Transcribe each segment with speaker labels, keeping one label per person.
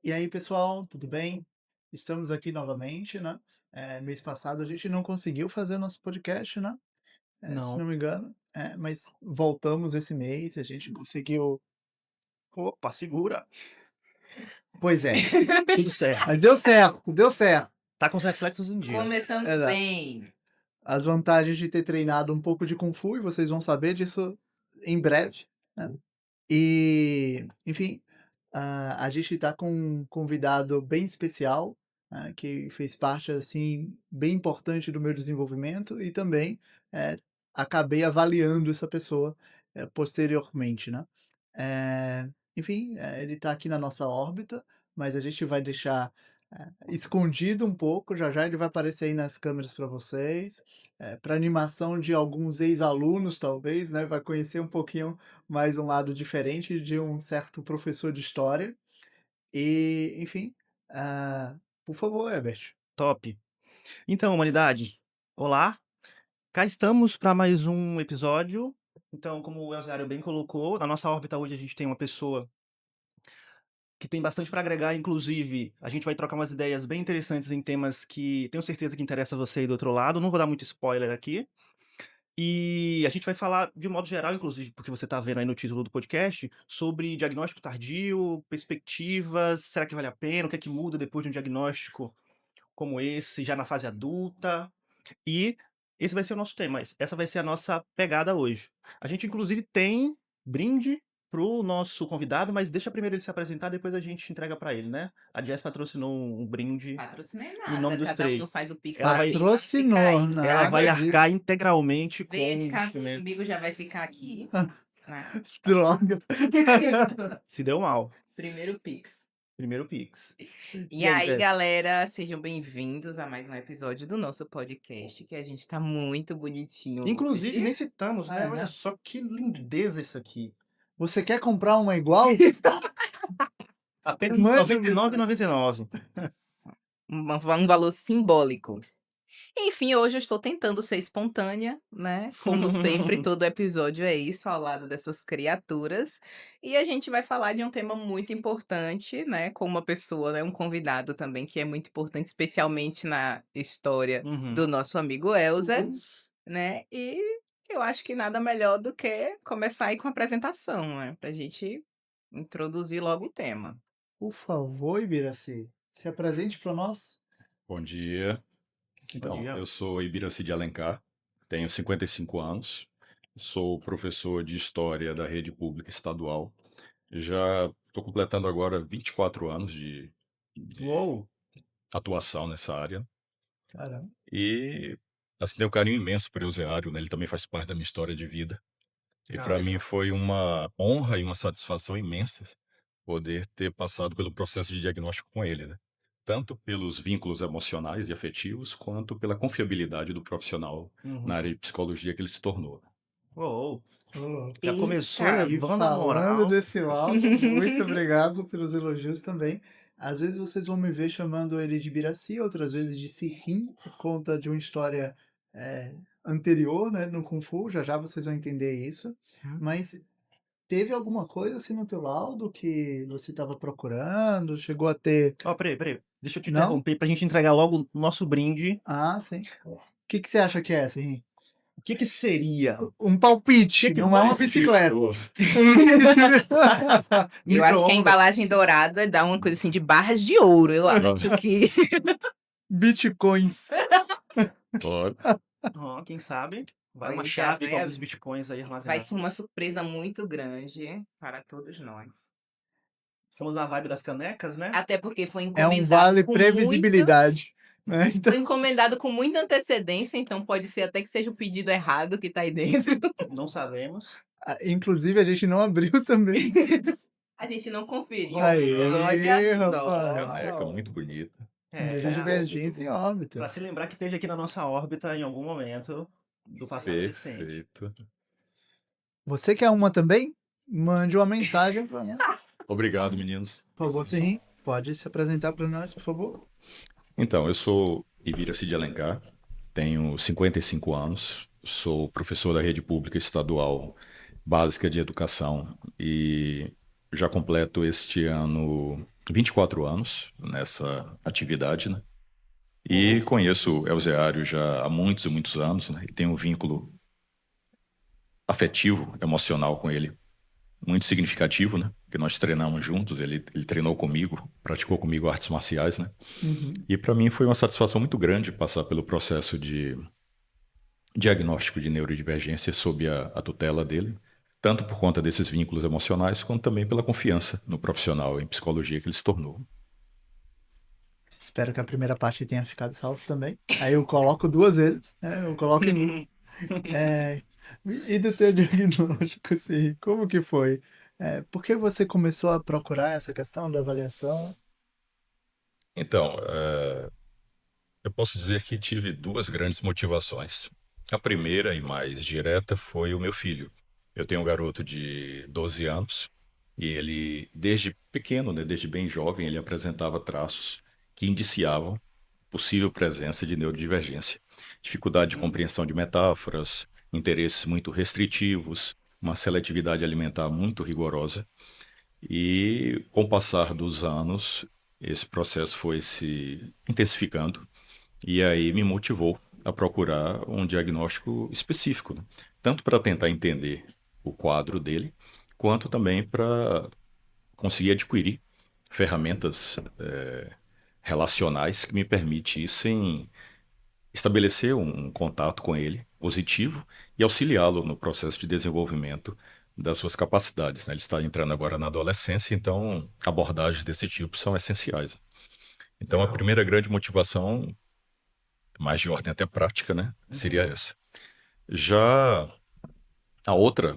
Speaker 1: E aí, pessoal, tudo bem? Estamos aqui novamente, né? Mês passado a gente não conseguiu fazer nosso podcast, né? Se não
Speaker 2: Não.
Speaker 1: me engano, mas voltamos esse mês, a gente conseguiu.
Speaker 2: Opa, segura.
Speaker 1: Pois é,
Speaker 2: Tudo certo.
Speaker 1: mas deu certo, deu certo.
Speaker 2: Tá com os reflexos em dia.
Speaker 3: Começamos
Speaker 1: Exato.
Speaker 3: bem.
Speaker 1: As vantagens de ter treinado um pouco de Kung Fu, e vocês vão saber disso em breve, né? E, enfim, a gente está com um convidado bem especial, que fez parte, assim, bem importante do meu desenvolvimento e também, acabei avaliando essa pessoa, posteriormente, né. Enfim, ele está aqui na nossa órbita, mas a gente vai deixar, escondido um pouco, já já ele vai aparecer aí nas câmeras para vocês, pra animação de alguns ex-alunos talvez, né, vai conhecer um pouquinho mais um lado diferente de um certo professor de história. E, enfim, por favor, Herbert.
Speaker 2: Top. Então, humanidade, olá. Cá estamos para mais um episódio. Então, como o Elzário bem colocou, na nossa órbita hoje a gente tem uma pessoa que tem bastante para agregar, inclusive, a gente vai trocar umas ideias bem interessantes em temas que tenho certeza que interessa você aí do outro lado. Não vou dar muito spoiler aqui. E a gente vai falar de um modo geral, inclusive, porque você está vendo aí no título do podcast, sobre diagnóstico tardio, perspectivas, será que vale a pena, o que é que muda depois de um diagnóstico como esse, já na fase adulta. E esse vai ser o nosso tema, essa vai ser a nossa pegada hoje. A gente, inclusive, tem brinde pro nosso convidado, mas deixa primeiro ele se apresentar, depois a gente entrega para ele, né? A Jess patrocinou um brinde
Speaker 3: Patrocinei
Speaker 2: em nome
Speaker 3: nada.
Speaker 2: dos
Speaker 3: Cada um
Speaker 2: três.
Speaker 3: faz o pix
Speaker 2: Ela vai-
Speaker 3: pra mim,
Speaker 1: Patrocinou,
Speaker 3: vai ficar aí.
Speaker 2: Ela
Speaker 1: nada
Speaker 2: vai
Speaker 1: disso.
Speaker 2: arcar integralmente com
Speaker 3: Veio
Speaker 2: o
Speaker 3: de casa
Speaker 2: investimento.
Speaker 3: comigo, já vai ficar aqui. né?
Speaker 1: Droga.
Speaker 2: Se deu mal.
Speaker 3: Primeiro pix.
Speaker 2: Primeiro Pix.
Speaker 3: E
Speaker 1: aí,
Speaker 3: aí,
Speaker 1: Jess?
Speaker 3: galera, sejam bem-vindos a mais um episódio do nosso podcast, que a gente tá muito bonitinho
Speaker 2: Inclusive,
Speaker 3: hoje.
Speaker 2: nem citamos, né?
Speaker 1: É,
Speaker 2: Olha
Speaker 1: né?
Speaker 2: só que lindeza isso aqui.
Speaker 1: Você quer comprar uma igual?
Speaker 2: Apenas R$
Speaker 1: Mande um
Speaker 2: 99,99.
Speaker 3: Um valor simbólico. Enfim, hoje eu estou tentando ser espontânea, né? Como sempre, todo episódio é isso, ao lado dessas criaturas. E a gente vai falar de um tema muito importante, né? Com uma pessoa, né? Um convidado também, que é muito importante, especialmente na história
Speaker 2: Uhum.
Speaker 3: do nosso amigo Elza, né? E eu acho que nada melhor do que começar aí com a apresentação, né? Pra gente introduzir logo o tema.
Speaker 1: Por favor, Ibiraci, se apresente para nós.
Speaker 4: Bom dia.
Speaker 2: Bom
Speaker 4: Então,
Speaker 2: dia.
Speaker 4: eu sou Ibiraci de Alencar, tenho 55 anos, sou professor de História da Rede Pública Estadual. Já estou completando agora 24 anos de
Speaker 2: Uou!
Speaker 4: atuação nessa área.
Speaker 1: Caramba.
Speaker 4: E assim, tenho um carinho imenso por Euseário, né? Ele também faz parte da minha história de vida. E para mim
Speaker 2: Legal.
Speaker 4: foi uma honra e uma satisfação imensas poder ter passado pelo processo de diagnóstico com ele, né? Tanto pelos vínculos emocionais e afetivos, quanto pela confiabilidade do profissional
Speaker 2: Uhum.
Speaker 4: na área de psicologia que ele se tornou.
Speaker 2: Uou!
Speaker 1: Oh.
Speaker 2: Já
Speaker 3: Eita!
Speaker 2: começou
Speaker 1: E
Speaker 2: levando a
Speaker 1: falando
Speaker 2: moral.
Speaker 1: desse lado, muito obrigado pelos elogios também. Às vezes vocês vão me ver chamando ele de Biraci, outras vezes de Sirrim, por conta de uma história anterior, né, no Kung Fu, já já vocês vão entender isso. Mas teve alguma coisa assim no teu laudo que você estava procurando? Chegou a ter.
Speaker 2: Ó, peraí. Deixa eu te
Speaker 1: Não?
Speaker 2: interromper pra gente entregar logo o nosso brinde.
Speaker 1: Ah, sim. O que você acha que é, Sirrim?
Speaker 2: O que que seria?
Speaker 1: Um palpite,
Speaker 2: Que
Speaker 1: não é uma
Speaker 2: nossa!
Speaker 1: bicicleta.
Speaker 3: Eu acho que a
Speaker 2: Micro-ondas.
Speaker 3: embalagem dourada dá uma coisa assim de barras de ouro, eu acho que.
Speaker 1: Bitcoins.
Speaker 4: Pode.
Speaker 2: Ó, quem sabe? Vai
Speaker 3: Olha,
Speaker 2: uma
Speaker 3: já
Speaker 2: chave com
Speaker 3: vai-
Speaker 2: alguns bitcoins aí
Speaker 3: Vai
Speaker 2: armazenados.
Speaker 3: ser uma surpresa muito grande para todos nós.
Speaker 2: Estamos na vibe das canecas, né?
Speaker 3: Até porque foi
Speaker 1: É
Speaker 3: encomendado
Speaker 1: um vale
Speaker 3: com
Speaker 1: previsibilidade. Né? Então,
Speaker 3: Foi encomendado com muita antecedência, então pode ser até que seja o pedido errado que tá aí dentro.
Speaker 2: Não sabemos.
Speaker 1: inclusive, a gente não abriu também.
Speaker 3: A gente não conferiu.
Speaker 1: Aí,
Speaker 3: Olha
Speaker 1: rapaz.
Speaker 3: só.
Speaker 4: Caneca muito bonita.
Speaker 1: Veja divergência em órbita.
Speaker 2: Pra se lembrar que teve aqui na nossa órbita em algum momento do passado recente.
Speaker 4: Perfeito.
Speaker 1: Você quer uma também? Mande uma mensagem para nós.
Speaker 4: Obrigado, meninos.
Speaker 1: Por favor, sim. Pode se apresentar para nós, por favor.
Speaker 4: Então, eu sou Ibiraci de Alencar, tenho 55 anos, sou professor da Rede Pública Estadual Básica de Educação e já completo este ano 24 anos nessa atividade, né? E conheço o Elzeário já há muitos e muitos anos, né? E tenho um vínculo afetivo, emocional com ele, muito significativo, né? Porque nós treinamos juntos, ele treinou comigo, praticou comigo artes marciais, né?
Speaker 1: Uhum.
Speaker 4: E para mim foi uma satisfação muito grande passar pelo processo de diagnóstico de neurodivergência sob a tutela dele, tanto por conta desses vínculos emocionais, quanto também pela confiança no profissional em psicologia que ele se tornou.
Speaker 1: Espero que a primeira parte tenha ficado salvo também. Aí eu coloco 2 vezes, né? Eu coloco em... É, e do teu diagnóstico, assim, como que foi? Por que você começou a procurar essa questão da avaliação?
Speaker 4: Então, eu posso dizer que tive duas grandes motivações. A primeira e mais direta foi o meu filho. Eu tenho um garoto de 12 anos e ele, desde pequeno, né, desde bem jovem, ele apresentava traços que indiciavam possível presença de neurodivergência. Dificuldade de compreensão de metáforas, interesses muito restritivos, uma seletividade alimentar muito rigorosa. E com o passar dos anos, esse processo foi se intensificando e aí me motivou a procurar um diagnóstico específico, né? Tanto para tentar entender o quadro dele, quanto também para conseguir adquirir ferramentas relacionais que me permitissem estabelecer um contato com ele positivo e auxiliá-lo no processo de desenvolvimento das suas capacidades, né? Ele está entrando agora na adolescência, então abordagens desse tipo são essenciais. Então a primeira grande motivação, mais de ordem até prática, né, seria essa. Já a outra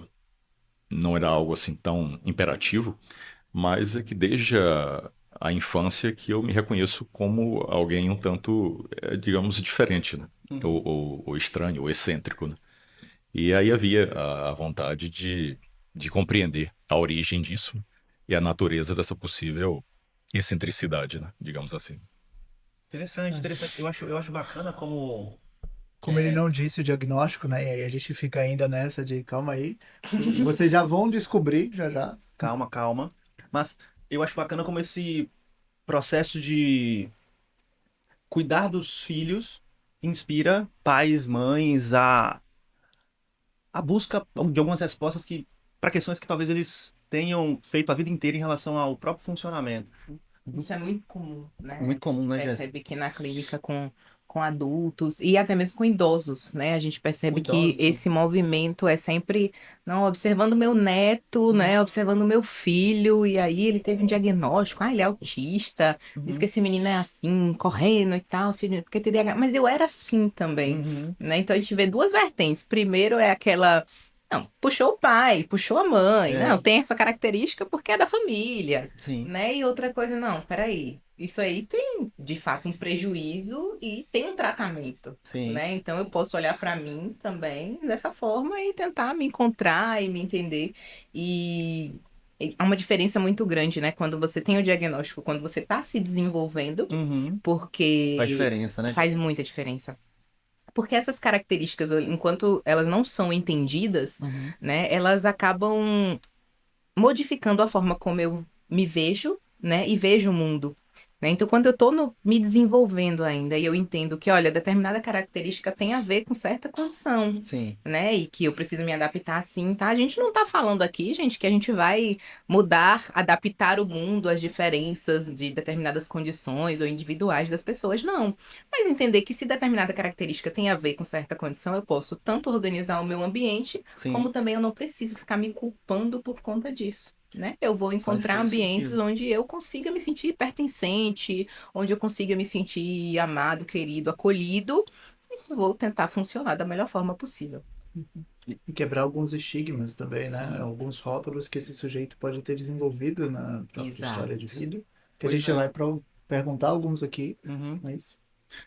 Speaker 4: não era algo assim tão imperativo, mas é que desde a infância que eu me reconheço como alguém um tanto, digamos, diferente, né? Ou estranho, ou excêntrico, né? E aí havia a vontade de compreender a origem disso e a natureza dessa possível excentricidade, né? Digamos assim.
Speaker 2: Interessante, interessante. Eu acho bacana como.
Speaker 1: Como ele não disse o diagnóstico, né? E aí a gente fica ainda nessa de calma aí. Vocês já vão descobrir já já.
Speaker 2: Calma, calma. Mas eu acho bacana como esse processo de cuidar dos filhos inspira pais, mães a busca de algumas respostas que para questões que talvez eles tenham feito a vida inteira em relação ao próprio funcionamento.
Speaker 3: Isso é muito comum, né?
Speaker 2: Muito comum, né,
Speaker 3: A gente
Speaker 2: Jéssica?
Speaker 3: percebe que na clínica com adultos e até mesmo com idosos, né? A gente percebe
Speaker 2: Com
Speaker 3: que
Speaker 2: idosos.
Speaker 3: esse movimento é sempre, não, observando meu neto, né? Observando meu filho, e aí ele teve um diagnóstico, ele é autista, diz que esse menino é assim, correndo e tal, porque TDAH, mas eu era assim também,
Speaker 2: Uhum.
Speaker 3: né? Então a gente vê duas vertentes. Primeiro é aquela. Não, puxou o pai, puxou a mãe.
Speaker 2: É.
Speaker 3: Não, tem essa característica porque é da família,
Speaker 2: Sim.
Speaker 3: né? E outra coisa, não, peraí. Isso aí tem, de fato, um prejuízo e tem um tratamento,
Speaker 2: Sim.
Speaker 3: né? Então eu posso olhar para mim também dessa forma e tentar me encontrar e me entender. E há uma diferença muito grande, né? Quando você tem o diagnóstico, quando você está se desenvolvendo,
Speaker 2: Uhum.
Speaker 3: porque
Speaker 2: Faz diferença, né?
Speaker 3: faz muita diferença. Porque essas características, enquanto elas não são entendidas,
Speaker 2: Uhum.
Speaker 3: né, elas acabam modificando a forma como eu me vejo, né, e vejo o mundo. Né? Então, quando eu estou me desenvolvendo ainda e eu entendo que, olha, determinada característica tem a ver com certa condição,
Speaker 2: Sim.
Speaker 3: né, e que eu preciso me adaptar assim, tá? A gente não tá falando aqui, gente, que a gente vai mudar, adaptar o mundo às diferenças de determinadas condições ou individuais das pessoas, não. Mas entender que se determinada característica tem a ver com certa condição, eu posso tanto organizar o meu ambiente,
Speaker 2: Sim.
Speaker 3: como também eu não preciso ficar me culpando por conta disso. Né? Eu vou encontrar
Speaker 2: todo
Speaker 3: ambientes
Speaker 2: sentido.
Speaker 3: onde eu consiga me sentir pertencente, onde eu consiga me sentir amado, querido, acolhido, e vou tentar funcionar da melhor forma possível.
Speaker 1: E quebrar alguns estigmas também, né?
Speaker 3: Sim.
Speaker 1: Alguns rótulos que esse sujeito pode ter desenvolvido na própria história de
Speaker 3: Exato.
Speaker 1: vida. Que a
Speaker 2: Pois
Speaker 1: gente
Speaker 2: é.
Speaker 1: vai perguntar alguns aqui,
Speaker 2: Uhum.
Speaker 1: mas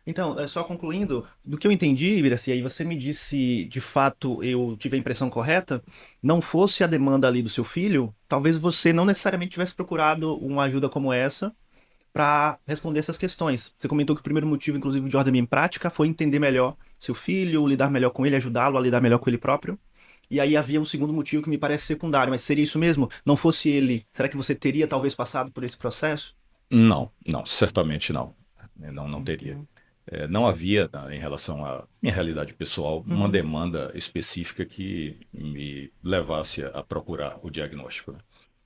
Speaker 2: Então, só concluindo, do que eu entendi, Ibiraci, aí você me disse, de fato, eu tive a impressão correta, não fosse a demanda ali do seu filho, talvez você não necessariamente tivesse procurado uma ajuda como essa para responder essas questões. Você comentou que o primeiro motivo, inclusive, de ordem bem prática, foi entender melhor seu filho, lidar melhor com ele, ajudá-lo a lidar melhor com ele próprio. E aí havia um segundo motivo que me parece secundário, mas seria isso mesmo? Não fosse ele, será que você teria talvez passado por esse processo?
Speaker 4: Não, não, certamente não. Não teria.
Speaker 3: Uhum.
Speaker 4: Não havia, em relação à minha realidade pessoal, uma
Speaker 2: Uhum.
Speaker 4: demanda específica que me levasse a procurar o diagnóstico, né?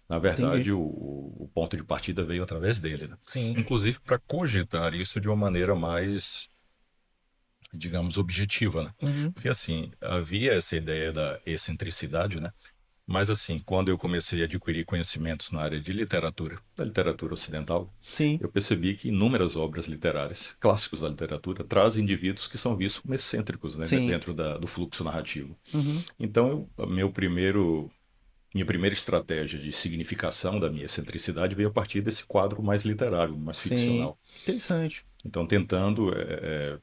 Speaker 4: Na verdade,
Speaker 2: Entendi.
Speaker 4: o ponto de partida veio através dele, né?
Speaker 2: Sim.
Speaker 4: Inclusive para cogitar isso de uma maneira mais, digamos, objetiva, né?
Speaker 2: Uhum.
Speaker 4: Porque assim, havia essa ideia da excentricidade, né? Mas assim, quando eu comecei a adquirir conhecimentos na área de literatura, da literatura ocidental,
Speaker 2: Sim.
Speaker 4: eu percebi que inúmeras obras literárias, clássicos da literatura, trazem indivíduos que são vistos como excêntricos, né,
Speaker 2: Sim.
Speaker 4: dentro do fluxo narrativo.
Speaker 2: Uhum.
Speaker 4: Então, minha primeira estratégia de significação da minha excentricidade veio a partir desse quadro mais literário, mais
Speaker 2: Sim.
Speaker 4: ficcional.
Speaker 2: Interessante.
Speaker 4: Então, tentando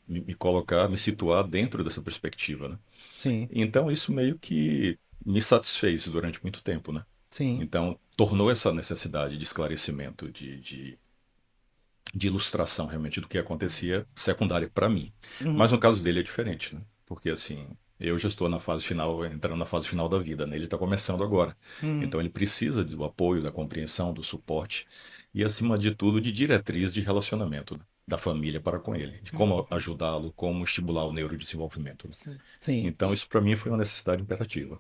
Speaker 4: me colocar, me situar dentro dessa perspectiva, né?
Speaker 2: Sim.
Speaker 4: Então, isso meio que me satisfez durante muito tempo, né?
Speaker 2: Sim.
Speaker 4: Então, tornou essa necessidade de esclarecimento, de ilustração realmente do que acontecia secundária para mim.
Speaker 2: Uhum.
Speaker 4: Mas no caso dele é diferente, né? Porque assim, eu já estou na fase final, entrando na fase final da vida, né? Ele está começando agora.
Speaker 2: Uhum.
Speaker 4: Então ele precisa do apoio, da compreensão, do suporte e, acima de tudo, de diretriz de relacionamento, né, da família para com ele, de como ajudá-lo, como estimular o neurodesenvolvimento, né?
Speaker 3: Sim.
Speaker 2: Sim.
Speaker 4: Então isso para mim foi uma necessidade imperativa.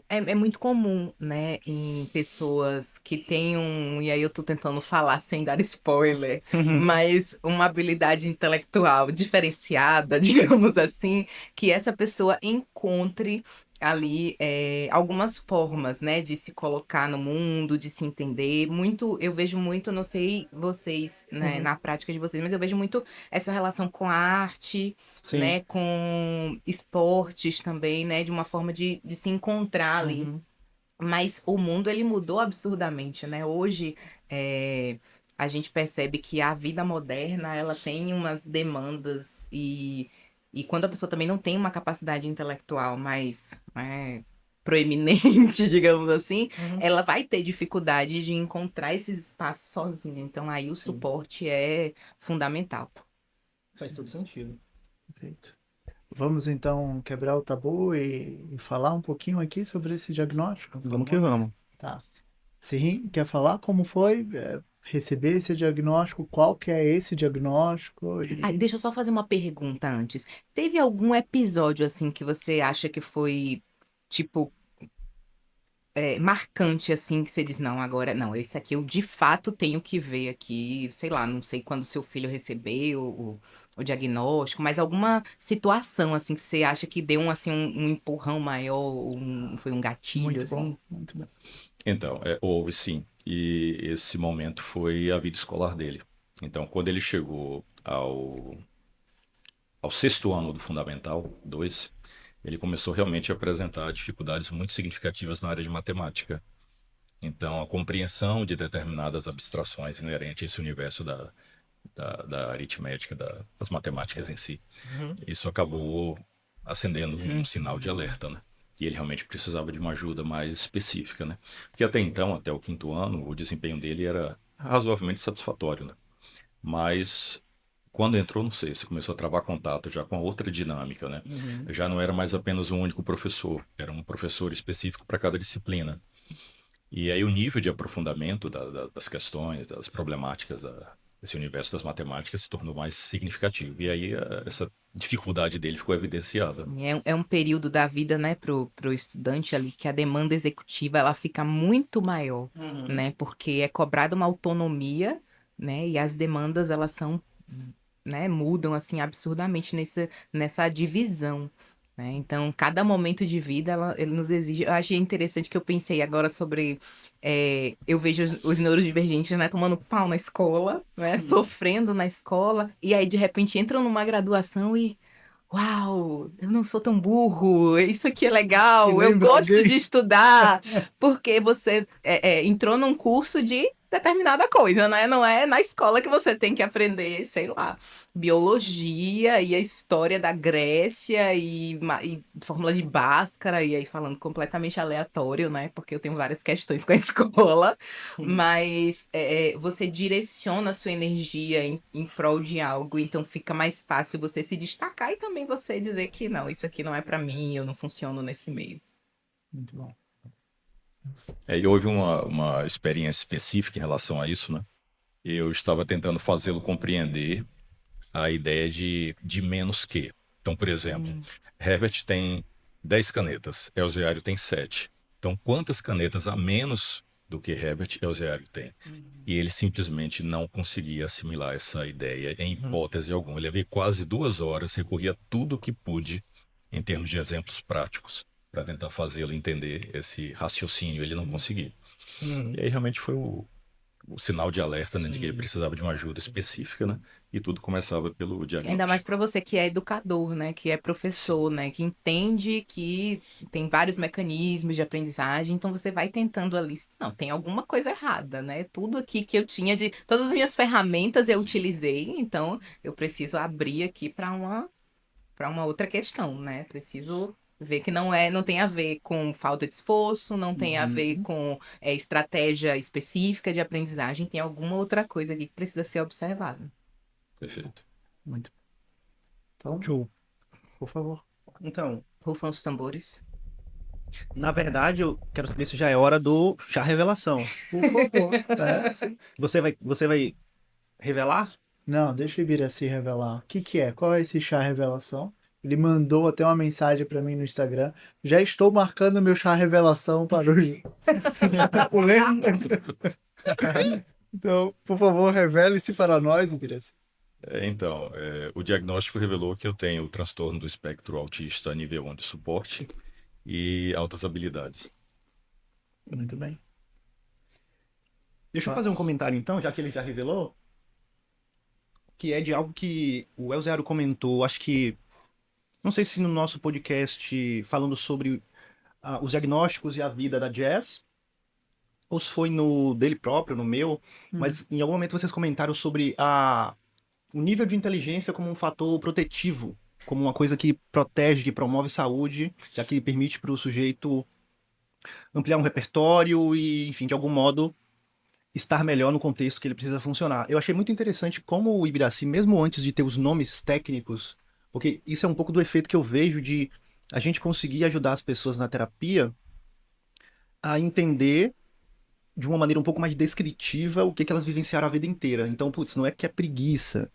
Speaker 3: É muito comum, né, em pessoas que têm e aí eu tô tentando falar sem dar spoiler,
Speaker 2: Uhum.
Speaker 3: mas uma habilidade intelectual diferenciada, digamos assim, que essa pessoa encontre ali algumas formas, né, de se colocar no mundo, de se entender. Eu vejo muito, não sei vocês, né,
Speaker 2: Uhum.
Speaker 3: na prática de vocês, mas eu vejo muito essa relação com a arte,
Speaker 2: Sim.
Speaker 3: né, com esportes também, né, de uma forma de se encontrar ali.
Speaker 2: Uhum.
Speaker 3: Mas o mundo ele mudou absurdamente, né? Hoje a gente percebe que a vida moderna ela tem umas demandas e quando a pessoa também não tem uma capacidade intelectual mais, né, proeminente, digamos assim,
Speaker 2: Uhum.
Speaker 3: ela vai ter dificuldade de encontrar esses espaços sozinha. Então aí o
Speaker 2: Sim.
Speaker 3: suporte é fundamental.
Speaker 2: Faz todo sentido.
Speaker 1: Perfeito. Vamos então quebrar o tabu e falar um pouquinho aqui sobre esse diagnóstico, por
Speaker 2: Vamos que
Speaker 1: favor.
Speaker 2: vamos.
Speaker 1: Tá. Sim, quer falar como foi receber esse diagnóstico? Qual que é esse diagnóstico?
Speaker 3: Ai,
Speaker 1: E
Speaker 3: deixa eu só fazer uma pergunta antes. Teve algum episódio assim que você acha que foi, tipo, marcante assim, que você diz, não, agora não, esse aqui eu de fato tenho que ver aqui, sei lá, não sei quando seu filho recebeu o diagnóstico, mas alguma situação assim que você acha que deu assim um empurrão maior, foi um gatilho
Speaker 1: muito bom,
Speaker 3: assim?
Speaker 1: muito bem.
Speaker 4: Então, houve sim. E esse momento foi a vida escolar dele. Então, quando ele chegou ao sexto ano do Fundamental 2, ele começou realmente a apresentar dificuldades muito significativas na área de matemática. Então, a compreensão de determinadas abstrações inerentes a esse universo da aritmética, das matemáticas em si,
Speaker 2: Uhum.
Speaker 4: isso acabou acendendo um sinal de alerta, né? E ele realmente precisava de uma ajuda mais específica, né? Porque até então, até o quinto ano, o desempenho dele era razoavelmente satisfatório, né? Mas quando entrou no sexto, começou a travar contato já com a outra dinâmica, né?
Speaker 2: Uhum.
Speaker 4: Já não era mais apenas um único professor, era um professor específico para cada disciplina. E aí o nível de aprofundamento das questões, das problemáticas desse universo das matemáticas se tornou mais significativo. E aí essa dificuldade dele ficou evidenciada.
Speaker 3: Sim, é um período da vida, né, pro estudante ali que a demanda executiva ela fica muito maior,
Speaker 2: Uhum.
Speaker 3: né, porque é cobrada uma autonomia, né, e as demandas elas são, né, mudam assim absurdamente nessa divisão, né. Então, cada momento de vida ele nos exige. Eu achei interessante que eu pensei agora sobre, eu vejo os neurodivergentes, né, tomando pau na escola, né, sofrendo na escola, e aí de repente entram numa graduação e uau, eu não sou tão burro, isso aqui é
Speaker 1: Te
Speaker 3: legal, eu
Speaker 1: lembra
Speaker 3: gosto de
Speaker 1: alguém?
Speaker 3: estudar, porque você entrou num curso de determinada coisa, né? Não é na escola que você tem que aprender, sei lá, biologia e a história da Grécia e fórmula de Bhaskara, e aí falando completamente aleatório, né? Porque eu tenho várias questões com a escola, mas você direciona a sua energia em prol de algo, então fica mais fácil você se destacar e também você dizer que não, isso aqui não é pra mim, eu não funciono nesse meio.
Speaker 1: Muito bom.
Speaker 4: E houve uma experiência específica em relação a isso, né? eu estava tentando fazê-lo compreender a ideia de menos que. Então, por exemplo, Herbert tem 10 canetas, Elzeário tem 7. Então, quantas canetas a menos do que Herbert Elzeário tem? E ele simplesmente não conseguia assimilar essa ideia em hipótese alguma. Ele levei quase 2 horas, recorri a tudo que pude em termos de exemplos práticos para tentar fazê-lo entender esse raciocínio. Ele não conseguia. E aí realmente foi o sinal de alerta, né, de que ele precisava de uma ajuda específica, né? E tudo começava pelo
Speaker 3: Ainda mais
Speaker 4: diagnóstico.
Speaker 3: para você que é educador, né? Que é professor, né? Que entende que tem vários mecanismos de aprendizagem, então você vai tentando ali. Não, tem alguma coisa errada, né? Tudo aqui que eu tinha de. Todas as minhas ferramentas eu utilizei, então eu preciso abrir aqui para uma outra questão, né? Preciso ver que não tem a ver com falta de esforço, não tem a ver com estratégia específica de aprendizagem, tem alguma outra coisa aqui que precisa ser observada.
Speaker 4: Perfeito.
Speaker 1: Muito. Então,
Speaker 2: Show.
Speaker 1: por favor.
Speaker 2: Então,
Speaker 3: Rufam os tambores.
Speaker 2: na verdade, eu quero saber se já é hora do chá revelação.
Speaker 1: Por favor. Sim.
Speaker 2: Você vai revelar?
Speaker 1: Não, deixa o Ibiraci revelar. O que que é? Qual é esse chá revelação? Ele mandou até uma mensagem pra mim no Instagram. Já estou marcando meu chá revelação para hoje. Então, por favor, revele-se para nós, Ibiraci.
Speaker 4: Então, o diagnóstico revelou que eu tenho o transtorno do espectro autista nível 1 de suporte e altas habilidades.
Speaker 1: Muito bem.
Speaker 2: Deixa eu fazer um comentário então, já que ele já revelou, que é de algo que o Elzero comentou, acho que, não sei se no nosso podcast falando sobre os diagnósticos e a vida da Jazz, ou se foi no dele próprio, no meu, mas em algum momento vocês comentaram sobre o nível de inteligência como um fator protetivo, como uma coisa que protege, que promove saúde, já que permite para o sujeito ampliar um repertório e, enfim, de algum modo estar melhor no contexto que ele precisa funcionar. Eu achei muito interessante como o Ibiraci, mesmo antes de ter os nomes técnicos, porque isso é um pouco do efeito que eu vejo de a gente conseguir ajudar as pessoas na terapia a entender de uma maneira um pouco mais descritiva o que que elas vivenciaram a vida inteira. Então, putz, não é que é preguiça,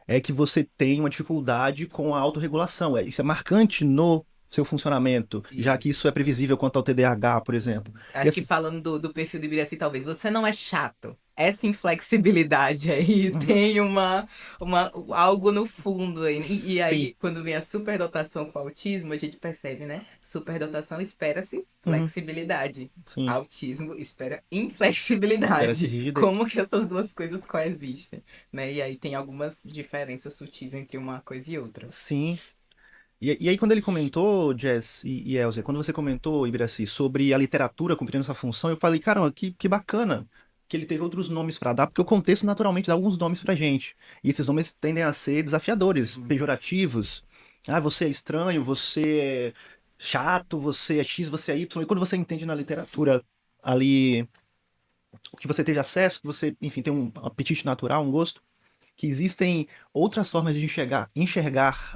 Speaker 2: é que você tem uma dificuldade com a autorregulação. Isso é marcante no seu funcionamento, já que isso é previsível quanto ao TDAH, por exemplo.
Speaker 3: Acho que falando do perfil do Ibiraci, talvez você não é chato. Essa inflexibilidade aí tem algo no fundo aí. E aí, quando vem a superdotação com o autismo, a gente percebe, né? Superdotação espera-se flexibilidade.
Speaker 2: Sim.
Speaker 3: Autismo espera
Speaker 2: Espera-se
Speaker 3: inflexibilidade.
Speaker 2: rigidez.
Speaker 3: Como que essas duas coisas coexistem, né? E aí tem algumas diferenças sutis entre uma coisa e outra.
Speaker 2: Sim. E aí, quando ele comentou, Jess e Elza, quando você comentou, Ibiraci, sobre a literatura cumprindo essa função, eu falei, caramba, que bacana que ele teve outros nomes para dar, porque o contexto naturalmente dá alguns nomes pra gente. E esses nomes tendem a ser desafiadores, pejorativos. Ah, você é estranho, você é chato, você é X, você é Y. E quando você entende na literatura ali o que você teve acesso, que você, enfim, tem um apetite natural, um gosto, que existem outras formas de enxergar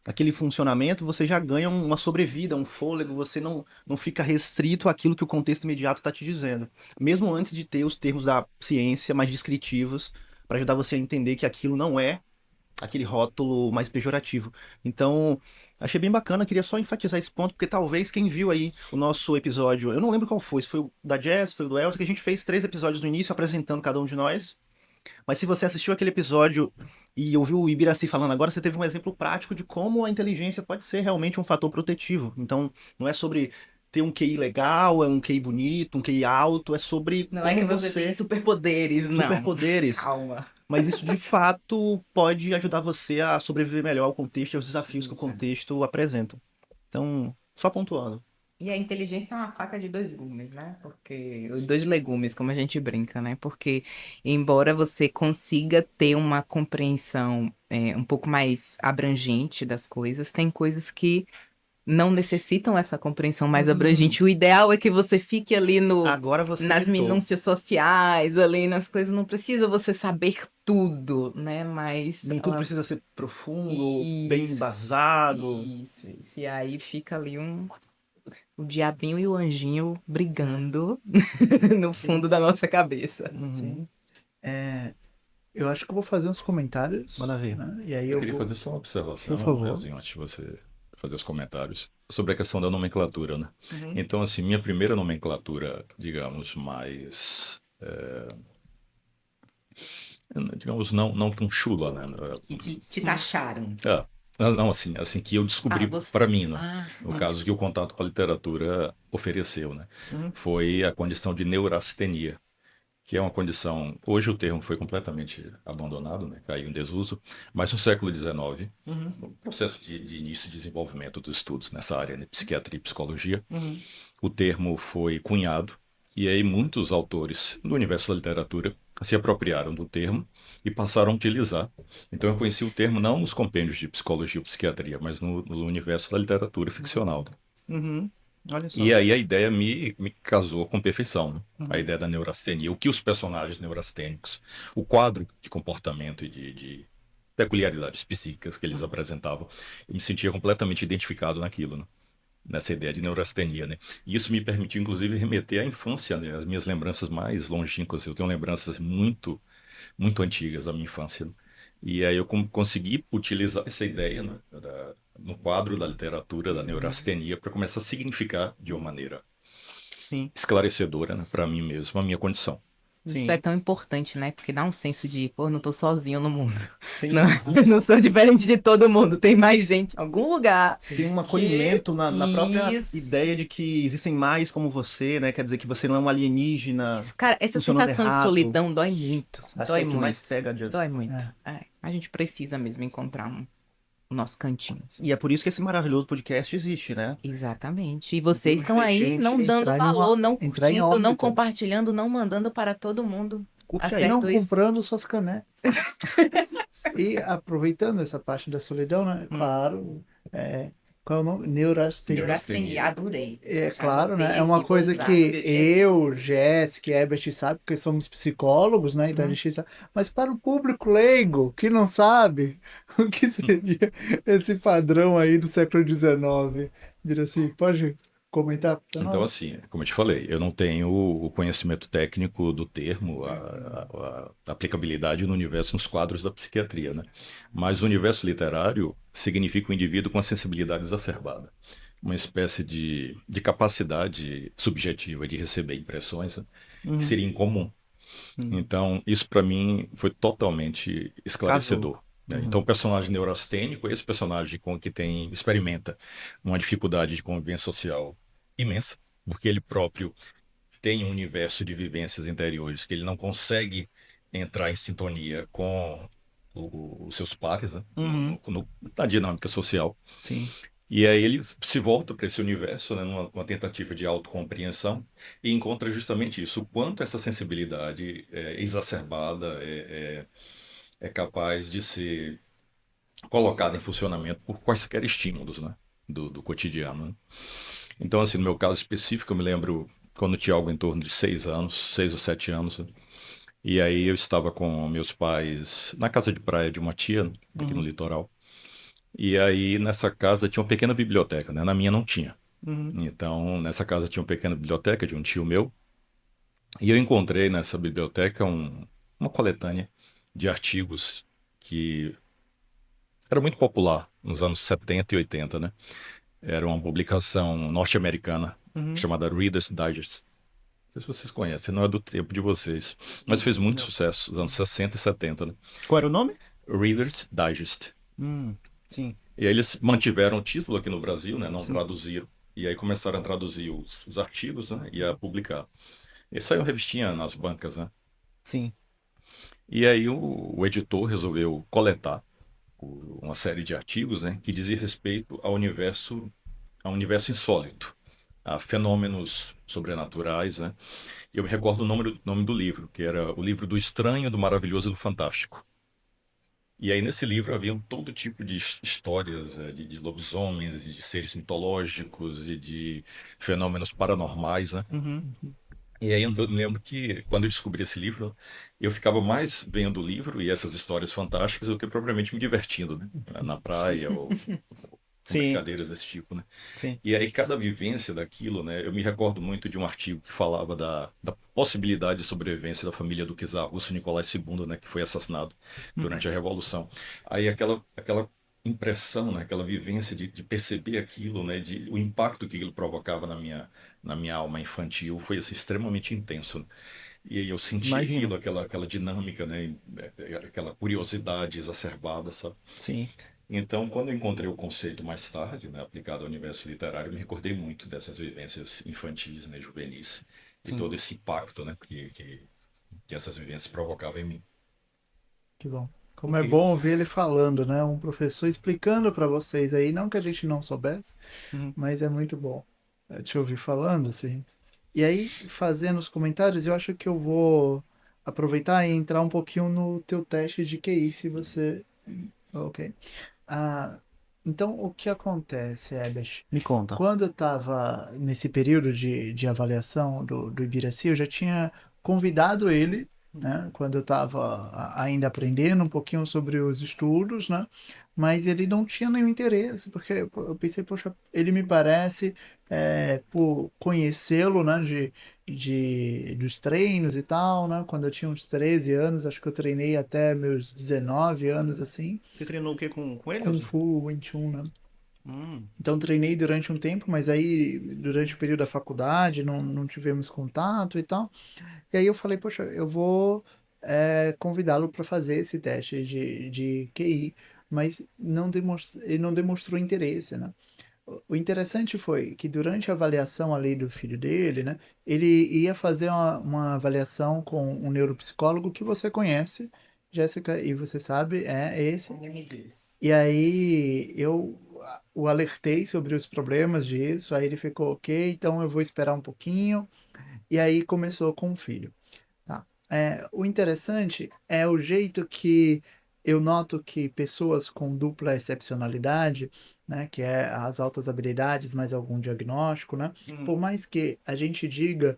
Speaker 2: aquele funcionamento, você já ganha uma sobrevida, um fôlego, você não fica restrito àquilo que o contexto imediato está te dizendo. Mesmo antes de ter os termos da ciência mais descritivos, para ajudar você a entender que aquilo não é aquele rótulo mais pejorativo. Então, achei bem bacana, queria só enfatizar esse ponto, porque talvez quem viu aí o nosso episódio, eu não lembro qual foi, se foi o da Jess, foi o do Elton, que a gente fez 3 episódios no início apresentando cada um de nós. Mas se você assistiu aquele episódio e ouviu o Ibiraci falando agora, você teve um exemplo prático de como a inteligência pode ser realmente um fator protetivo. Então, não é sobre ter um QI legal, é um QI bonito, um QI alto, é sobre
Speaker 3: Não
Speaker 2: como
Speaker 3: é que você tem superpoderes, não.
Speaker 2: superpoderes.
Speaker 3: Calma.
Speaker 2: Mas isso de fato pode ajudar você a sobreviver melhor ao contexto e aos desafios que o contexto apresenta. Então, só pontuando.
Speaker 3: E a inteligência é uma faca de dois gumes, né? Porque os dois legumes, como a gente brinca, né? Porque embora você consiga ter uma compreensão um pouco mais abrangente das coisas, tem coisas que não necessitam essa compreensão mais abrangente. O ideal é que você fique ali
Speaker 2: Agora você
Speaker 3: nas
Speaker 2: ditou.
Speaker 3: minúcias sociais, ali nas coisas. Não precisa você saber tudo, né? Mas
Speaker 2: Nem tudo precisa ser profundo, bem
Speaker 3: Isso,
Speaker 2: embasado.
Speaker 3: Isso. E aí fica ali o diabinho e o anjinho brigando no fundo da nossa cabeça.
Speaker 2: Uhum.
Speaker 1: Sim. Eu acho que eu vou fazer uns comentários,
Speaker 2: Manda ver.
Speaker 1: né? E aí
Speaker 4: Eu
Speaker 1: eu
Speaker 4: queria
Speaker 1: vou...
Speaker 4: fazer só uma observação,
Speaker 1: Por favor.
Speaker 4: Leozinho, antes de você fazer os comentários, sobre a questão da nomenclatura, né?
Speaker 2: Uhum.
Speaker 4: Então, assim, minha primeira nomenclatura, digamos, mais, digamos, não tão chula, né?
Speaker 3: Que te taxaram.
Speaker 4: Ah, não, assim que eu descobri
Speaker 3: você.
Speaker 4: para mim, né?
Speaker 3: Ah,
Speaker 4: No caso que o contato com a literatura ofereceu, né?
Speaker 2: Uhum.
Speaker 4: Foi a condição de neurastenia, que é uma condição, hoje o termo foi completamente abandonado, né? Caiu em desuso, mas no século XIX,
Speaker 2: Uhum.
Speaker 4: no processo de início e desenvolvimento dos estudos nessa área, né? Psiquiatria e psicologia,
Speaker 2: Uhum.
Speaker 4: o termo foi cunhado, e aí muitos autores do universo da literatura se apropriaram do termo e passaram a utilizar. Então eu conheci o termo não nos compêndios de psicologia ou psiquiatria, mas no universo da literatura ficcional.
Speaker 2: Uhum. Olha só.
Speaker 4: E aí a ideia me casou com perfeição, né? A
Speaker 2: Uhum.
Speaker 4: ideia da neurastenia, o que os personagens neurastênicos, o quadro de comportamento e de peculiaridades psíquicas que eles apresentavam, eu me sentia completamente identificado naquilo, né? Nessa ideia de neurastenia, né? E isso me permitiu, inclusive, remeter à infância, né? As minhas lembranças mais longínquas. Eu tenho lembranças muito antigas da minha infância, né? E aí eu consegui utilizar essa ideia, né, no quadro da literatura, da neurastenia, para começar a significar de uma maneira
Speaker 2: Sim.
Speaker 4: esclarecedora, né, para mim mesmo, a minha condição.
Speaker 3: Isso
Speaker 2: Sim.
Speaker 3: é tão importante, né? Porque dá um senso de, pô, não tô sozinho no mundo.
Speaker 2: Tem,
Speaker 3: Não, não sou diferente de todo mundo. Tem mais gente em algum lugar.
Speaker 2: tem um acolhimento na própria
Speaker 3: Isso.
Speaker 2: ideia de que existem mais como você, né? Quer dizer que você não é um alienígena.
Speaker 3: Isso, cara, essa
Speaker 2: funcionando
Speaker 3: sensação de
Speaker 2: errado.
Speaker 3: solidão dói muito.
Speaker 2: Acho que
Speaker 3: Dói
Speaker 2: é o que mais
Speaker 3: muito.
Speaker 2: pega, Just.
Speaker 3: Dói muito. A gente precisa mesmo encontrar o nosso cantinho.
Speaker 2: E é por isso que esse maravilhoso podcast existe, né?
Speaker 3: Exatamente. E vocês
Speaker 2: Deus,
Speaker 3: estão aí
Speaker 2: gente,
Speaker 3: não dando
Speaker 1: entrar em
Speaker 3: valor,
Speaker 1: uma-
Speaker 3: não
Speaker 1: entrar em
Speaker 3: curtindo, não
Speaker 1: órbita.
Speaker 3: compartilhando, não mandando para todo mundo.
Speaker 2: Curte aí.
Speaker 1: E não
Speaker 3: Acerto isso.
Speaker 1: comprando suas canecas. E aproveitando essa parte da solidão, né? Claro, qual é o nome? Neurastenia.
Speaker 3: Neurastenia, adorei.
Speaker 1: É
Speaker 3: Já
Speaker 1: claro,
Speaker 3: anotei
Speaker 1: né? É uma
Speaker 3: aqui, vou
Speaker 1: coisa
Speaker 3: usar
Speaker 1: que
Speaker 3: no meu dia a dia.
Speaker 1: eu, Jéssica e Herbert sabe, porque somos psicólogos, né? Então a gente sabe. Mas para o público leigo, que não sabe o que seria esse padrão aí do século XIX, vira assim, pode comentar para
Speaker 4: Então,
Speaker 1: nós?
Speaker 4: assim, como eu te falei, eu não tenho o conhecimento técnico do termo, a aplicabilidade no universo, nos quadros da psiquiatria, né? Mas o universo literário significa um indivíduo com a sensibilidade exacerbada, uma espécie de capacidade subjetiva de receber impressões, né, que seria incomum. Então, isso para mim foi totalmente esclarecedor, né? Então, o personagem neurastênico, esse personagem que experimenta uma dificuldade de convivência social imensa, porque ele próprio tem um universo de vivências interiores que ele não consegue entrar em sintonia com os seus pares, né? Na dinâmica social.
Speaker 2: Sim.
Speaker 4: E aí ele se volta para esse universo, né, numa tentativa de autocompreensão e encontra justamente isso, o quanto essa sensibilidade exacerbada é capaz de ser colocada em funcionamento por quaisquer estímulos, né, do cotidiano, né? Então, assim, no meu caso específico, eu me lembro quando eu tinha algo em torno de 6 anos, 6 ou 7 anos, né, e aí eu estava com meus pais na casa de praia de uma tia, aqui no litoral. E aí, nessa casa tinha uma pequena biblioteca, né? Na minha não tinha. Então, nessa casa tinha uma pequena biblioteca de um tio meu. E eu encontrei nessa biblioteca uma coletânea de artigos que era muito popular nos anos 70 e 80, né? Era uma publicação norte-americana chamada Reader's Digest. Não sei se vocês conhecem, não é do tempo de vocês, mas fez muito sucesso nos anos 60 e 70, né?
Speaker 2: Qual era o nome?
Speaker 4: Reader's Digest.
Speaker 2: Sim.
Speaker 4: E aí eles mantiveram o título aqui no Brasil, né? Não traduziram. E aí começaram a traduzir os artigos, né? E a publicar. E saiu revistinha nas bancas, né?
Speaker 2: Sim.
Speaker 4: E aí o editor resolveu coletar uma série de artigos, né? Que dizia respeito ao universo insólito, a fenômenos sobrenaturais, né? E eu me recordo o nome do livro, que era o livro do Estranho, do Maravilhoso e do Fantástico. E aí nesse livro haviam todo tipo de histórias, de lobisomens, e de seres mitológicos e de fenômenos paranormais, né? E aí eu me lembro que quando eu descobri esse livro, eu ficava mais vendo o livro e essas histórias fantásticas do que propriamente me divertindo, né? Na praia ou com
Speaker 2: Sim,
Speaker 4: brincadeiras desse tipo, né?
Speaker 2: sim.
Speaker 4: E aí cada vivência daquilo, né? Eu me recordo muito de um artigo que falava da possibilidade de sobrevivência da família do czar russo Nicolai II, né? Que foi assassinado durante a Revolução. Aí aquela impressão, né? Aquela vivência de perceber aquilo, né? O impacto que aquilo provocava na minha alma infantil foi assim, extremamente intenso, né? E aí eu senti
Speaker 2: Imagino.
Speaker 4: aquilo, aquela dinâmica, né? Aquela curiosidade exacerbada, sabe?
Speaker 2: Sim,
Speaker 4: Então, quando eu encontrei o conceito mais tarde, né, aplicado ao universo literário, eu me recordei muito dessas vivências infantis, né, juvenis, e
Speaker 2: sim.
Speaker 4: todo esse impacto, né, que essas vivências provocavam em mim.
Speaker 1: Que bom. Como é
Speaker 2: Ok.
Speaker 1: bom ouvir ele falando, né? Um professor explicando para vocês aí, não que a gente não soubesse,
Speaker 2: Uhum.
Speaker 1: mas é muito bom te ouvir falando, assim. E aí, fazendo os comentários, eu acho que eu vou aproveitar e entrar um pouquinho no teu teste de QI, se você. Ok. Ah, então, o que acontece, Ebert?
Speaker 2: Me conta.
Speaker 1: Quando eu estava nesse período de avaliação do Ibiraci, eu já tinha convidado ele, né? Quando eu estava ainda aprendendo um pouquinho sobre os estudos, né? Mas ele não tinha nenhum interesse, porque pô, eu pensei, poxa, ele me parece, por conhecê-lo, né? Dos treinos e tal, né? Quando eu tinha uns 13 anos, acho que eu treinei até meus 19 anos, assim,
Speaker 2: Você treinou o quê com ele,
Speaker 1: Kung
Speaker 2: Elton?
Speaker 1: Fu, Wing Chun, né?
Speaker 2: Hum,
Speaker 1: Então treinei durante um tempo, mas aí durante o período da faculdade não tivemos contato e tal. E aí eu falei, poxa, eu vou convidá-lo para fazer esse teste de QI, mas ele não demonstrou interesse, né? O interessante foi que durante a avaliação ali do filho dele, né, ele ia fazer uma avaliação com um neuropsicólogo que você conhece, Jéssica, e você sabe, é esse.
Speaker 3: Ai, meu Deus.
Speaker 1: E aí eu o alertei sobre os problemas disso, aí ele ficou ok, então eu vou esperar um pouquinho, e aí começou com o filho. Tá. O interessante é o jeito que eu noto que pessoas com dupla excepcionalidade, né, que é as altas habilidades mais algum diagnóstico, né, por mais que a gente diga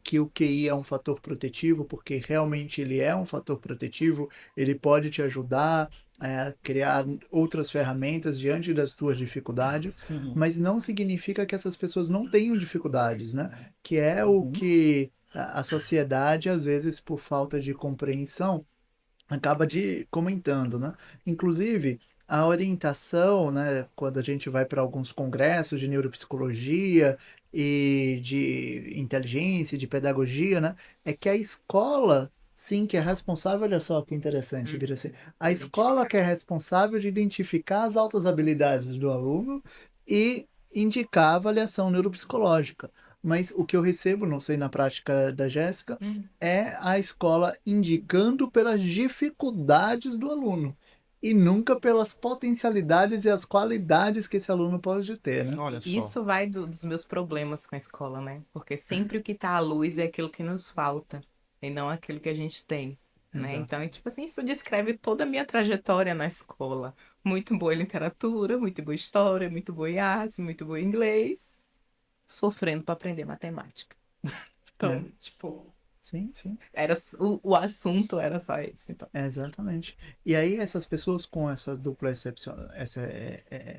Speaker 1: que o QI é um fator protetivo, porque realmente ele é um fator protetivo, ele pode te ajudar a criar outras ferramentas diante das tuas dificuldades,
Speaker 2: uhum,
Speaker 1: mas não significa que essas pessoas não tenham dificuldades, né, que é o
Speaker 2: uhum.
Speaker 1: que a sociedade, às vezes, por falta de compreensão, acaba comentando, né? Inclusive, a orientação, né, quando a gente vai para alguns congressos de neuropsicologia e de inteligência, de pedagogia, né, é que a escola, sim, que é responsável, olha só que interessante, vira assim, a escola que é responsável de identificar as altas habilidades do aluno e indicar a avaliação neuropsicológica. Mas o que eu recebo, não sei na prática da Jéssica,
Speaker 3: Hum.
Speaker 1: é a escola indicando pelas dificuldades do aluno e nunca pelas potencialidades e as qualidades que esse aluno pode ter, né?
Speaker 2: Olha só.
Speaker 3: Isso vai dos meus problemas com a escola, né? Porque sempre o que tá à luz é aquilo que nos falta e não aquilo que a gente tem, né?
Speaker 1: Exato.
Speaker 3: Então, tipo assim, isso descreve toda a minha trajetória na escola. Muito boa em literatura, muito boa em história, muito boa em artes, muito boa em inglês, sofrendo para aprender matemática.
Speaker 1: É,
Speaker 3: Então, tipo,
Speaker 1: sim, sim,
Speaker 3: o assunto era só esse, então.
Speaker 1: exatamente. E aí essas pessoas com essa dupla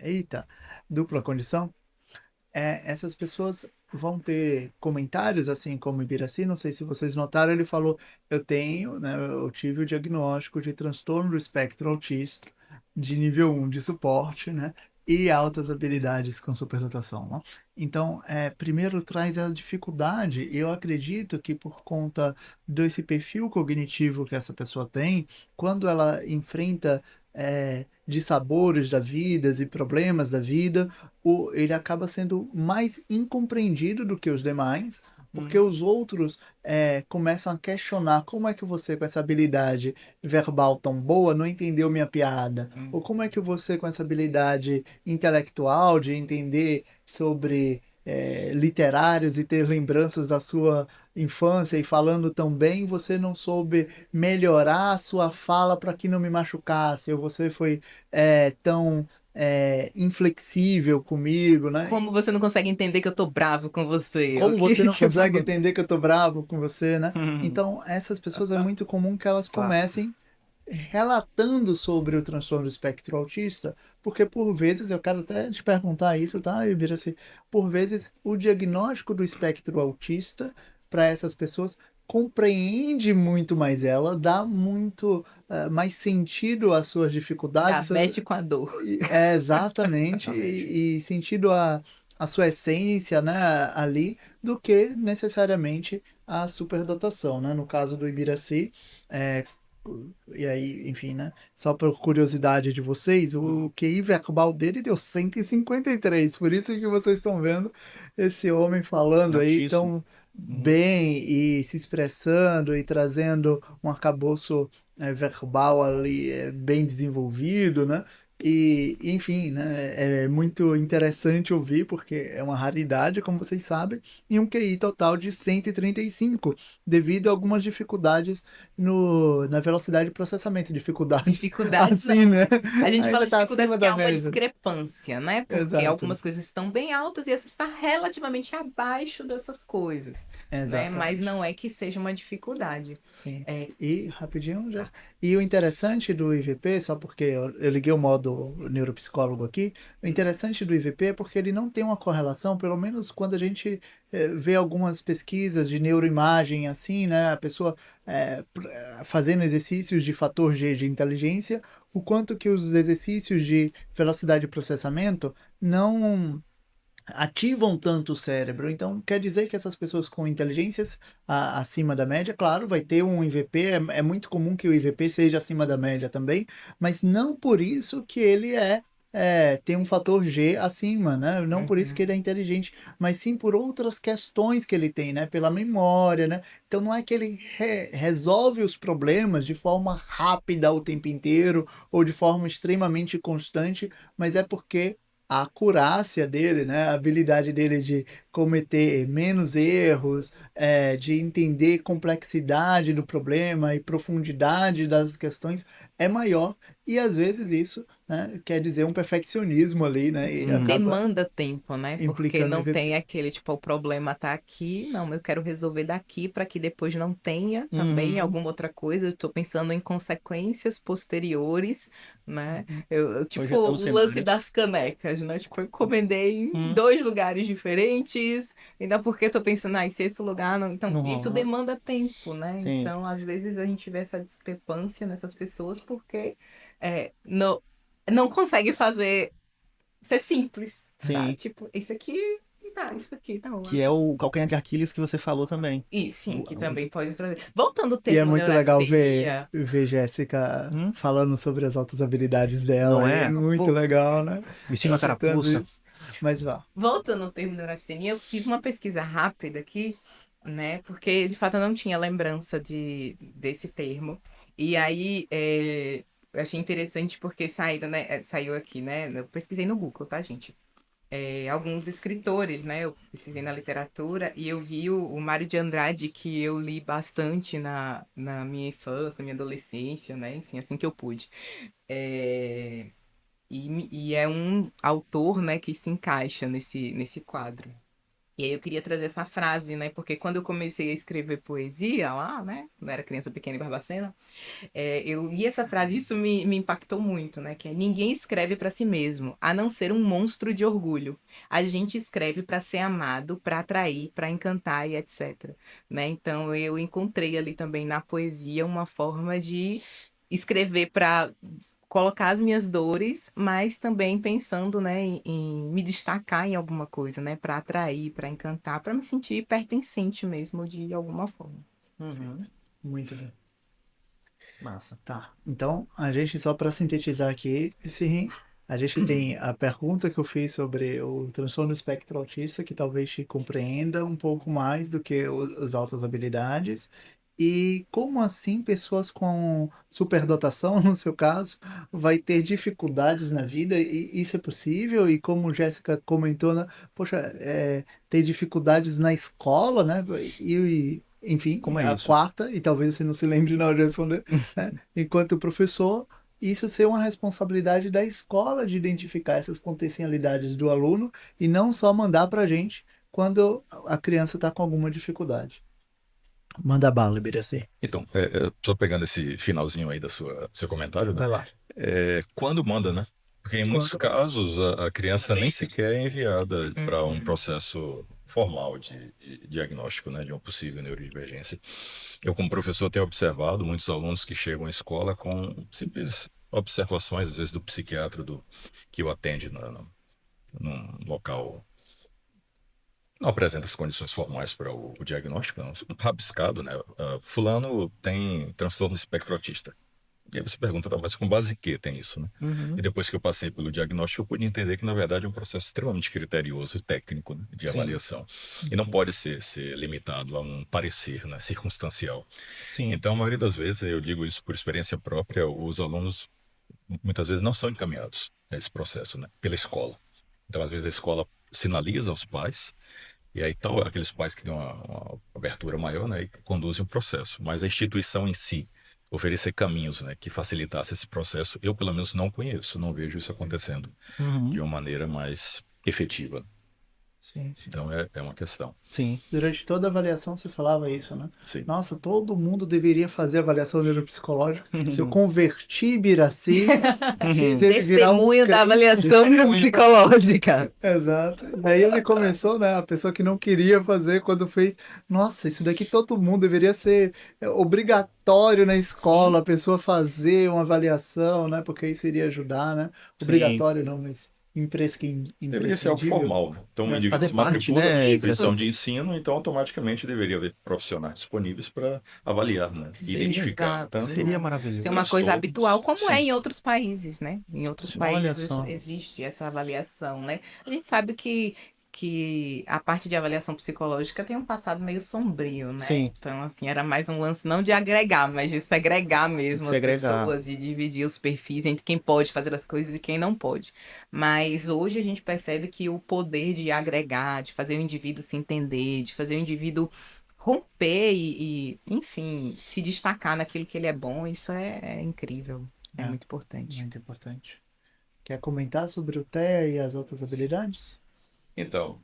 Speaker 1: eita, dupla condição, essas pessoas vão ter comentários, assim como Ibiraci, não sei se vocês notaram, ele falou, eu tenho, né, eu tive o diagnóstico de transtorno do espectro autista de nível 1 de suporte, né, e altas habilidades com superdotação, né? Então, primeiro traz a dificuldade, eu acredito que por conta desse perfil cognitivo que essa pessoa tem, quando ela enfrenta dissabores da vida e problemas da vida, ele acaba sendo mais incompreendido do que os demais, porque os outros começam a questionar como é que você, com essa habilidade verbal tão boa, não entendeu minha piada? Ou como é que você, com essa habilidade intelectual de entender sobre literários e ter lembranças da sua infância e falando tão bem, você não soube melhorar a sua fala para que não me machucasse, ou você foi tão inflexível comigo, né?
Speaker 3: Como você não consegue entender que eu tô bravo com você?
Speaker 1: Como
Speaker 3: O que,
Speaker 1: você não
Speaker 3: tipo,
Speaker 1: consegue entender que eu tô bravo com você, né?
Speaker 2: Uhum.
Speaker 1: Então, essas pessoas é muito comum que elas
Speaker 2: Clássico.
Speaker 1: comecem relatando sobre o transtorno do espectro autista, porque por vezes, eu quero até te perguntar isso, tá, Ibiraci? Por vezes o diagnóstico do espectro autista para essas pessoas compreende muito mais ela, dá muito mais sentido às suas
Speaker 3: Da
Speaker 1: dificuldades.
Speaker 3: Beth com a dor.
Speaker 1: Exatamente,
Speaker 2: Exatamente.
Speaker 1: e sentido a sua essência, né, ali, do que necessariamente a superdotação, né? No caso do Ibiraci, é, e aí, enfim, né? Só por curiosidade de vocês, o QI verbal dele deu 153, por isso que vocês estão vendo esse homem falando aí
Speaker 2: Altíssimo.
Speaker 1: tão
Speaker 2: Uhum.
Speaker 1: bem e se expressando e trazendo um arcabouço verbal ali bem desenvolvido, né? E, enfim, né? É muito interessante ouvir, porque é uma raridade, como vocês sabem, e um QI total de 135, devido a algumas dificuldades na velocidade de processamento. Dificuldades
Speaker 3: Dificuldades não.
Speaker 1: assim, né?
Speaker 3: A gente fala
Speaker 1: Ainda tá
Speaker 3: dificuldades
Speaker 1: acima
Speaker 3: porque
Speaker 1: da
Speaker 3: há uma
Speaker 1: média.
Speaker 3: discrepância, né? Porque
Speaker 1: Exato.
Speaker 3: algumas coisas estão bem altas e essa está relativamente abaixo dessas coisas, né?
Speaker 1: Exatamente.
Speaker 3: Mas não é que seja uma dificuldade.
Speaker 1: Sim.
Speaker 3: É,
Speaker 1: E, rapidinho, já. E o interessante do IVP, só porque eu liguei o modo neuropsicólogo aqui, o interessante do IVP é porque ele não tem uma correlação, pelo menos quando a gente vê algumas pesquisas de neuroimagem, assim, né? A pessoa fazendo exercícios de fator G de inteligência, o quanto que os exercícios de velocidade de processamento não ativam tanto o cérebro. Então, quer dizer que essas pessoas com inteligências acima da média, claro, vai ter um IVP, é muito comum que o IVP seja acima da média também, mas não por isso que ele tem um fator G acima, né? Não por isso que ele é inteligente, mas sim por outras questões que ele tem, né? Pela memória, né? Então não é que ele resolve os problemas de forma rápida o tempo inteiro ou de forma extremamente constante, mas é porque a acurácia dele, né, a habilidade dele de cometer menos erros, de entender complexidade do problema e profundidade das questões é maior, e às vezes isso, né, quer dizer um perfeccionismo ali, né, e acaba
Speaker 3: demanda tempo, né? Porque
Speaker 1: implicando em
Speaker 3: não tem
Speaker 1: VP.
Speaker 3: aquele, tipo, o problema tá aqui, não, eu quero resolver daqui para que depois não tenha também
Speaker 2: Uhum.
Speaker 3: alguma outra coisa. Eu tô pensando em consequências posteriores, né? Tipo,
Speaker 2: Projetando
Speaker 3: o
Speaker 2: sempre,
Speaker 3: lance
Speaker 2: né?
Speaker 3: das canecas, né? Tipo, eu encomendei em
Speaker 2: Hum.
Speaker 3: 2 lugares diferentes, ainda porque eu tô pensando, se esse lugar não. Então,
Speaker 2: Não
Speaker 3: isso
Speaker 2: rola.
Speaker 3: demanda tempo, né?
Speaker 2: Sim.
Speaker 3: Então, às vezes a gente vê essa discrepância nessas pessoas porque não consegue fazer ser simples, sabe?
Speaker 2: Sim.
Speaker 3: Tipo, isso aqui, tá, isso aqui, não.
Speaker 2: Que é o calcanhar de Aquiles que você falou também.
Speaker 3: E sim, que também pode trazer. Voltando ao
Speaker 1: E é
Speaker 3: termo
Speaker 1: muito legal ver,
Speaker 3: neurastenia,
Speaker 1: ver Jéssica
Speaker 2: Hum?
Speaker 1: falando sobre as altas habilidades
Speaker 2: Não
Speaker 1: dela, é
Speaker 2: é?
Speaker 1: muito
Speaker 3: vo-
Speaker 1: legal, né?
Speaker 2: Vestindo a
Speaker 1: Citando
Speaker 2: carapuça.
Speaker 1: isso. Mas vá.
Speaker 3: voltando ao termo neurastenia, eu fiz uma pesquisa rápida aqui, né? Porque de fato eu não tinha lembrança desse termo. E aí eu achei interessante porque saíram, né? Saiu aqui, né? Eu pesquisei no Google, tá, gente? Alguns escritores, né? Eu pesquisei na literatura e eu vi o Mário de Andrade, que eu li bastante na minha infância, minha adolescência, né? Enfim, assim que eu pude. É, e é um autor, né, que se encaixa nesse quadro. E aí eu queria trazer essa frase, né? Porque quando eu comecei a escrever poesia lá, né? Quando eu era criança pequena em Barbacena, eu li essa frase, isso me impactou muito, né? Que é: ninguém escreve para si mesmo, a não ser um monstro de orgulho. A gente escreve para ser amado, para atrair, para encantar e etc. Né? Então eu encontrei ali também na poesia uma forma de escrever para colocar as minhas dores, mas também pensando, né, em me destacar em alguma coisa, né, para atrair, para encantar, para me sentir pertencente mesmo de alguma forma.
Speaker 2: Uhum.
Speaker 1: Muito bem.
Speaker 2: Massa.
Speaker 1: Tá. Então, a gente, só para sintetizar aqui, sim, a gente tem a pergunta que eu fiz sobre o transtorno do espectro autista, que talvez te compreenda um pouco mais do que as altas habilidades. E como assim pessoas com superdotação, no seu caso, vai ter dificuldades na vida? E isso é possível? E como Jéssica comentou, né? Poxa, ter dificuldades na escola, né? Enfim,
Speaker 2: Como é
Speaker 1: a
Speaker 2: isso?
Speaker 1: quarta, e talvez você não se lembre na hora de responder, né? Enquanto professor, isso ser uma responsabilidade da escola de identificar essas potencialidades do aluno e não só mandar para a gente quando a criança está com alguma dificuldade. Manda bala, Ibiraci.
Speaker 4: Então, só pegando esse finalzinho aí do seu comentário, né?
Speaker 1: Vai lá.
Speaker 4: Quando manda, né? Porque em muitos
Speaker 1: Quando-
Speaker 4: casos a criança nem sequer é enviada para um
Speaker 3: Uhum.
Speaker 4: processo formal de diagnóstico, né, de uma possível neurodivergência. Eu, como professor, tenho observado muitos alunos que chegam à escola com simples observações, às vezes do psiquiatra que o atende num local não apresenta as condições formais para o diagnóstico, não. Um rabiscado, né? Fulano tem transtorno espectro autista. E aí você pergunta, tá, mas com base em que tem isso, né? E
Speaker 2: Uhum.
Speaker 4: depois que eu passei pelo diagnóstico, eu pude entender que, na verdade, é um processo extremamente criterioso e técnico, né, de
Speaker 2: Sim.
Speaker 4: avaliação. E não pode ser limitado a um parecer, né, circunstancial.
Speaker 2: Sim.
Speaker 4: Então, a maioria das vezes, eu digo isso por experiência própria, os alunos muitas vezes não são encaminhados a esse processo, né, pela escola. Então, às vezes, a escola sinaliza aos pais e aí estão aqueles pais que têm uma abertura maior, né, e que conduzem o processo. Mas a instituição em si, oferecer caminhos, né, que facilitasse esse processo, eu pelo menos não conheço, não vejo isso acontecendo de
Speaker 2: Uhum.
Speaker 4: uma maneira mais efetiva.
Speaker 2: Sim, sim.
Speaker 4: Então é uma questão.
Speaker 2: Sim.
Speaker 1: Durante toda a avaliação você falava isso, né?
Speaker 4: Sim.
Speaker 1: Nossa, todo mundo deveria fazer avaliação neuropsicológica. Se eu converti Ibiraci, fiz ele virar um
Speaker 3: Testemunho da
Speaker 1: crente.
Speaker 3: avaliação psicológica.
Speaker 1: Exato. Daí ele começou, né? A pessoa que não queria fazer, quando fez, nossa, isso daqui todo mundo deveria ser obrigatório na escola, a pessoa fazer uma avaliação, né? Porque isso iria ajudar, né?
Speaker 2: Sim.
Speaker 1: Obrigatório não, mas
Speaker 4: Deveria ser algo
Speaker 1: imprescindível.
Speaker 4: formal, né? Então, o indivíduo
Speaker 2: Fazer
Speaker 4: se
Speaker 2: parte,
Speaker 4: matricula
Speaker 2: né?
Speaker 4: na
Speaker 3: Isso.
Speaker 4: instituição de ensino, então automaticamente deveria haver profissionais disponíveis para avaliar, né?
Speaker 2: Sim,
Speaker 4: Identificar
Speaker 3: exato.
Speaker 4: tanto
Speaker 2: Seria maravilhoso.
Speaker 3: Ser uma coisa
Speaker 4: transtornos,
Speaker 3: habitual, como é
Speaker 4: sim.
Speaker 3: em outros países, né? Em outros
Speaker 4: Sim.
Speaker 2: Olha
Speaker 3: países
Speaker 2: só.
Speaker 3: existe essa avaliação, né? A gente sabe que a parte de avaliação psicológica tem um passado meio sombrio, né?
Speaker 2: Sim.
Speaker 3: Então, assim, era mais um lance não de agregar, mas de segregar mesmo as
Speaker 2: Segregar.
Speaker 3: pessoas, de dividir os perfis entre quem pode fazer as coisas e quem não pode. Mas hoje a gente percebe que o poder de agregar, de fazer o indivíduo se entender, de fazer o indivíduo romper enfim, se destacar naquilo que ele é bom, isso é incrível. É
Speaker 1: É.
Speaker 3: muito importante.
Speaker 1: Muito importante. Quer comentar sobre o TEA e as outras habilidades?
Speaker 4: Então,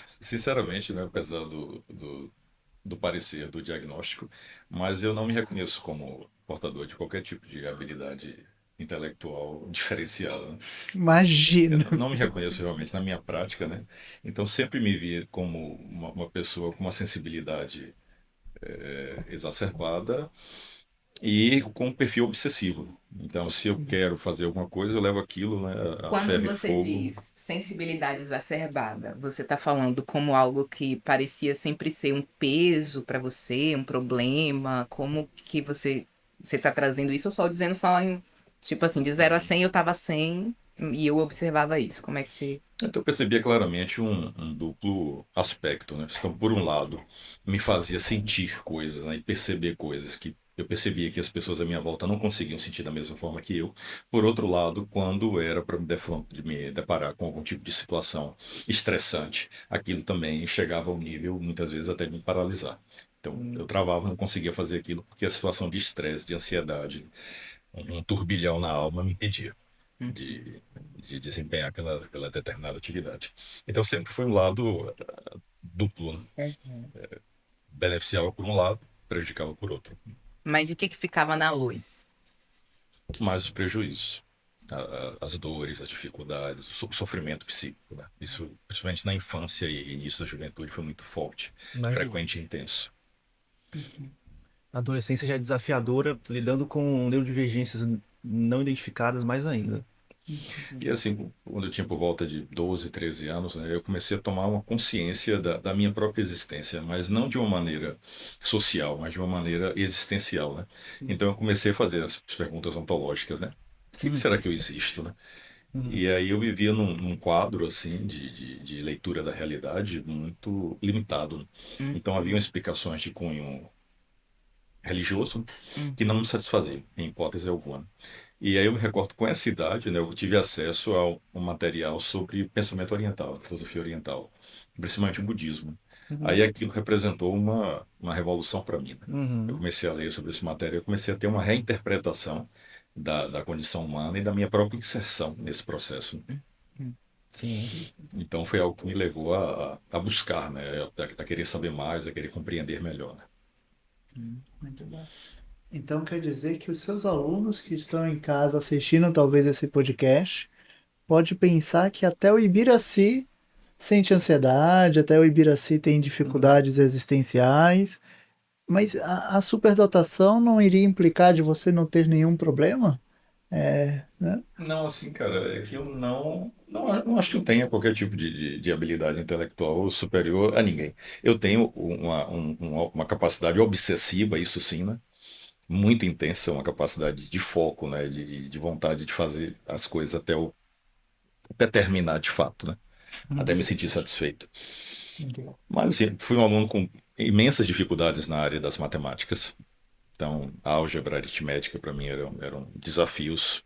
Speaker 4: sinceramente, né, apesar do parecer, do diagnóstico, mas eu não me reconheço como portador de qualquer tipo de habilidade intelectual diferenciada, né? Eu
Speaker 1: Imagina.
Speaker 4: não me reconheço realmente na minha prática, né? Então sempre me vi como uma pessoa com uma sensibilidade exacerbada e com um perfil obsessivo. Então, se eu quero fazer alguma coisa, eu levo aquilo, né, a
Speaker 3: Quando
Speaker 4: ferro e
Speaker 3: você
Speaker 4: fogo.
Speaker 3: diz sensibilidade exacerbada, você está falando como algo que parecia sempre ser um peso para você, um problema? Como que você está trazendo isso? Ou só dizendo só em, tipo assim, de 0 a 100 eu estava 100 e eu observava isso. Como é que você...
Speaker 4: Então eu percebia claramente um duplo aspecto, né? Então, por um lado, me fazia sentir coisas, né? E perceber coisas que eu percebia que as pessoas à minha volta não conseguiam sentir da mesma forma que eu. Por outro lado, quando era para me deparar com algum tipo de situação estressante, aquilo também chegava ao nível, muitas vezes, até de me paralisar. Então, eu travava, não conseguia fazer aquilo, porque a situação de estresse, de ansiedade, um turbilhão na alma me impedia de, de desempenhar aquela determinada atividade. Então sempre foi um lado duplo, né?
Speaker 3: Uhum.
Speaker 4: Beneficiava por um lado, prejudicava por outro.
Speaker 3: Mas o que ficava na luz?
Speaker 4: Mais os prejuízos, as dores, as dificuldades, o sofrimento psíquico, né? Isso, principalmente na infância e início da juventude, foi muito forte, frequente e intenso.
Speaker 2: A adolescência já é desafiadora, lidando com neurodivergências não identificadas mais ainda.
Speaker 4: E assim, quando eu tinha por volta de 12, 13 anos, né, eu comecei a tomar uma consciência da minha própria existência, mas não de uma maneira social, mas de uma maneira existencial, né? Então eu comecei a fazer as perguntas ontológicas, né? Por que será que eu existo, né? E aí eu vivia num quadro, assim, de leitura da realidade muito limitado, né? Então haviam explicações de cunho religioso que não me satisfaziam, em hipótese alguma. E aí eu me recordo com essa idade, né, eu tive acesso a um material sobre pensamento oriental, filosofia oriental, principalmente o budismo. Aí aquilo representou uma revolução para mim, né? Eu comecei a ler sobre esse material, eu comecei a ter uma reinterpretação da condição humana e da minha própria inserção nesse processo, né?
Speaker 2: Sim.
Speaker 4: Então foi algo que me levou a buscar, né? A querer saber mais, a querer compreender melhor, né?
Speaker 1: Muito bom. Então quer dizer que os seus alunos que estão em casa assistindo talvez esse podcast, pode pensar que até o Ibiraci sente ansiedade, até o Ibiraci tem dificuldades existenciais, mas a superdotação não iria implicar de você não ter nenhum problema? Né?
Speaker 4: Não, assim, cara, é que eu não acho que eu tenha qualquer tipo de habilidade intelectual superior a ninguém. Eu tenho uma capacidade obsessiva, isso sim, né? Muito intensa, uma capacidade de foco, né? De vontade de fazer as coisas até terminar de fato, né? Até me sentir
Speaker 1: Interessante.
Speaker 4: satisfeito.
Speaker 1: Muito bom.
Speaker 4: Mas, assim, fui um aluno com imensas dificuldades na área das matemáticas. Então, álgebra, aritmética, para mim eram desafios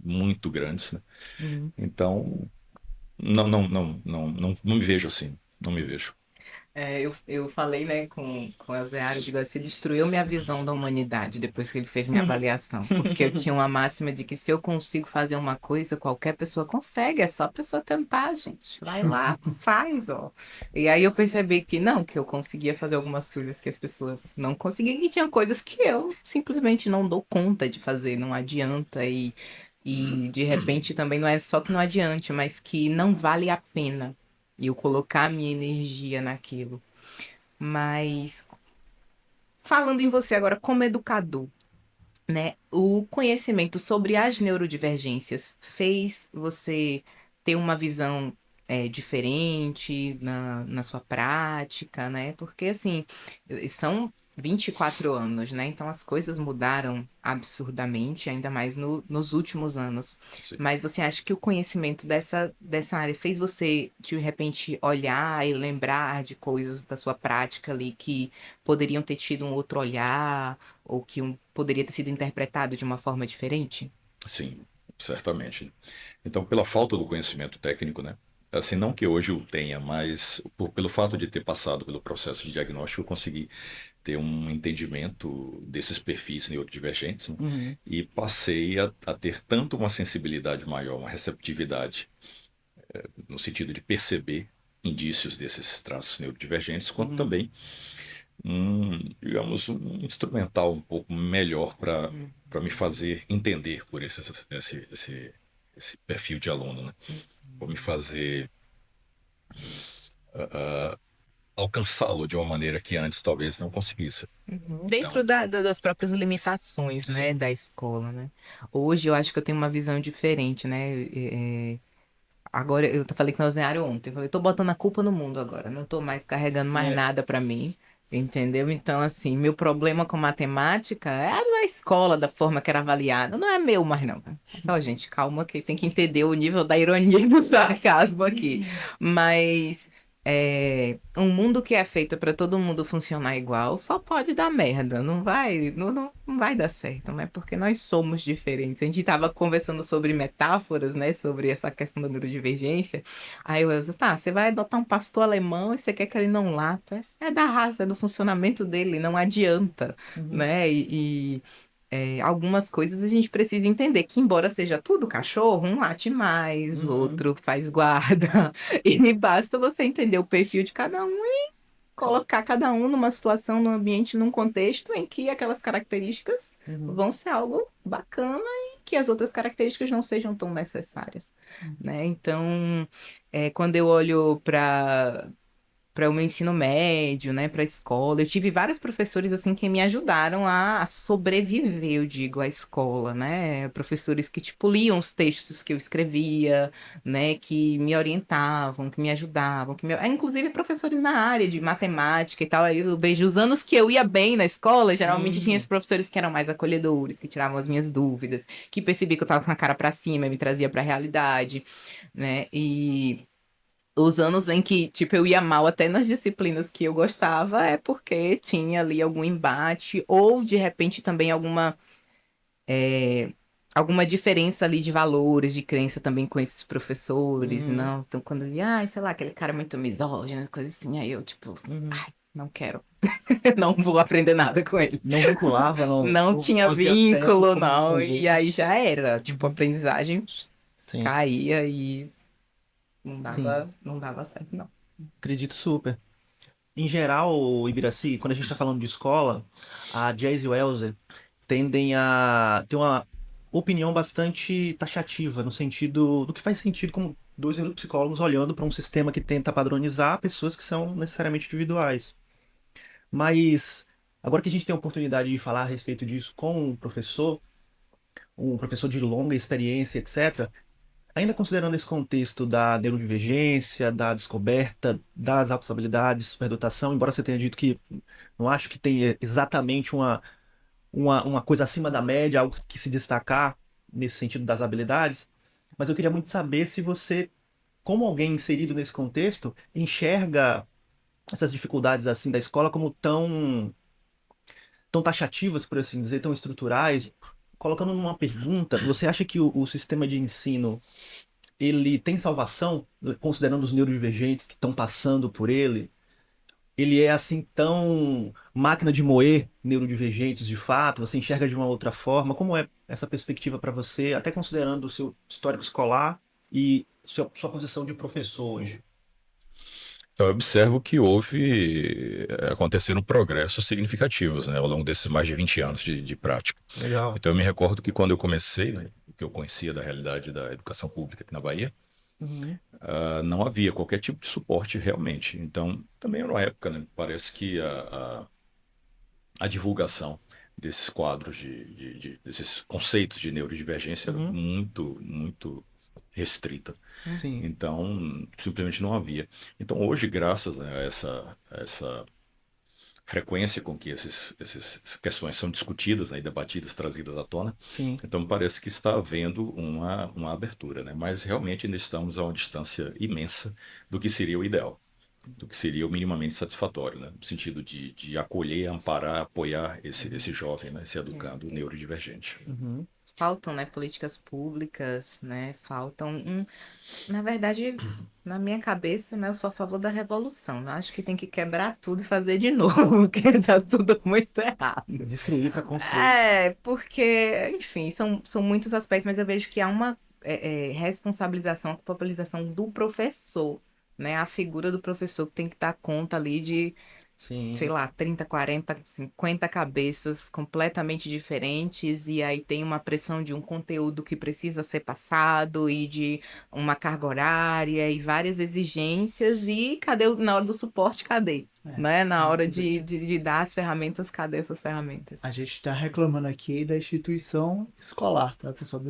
Speaker 4: muito grandes, né?
Speaker 3: Uhum.
Speaker 4: Então, não me vejo assim. Não me vejo.
Speaker 3: Eu falei, né, com o Elzeário, eu digo, assim, destruiu minha visão da humanidade depois que ele fez minha avaliação. Porque eu tinha uma máxima de que se eu consigo fazer uma coisa, qualquer pessoa consegue, é só a pessoa tentar, gente. Vai lá, faz, ó. E aí eu percebi que não, que eu conseguia fazer algumas coisas que as pessoas não conseguiam, e tinha coisas que eu simplesmente não dou conta de fazer, não adianta. E de repente também não é só que não adiante, mas que não vale a pena eu colocar minha energia naquilo. Mas falando em você agora como educador, né? O conhecimento sobre as neurodivergências fez você ter uma visão diferente na sua prática, né? Porque, assim, são 24 anos, né? Então as coisas mudaram absurdamente, ainda mais nos últimos anos.
Speaker 4: Sim.
Speaker 3: Mas você acha que o conhecimento dessa área fez você, de repente, olhar e lembrar de coisas da sua prática ali que poderiam ter tido um outro olhar? Ou que poderia ter sido interpretado de uma forma diferente?
Speaker 4: Sim, certamente. Então, pela falta do conhecimento técnico, né? Assim, não que hoje eu tenha, mas pelo fato de ter passado pelo processo de diagnóstico, eu consegui ter um entendimento desses perfis neurodivergentes, né?
Speaker 3: Uhum.
Speaker 4: E passei a ter tanto uma sensibilidade maior, uma receptividade, no sentido de perceber indícios desses traços neurodivergentes, quanto
Speaker 3: Uhum.
Speaker 4: também digamos, um instrumental um pouco melhor para me fazer entender por esse perfil de aluno, né? Para me fazer alcançá-lo de uma maneira que antes talvez não conseguisse.
Speaker 3: Uhum.
Speaker 4: Então,
Speaker 3: Dentro das próprias limitações, né,
Speaker 4: sim,
Speaker 3: da escola, né? Hoje eu acho que eu tenho uma visão diferente, né? Agora, eu falei com o Elzenário ontem, eu falei, tô botando a culpa no mundo agora, não tô mais carregando mais
Speaker 2: É.
Speaker 3: nada pra mim, entendeu? Então, assim, meu problema com matemática é da escola, da forma que era avaliada, não é meu mais não. Só, gente, calma que tem que entender o nível da ironia e do sarcasmo aqui. Mas um mundo que é feito pra todo mundo funcionar igual só pode dar merda, não vai dar certo, né? Porque nós somos diferentes. A gente tava conversando sobre metáforas, né? Sobre essa questão da neurodivergência. Aí eu disse, tá, você vai adotar um pastor alemão e você quer que ele não lata. É da raça, é do funcionamento dele, não adianta, né? Algumas coisas a gente precisa entender que, embora seja tudo cachorro, um late mais,
Speaker 2: Uhum.
Speaker 3: outro faz guarda. E basta você entender o perfil de cada um, colocar cada um numa situação, num ambiente, num contexto em que aquelas características
Speaker 2: Uhum.
Speaker 3: vão ser algo bacana e que as outras características não sejam tão necessárias, né? Então, quando eu olho para o meu ensino médio, né, para a escola. Eu tive vários professores assim que me ajudaram a sobreviver, eu digo, à escola, né? Professores que tipo liam os textos que eu escrevia, né, que me orientavam, que me ajudavam, inclusive professores na área de matemática e tal. Aí eu vejo os anos que eu ia bem na escola, geralmente tinha esses professores que eram mais acolhedores, que tiravam as minhas dúvidas, que percebi que eu tava com a cara para cima, me trazia para a realidade, né? E os anos em que, tipo, eu ia mal até nas disciplinas que eu gostava é porque tinha ali algum embate ou, de repente, também é, alguma diferença ali de valores, de crença também com esses professores,
Speaker 2: Uhum.
Speaker 3: não? Então, quando eu via, sei lá, aquele cara muito misógino, coisa assim, aí eu, tipo,
Speaker 2: Uhum.
Speaker 3: ai, não quero, não vou aprender nada com ele.
Speaker 2: Não vinculava,
Speaker 3: Não
Speaker 2: não
Speaker 3: tinha
Speaker 2: fazia certo
Speaker 3: vínculo,
Speaker 2: como
Speaker 3: não, e
Speaker 2: fazer.
Speaker 3: aí já era, tipo, a
Speaker 2: Uhum.
Speaker 3: aprendizagem
Speaker 2: Sim.
Speaker 3: caía e... Não
Speaker 2: Sim,
Speaker 3: não dava certo, não.
Speaker 2: acredito super. Em geral, Ibiraci, quando a gente está falando de escola, a Jazz e o Elzer tendem a ter uma opinião bastante taxativa, no sentido do que faz sentido como dois neuropsicólogos olhando para um sistema que tenta padronizar pessoas que são necessariamente individuais. Mas agora que a gente tem a oportunidade de falar a respeito disso com um professor de longa experiência, etc., ainda considerando esse contexto da neurodivergência, da descoberta das altas habilidades, superdotação, embora você tenha dito que não acho que tenha exatamente uma coisa acima da média, algo que se destacar nesse sentido das habilidades, mas eu queria muito saber se você, como alguém inserido nesse contexto, enxerga essas dificuldades assim da escola como tão taxativas, por assim dizer, tão estruturais. Colocando numa pergunta, você acha que o sistema de ensino ele tem salvação, considerando os neurodivergentes que estão passando por ele? Ele é assim tão máquina de moer neurodivergentes de fato? Você enxerga de uma outra forma? Como é essa perspectiva para você, até considerando o seu histórico escolar e sua posição de professor hoje?
Speaker 4: Então, eu observo que aconteceram progressos significativos, né, ao longo desses mais de 20 anos de prática.
Speaker 2: Legal.
Speaker 4: Então, eu me recordo que quando eu comecei, né, o que eu conhecia da realidade da educação pública aqui na Bahia,
Speaker 2: Uhum.
Speaker 4: não havia qualquer tipo de suporte realmente. Então, também era uma época, né, parece que a divulgação desses quadros, desses conceitos de neurodivergência era
Speaker 2: Uhum.
Speaker 4: muito restrita.
Speaker 2: Sim.
Speaker 4: Então, simplesmente não havia. Então, hoje, graças, né, a essa frequência com que essas questões são discutidas, né, e debatidas, trazidas à tona,
Speaker 2: Sim.
Speaker 4: então parece que está havendo uma abertura, né? Mas realmente ainda estamos a uma distância imensa do que seria o ideal, do que seria o minimamente satisfatório, né? No sentido de acolher, amparar, apoiar esse jovem, né, esse educando neurodivergente.
Speaker 2: Uhum.
Speaker 3: Faltam, né, políticas públicas, né, na verdade, na minha cabeça, né, eu sou a favor da revolução, né? Acho que tem que quebrar tudo e fazer de novo, porque tá tudo muito errado.
Speaker 2: Destruir para construir.
Speaker 3: É, porque, enfim, são muitos aspectos, mas eu vejo que há uma responsabilização, culpabilização do professor, né? A figura do professor que tem que dar conta ali de, sei
Speaker 2: Sim.
Speaker 3: lá, 30, 40, 50 cabeças completamente diferentes, e aí tem uma pressão de um conteúdo que precisa ser passado, e de uma carga horária, e várias exigências, e cadê, na hora do suporte, cadê? Né? Na hora
Speaker 1: Muito bem.
Speaker 3: de dar as ferramentas, cadê essas ferramentas?
Speaker 1: A gente está reclamando aqui da instituição escolar, tá, pessoal?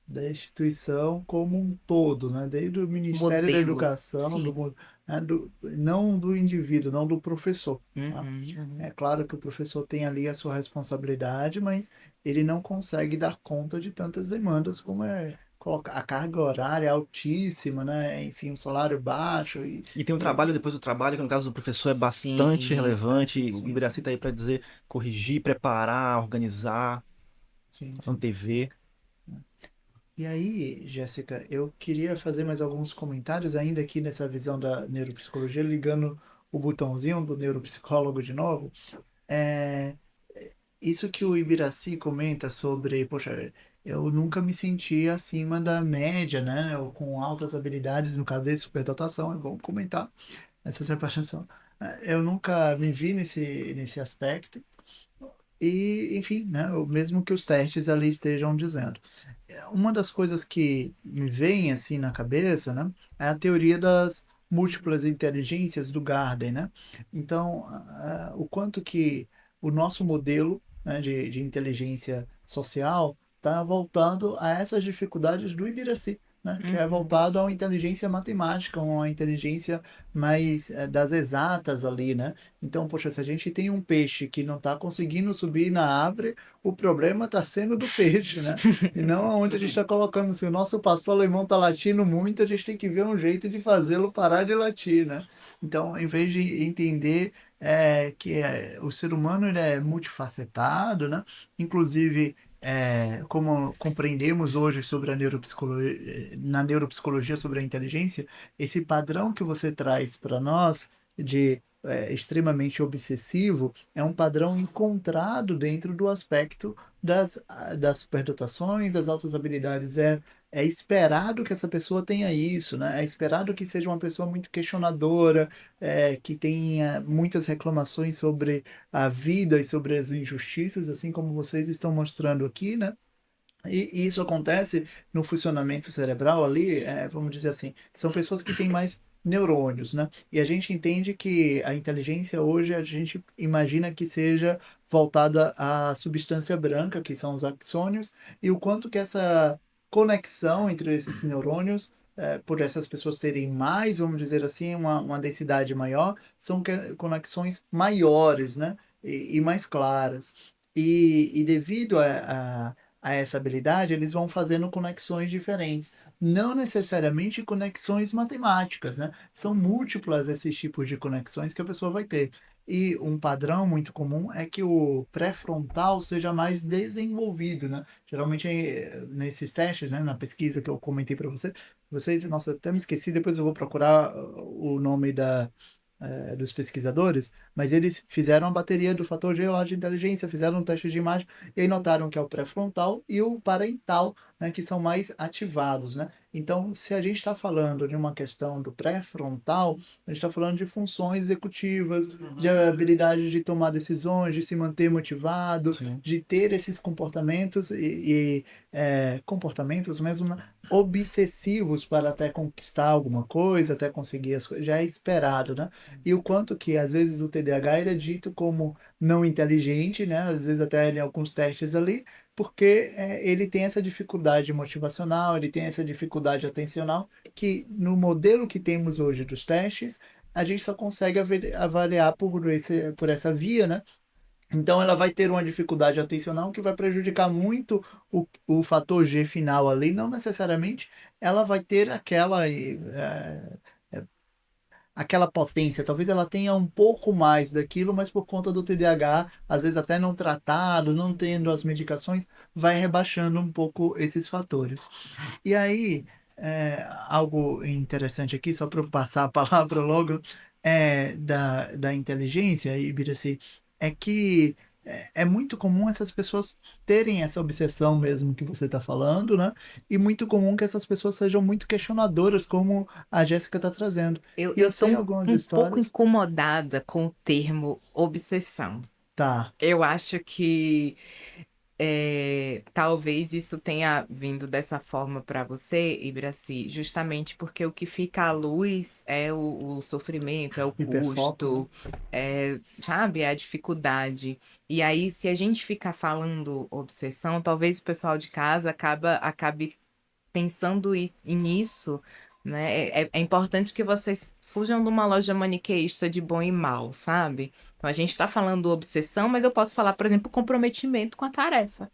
Speaker 1: Da instituição como um todo, né? Desde o Ministério da
Speaker 3: Modelo.
Speaker 1: Educação,
Speaker 3: Sim.
Speaker 1: né, não do indivíduo, não do professor, tá?
Speaker 3: Uhum.
Speaker 1: É claro que o professor tem ali a sua responsabilidade, mas ele não consegue dar conta de tantas demandas como é colocar a carga horária altíssima, né? Enfim, um salário baixo
Speaker 2: E tem um
Speaker 1: e-
Speaker 2: trabalho depois do trabalho, que no caso do professor é bastante
Speaker 3: Sim.
Speaker 2: relevante. O
Speaker 1: sim,
Speaker 2: Ibiraci
Speaker 1: sim,
Speaker 2: tá aí para dizer corrigir, preparar, organizar,
Speaker 1: sim, sim.
Speaker 2: antever.
Speaker 1: E aí, Jéssica, eu queria fazer mais alguns comentários ainda aqui nessa visão da neuropsicologia, ligando o botãozinho do neuropsicólogo de novo. É, isso que o Ibiraci comenta sobre, poxa, eu nunca me senti acima da média, né? Ou com altas habilidades, no caso de superdotação, é bom comentar essa separação. Eu nunca me vi nesse aspecto. E, enfim, né, o mesmo que os testes ali estejam dizendo. Uma das coisas que me vem assim na cabeça, né, é a teoria das múltiplas inteligências do Garden, né? Então, o quanto que o nosso modelo, né, de inteligência social está voltado a essas dificuldades do Ibiraci, né, que é
Speaker 3: Uhum.
Speaker 1: voltado a uma inteligência matemática, uma inteligência mais das exatas ali, né? Então, poxa, se a gente tem um peixe que não está conseguindo subir na árvore, o problema está sendo do peixe, né? E não onde a gente está colocando. Se o nosso pastor alemão está latindo muito, a gente tem que ver um jeito de fazê-lo parar de latir, né? Então, em vez de entender que o ser humano ele é multifacetado, né? Inclusive, como compreendemos hoje sobre a neuropsicologia, na neuropsicologia sobre a inteligência, esse padrão que você traz para nós de extremamente obsessivo é um padrão encontrado dentro do aspecto das superdotações, das altas habilidades. é esperado que essa pessoa tenha isso, né, é esperado que seja uma pessoa muito questionadora, que tenha muitas reclamações sobre a vida e sobre as injustiças, assim como vocês estão mostrando aqui, né. E isso acontece no funcionamento cerebral ali, vamos dizer assim, são pessoas que têm mais neurônios, né. E a gente entende que a inteligência hoje a gente imagina que seja voltada à substância branca, que são os axônios, e o quanto que essa conexão entre esses neurônios, por essas pessoas terem mais, vamos dizer assim, uma densidade maior, são conexões maiores, né, e mais claras. E devido a essa habilidade, eles vão fazendo conexões diferentes. Não necessariamente conexões matemáticas, né? São múltiplas esses tipos de conexões que a pessoa vai ter. E um padrão muito comum é que o pré-frontal seja mais desenvolvido, né? Geralmente, nesses testes, né, na pesquisa que eu comentei para vocês, nossa, até me esqueci, depois eu vou procurar o nome dos pesquisadores, mas eles fizeram a bateria do fator G lá de inteligência, fizeram um teste de imagem e aí notaram que é o pré-frontal e o parental, né, que são mais ativados, né. Então, se a gente está falando de uma questão do pré-frontal, a gente está falando de funções executivas, de habilidade de tomar decisões, de se manter motivado,
Speaker 2: Sim.
Speaker 1: de ter esses comportamentos comportamentos mesmo, né, obsessivos para até conquistar alguma coisa, até conseguir as coisas, já é esperado, né. E o quanto que às vezes o TDAH ele é dito como não inteligente, né, às vezes até em alguns testes ali, porque, ele tem essa dificuldade motivacional, ele tem essa dificuldade atencional, que no modelo que temos hoje dos testes, a gente só consegue avaliar por essa via, né. Então ela vai ter uma dificuldade atencional que vai prejudicar muito o fator G final ali, não necessariamente ela vai ter aquela potência, talvez ela tenha um pouco mais daquilo, mas por conta do TDAH, às vezes até não tratado, não tendo as medicações, vai rebaixando um pouco esses fatores. E aí, algo interessante aqui, só para eu passar a palavra logo, da inteligência, Ibiraci, é que é muito comum essas pessoas terem essa obsessão mesmo que você está falando, né? E muito comum que essas pessoas sejam muito questionadoras, como a Jéssica está trazendo.
Speaker 3: Eu
Speaker 1: E eu
Speaker 3: eu tô
Speaker 1: sei algumas
Speaker 3: um pouco
Speaker 1: histórias.
Speaker 3: incomodada com o termo obsessão.
Speaker 1: Tá.
Speaker 3: Eu acho que, talvez isso tenha vindo dessa forma para você, Ibraci, justamente porque o que fica à luz é o sofrimento, é o
Speaker 1: Hiperfoco, né?
Speaker 3: custo, sabe, é a dificuldade. E aí, se a gente ficar falando obsessão, talvez o pessoal de casa acabe pensando nisso, né, é importante que vocês fujam de uma loja maniqueísta de bom e mal, sabe. Então a gente tá falando obsessão, mas eu posso falar, por exemplo, comprometimento com a tarefa,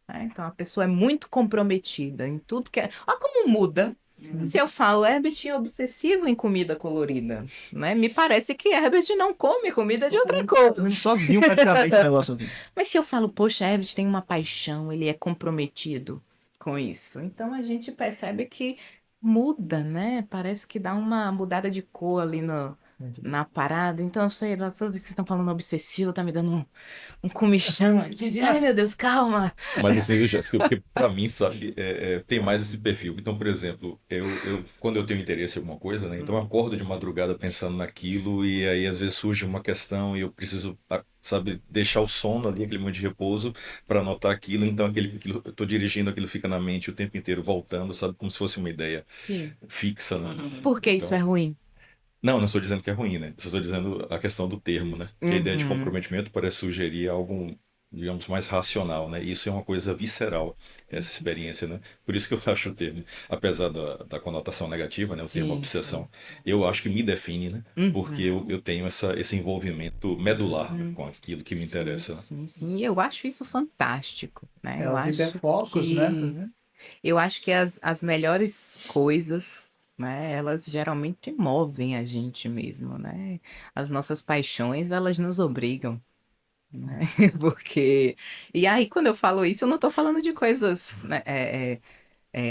Speaker 3: né. Então a pessoa é muito comprometida em tudo que é olha como muda. Se eu falo: "Herbert é obsessivo em comida colorida", né, me parece que Herbert não come comida de outra cor.
Speaker 2: Sozinho praticamente o negócio aqui.
Speaker 3: Mas se eu falo: "Poxa, Herbert tem uma paixão, ele é comprometido com isso", então a gente percebe que muda, né, parece que dá uma mudada de cor ali
Speaker 1: Muito bem.
Speaker 3: na parada. Então, sei lá, toda vez que vocês estão falando obsessivo, tá me dando um comichão aqui de: "Ai, meu Deus, calma".
Speaker 4: Mas assim, viu, Jéssica, porque pra mim, sabe, tem mais esse perfil. Então, por exemplo, quando eu tenho interesse em alguma coisa, né, então eu acordo de madrugada pensando naquilo e aí às vezes surge uma questão e eu preciso, sabe, deixar o sono ali, aquele momento de repouso para anotar aquilo. Então eu tô dirigindo, aquilo fica na mente o tempo inteiro voltando, sabe, como se fosse uma ideia
Speaker 3: Sim.
Speaker 4: fixa, né?
Speaker 3: Por que isso é
Speaker 4: Então,
Speaker 3: ruim?
Speaker 4: não estou dizendo que é ruim, né? Eu só estou dizendo a questão do termo, né? Que a ideia de
Speaker 3: Uhum.
Speaker 4: comprometimento parece sugerir algo, digamos, mais racional, né? E isso é uma coisa visceral, essa experiência, né? Por isso que eu acho o termo, apesar da conotação negativa, né? O termo
Speaker 3: Sim.
Speaker 4: obsessão, eu acho que me define, né? Porque
Speaker 3: Uhum.
Speaker 4: eu tenho esse envolvimento medular, né?
Speaker 3: Hum.
Speaker 4: Com aquilo que me
Speaker 3: Sim,
Speaker 4: interessa, né?
Speaker 3: sim, sim. E eu acho isso fantástico, né,
Speaker 1: Os hiperfocos, né?
Speaker 3: eu acho que as melhores coisas, né, elas geralmente movem a gente mesmo, né. As nossas paixões, elas nos obrigam, né, porque e aí quando eu falo isso, eu não tô falando de coisas, né,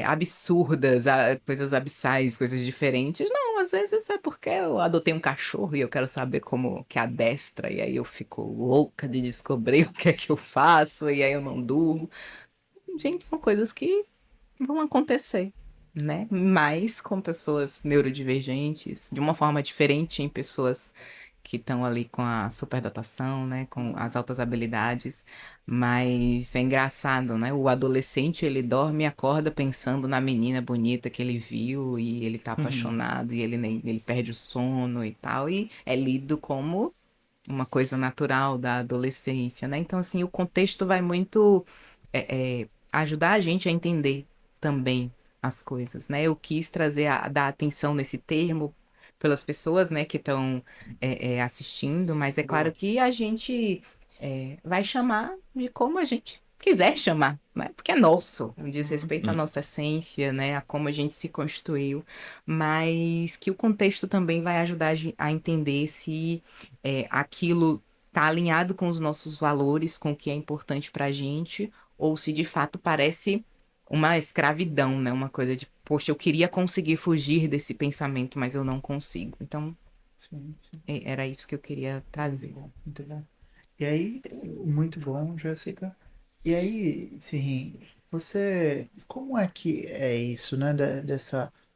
Speaker 3: absurdas, coisas abissais, coisas diferentes. Não, às vezes é porque eu adotei um cachorro e eu quero saber como que adestra, e aí eu fico louca de descobrir o que é que eu faço, e aí eu não durmo. Gente, são coisas que vão acontecer, né? Mas com pessoas neurodivergentes, de uma forma diferente em pessoas que estão ali com a superdotação, né, com as altas habilidades, mas é engraçado, né? O adolescente, ele dorme e acorda pensando na menina bonita que ele viu e ele tá apaixonado e ele perde o sono e tal, e é lido como uma coisa natural da adolescência, né? Então, assim, o contexto vai muito ajudar a gente a entender também as coisas, né? Eu quis trazer dar atenção nesse termo pelas pessoas, né, que estão assistindo, mas é claro
Speaker 1: Boa.
Speaker 3: que a gente vai chamar de como a gente quiser chamar, né? Porque é nosso, diz respeito à nossa essência, né? A como a gente se constituiu, mas que o contexto também vai ajudar a entender se aquilo está alinhado com os nossos valores, com o que é importante para a gente, ou se de fato parece uma escravidão, né? Uma coisa de, poxa, eu queria conseguir fugir desse pensamento, mas eu não consigo. Então,
Speaker 1: Sim, sim.
Speaker 3: era isso que eu queria trazer.
Speaker 1: Muito bom. E aí, muito bom, Jéssica. E aí, sim, você, como é que é isso, né,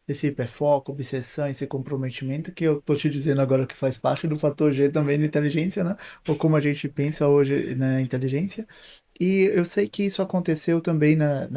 Speaker 1: desse hiperfoco, obsessão, esse comprometimento que eu tô te dizendo agora que faz parte do fator G também da inteligência, né, ou como a gente pensa hoje na inteligência. E eu sei que isso aconteceu também né,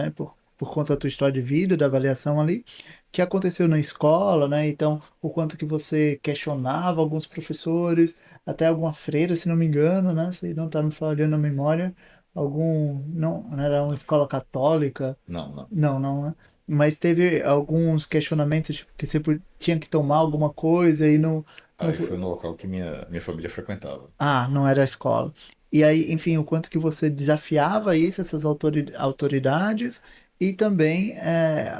Speaker 1: por conta da tua história de vida, da avaliação ali, que aconteceu na escola, né? Então, o quanto que você questionava alguns professores, até alguma freira, se não me engano, né? Se não tá me falhando a memória, não era uma escola católica,
Speaker 4: Não, não.
Speaker 1: não, né? Mas teve alguns questionamentos, tipo, que você tinha que tomar alguma coisa e não,
Speaker 4: Aí foi no local que minha família frequentava.
Speaker 1: não era a escola. E aí, enfim, o quanto que você desafiava isso, essas autoridades, e também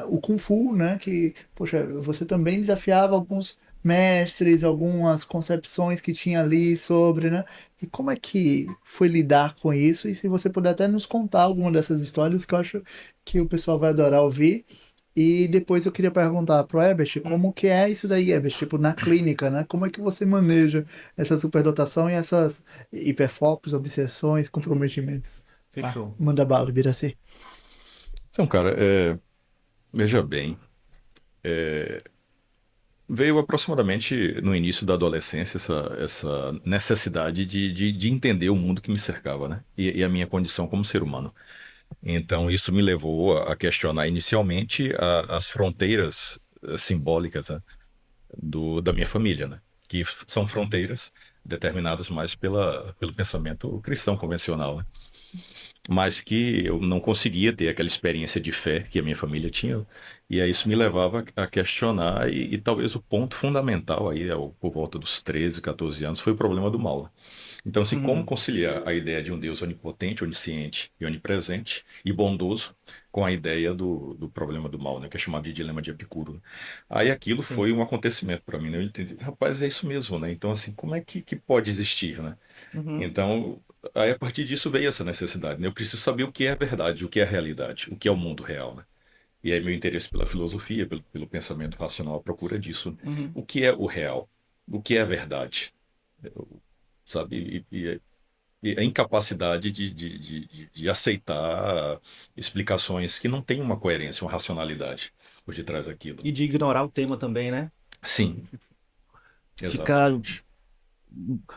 Speaker 1: o Kung Fu, né? Que, poxa, você também desafiava alguns mestres, algumas concepções que tinha ali sobre, né? E como é que foi lidar com isso? E se você puder até nos contar alguma dessas histórias, que eu acho que o pessoal vai adorar ouvir. E depois eu queria perguntar pro Ebert, como que é isso daí, Ebert? Tipo, na clínica, né? Como é que você maneja essa superdotação e essas hiperfocos, obsessões, comprometimentos? Tá,
Speaker 2: Fechou.
Speaker 1: manda bala, Biraci.
Speaker 4: Então, cara, veja bem, veio aproximadamente no início da adolescência essa necessidade de entender o mundo que me cercava, né? E a minha condição como ser humano. Então, isso me levou a questionar inicialmente as fronteiras simbólicas, né, da minha família, né? Que são fronteiras determinadas mais pelo pensamento cristão convencional, né? Mas que eu não conseguia ter aquela experiência de fé que a minha família tinha, e aí isso me levava a questionar, e talvez o ponto fundamental aí, por volta dos 13, 14 anos, foi o problema do mal. Então, assim, como
Speaker 2: Uhum.
Speaker 4: conciliar a ideia de um Deus onipotente, onisciente e onipresente e bondoso com a ideia do problema do mal, né, que é chamado de dilema de Epicuro, né? Aí aquilo
Speaker 2: Sim.
Speaker 4: foi um acontecimento para mim, né? Eu entendi, rapaz, é isso mesmo, né? Então, assim, como é que pode existir, né?
Speaker 2: Uhum.
Speaker 4: Então, aí a partir disso veio essa necessidade, né? Eu preciso saber o que é a verdade, o que é a realidade, o que é o mundo real, né? E aí meu interesse pela filosofia, pelo pensamento racional, à procura disso, né?
Speaker 2: Uhum.
Speaker 4: O que é o real? O que é a verdade? Sabe? E a incapacidade de aceitar explicações que não têm uma coerência, uma racionalidade por detrás daquilo.
Speaker 2: E de ignorar o tema também, né?
Speaker 4: Sim,
Speaker 2: Ficar
Speaker 4: exatamente.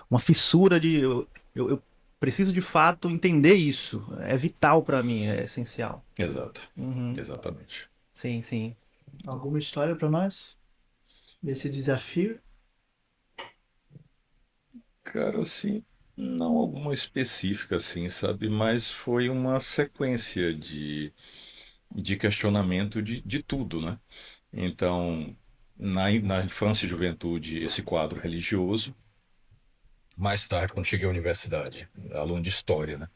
Speaker 2: uma fissura de. Eu preciso de fato entender isso. É vital para mim, é essencial.
Speaker 4: Exato.
Speaker 2: Uhum.
Speaker 4: Exatamente.
Speaker 2: Sim, sim.
Speaker 1: Alguma história para nós desse desafio?
Speaker 4: Cara, assim, não alguma específica, assim, sabe? Mas foi uma sequência de questionamento de tudo, né? Então, na infância e juventude, esse quadro religioso. Mais tarde, quando cheguei à universidade, aluno de história, né?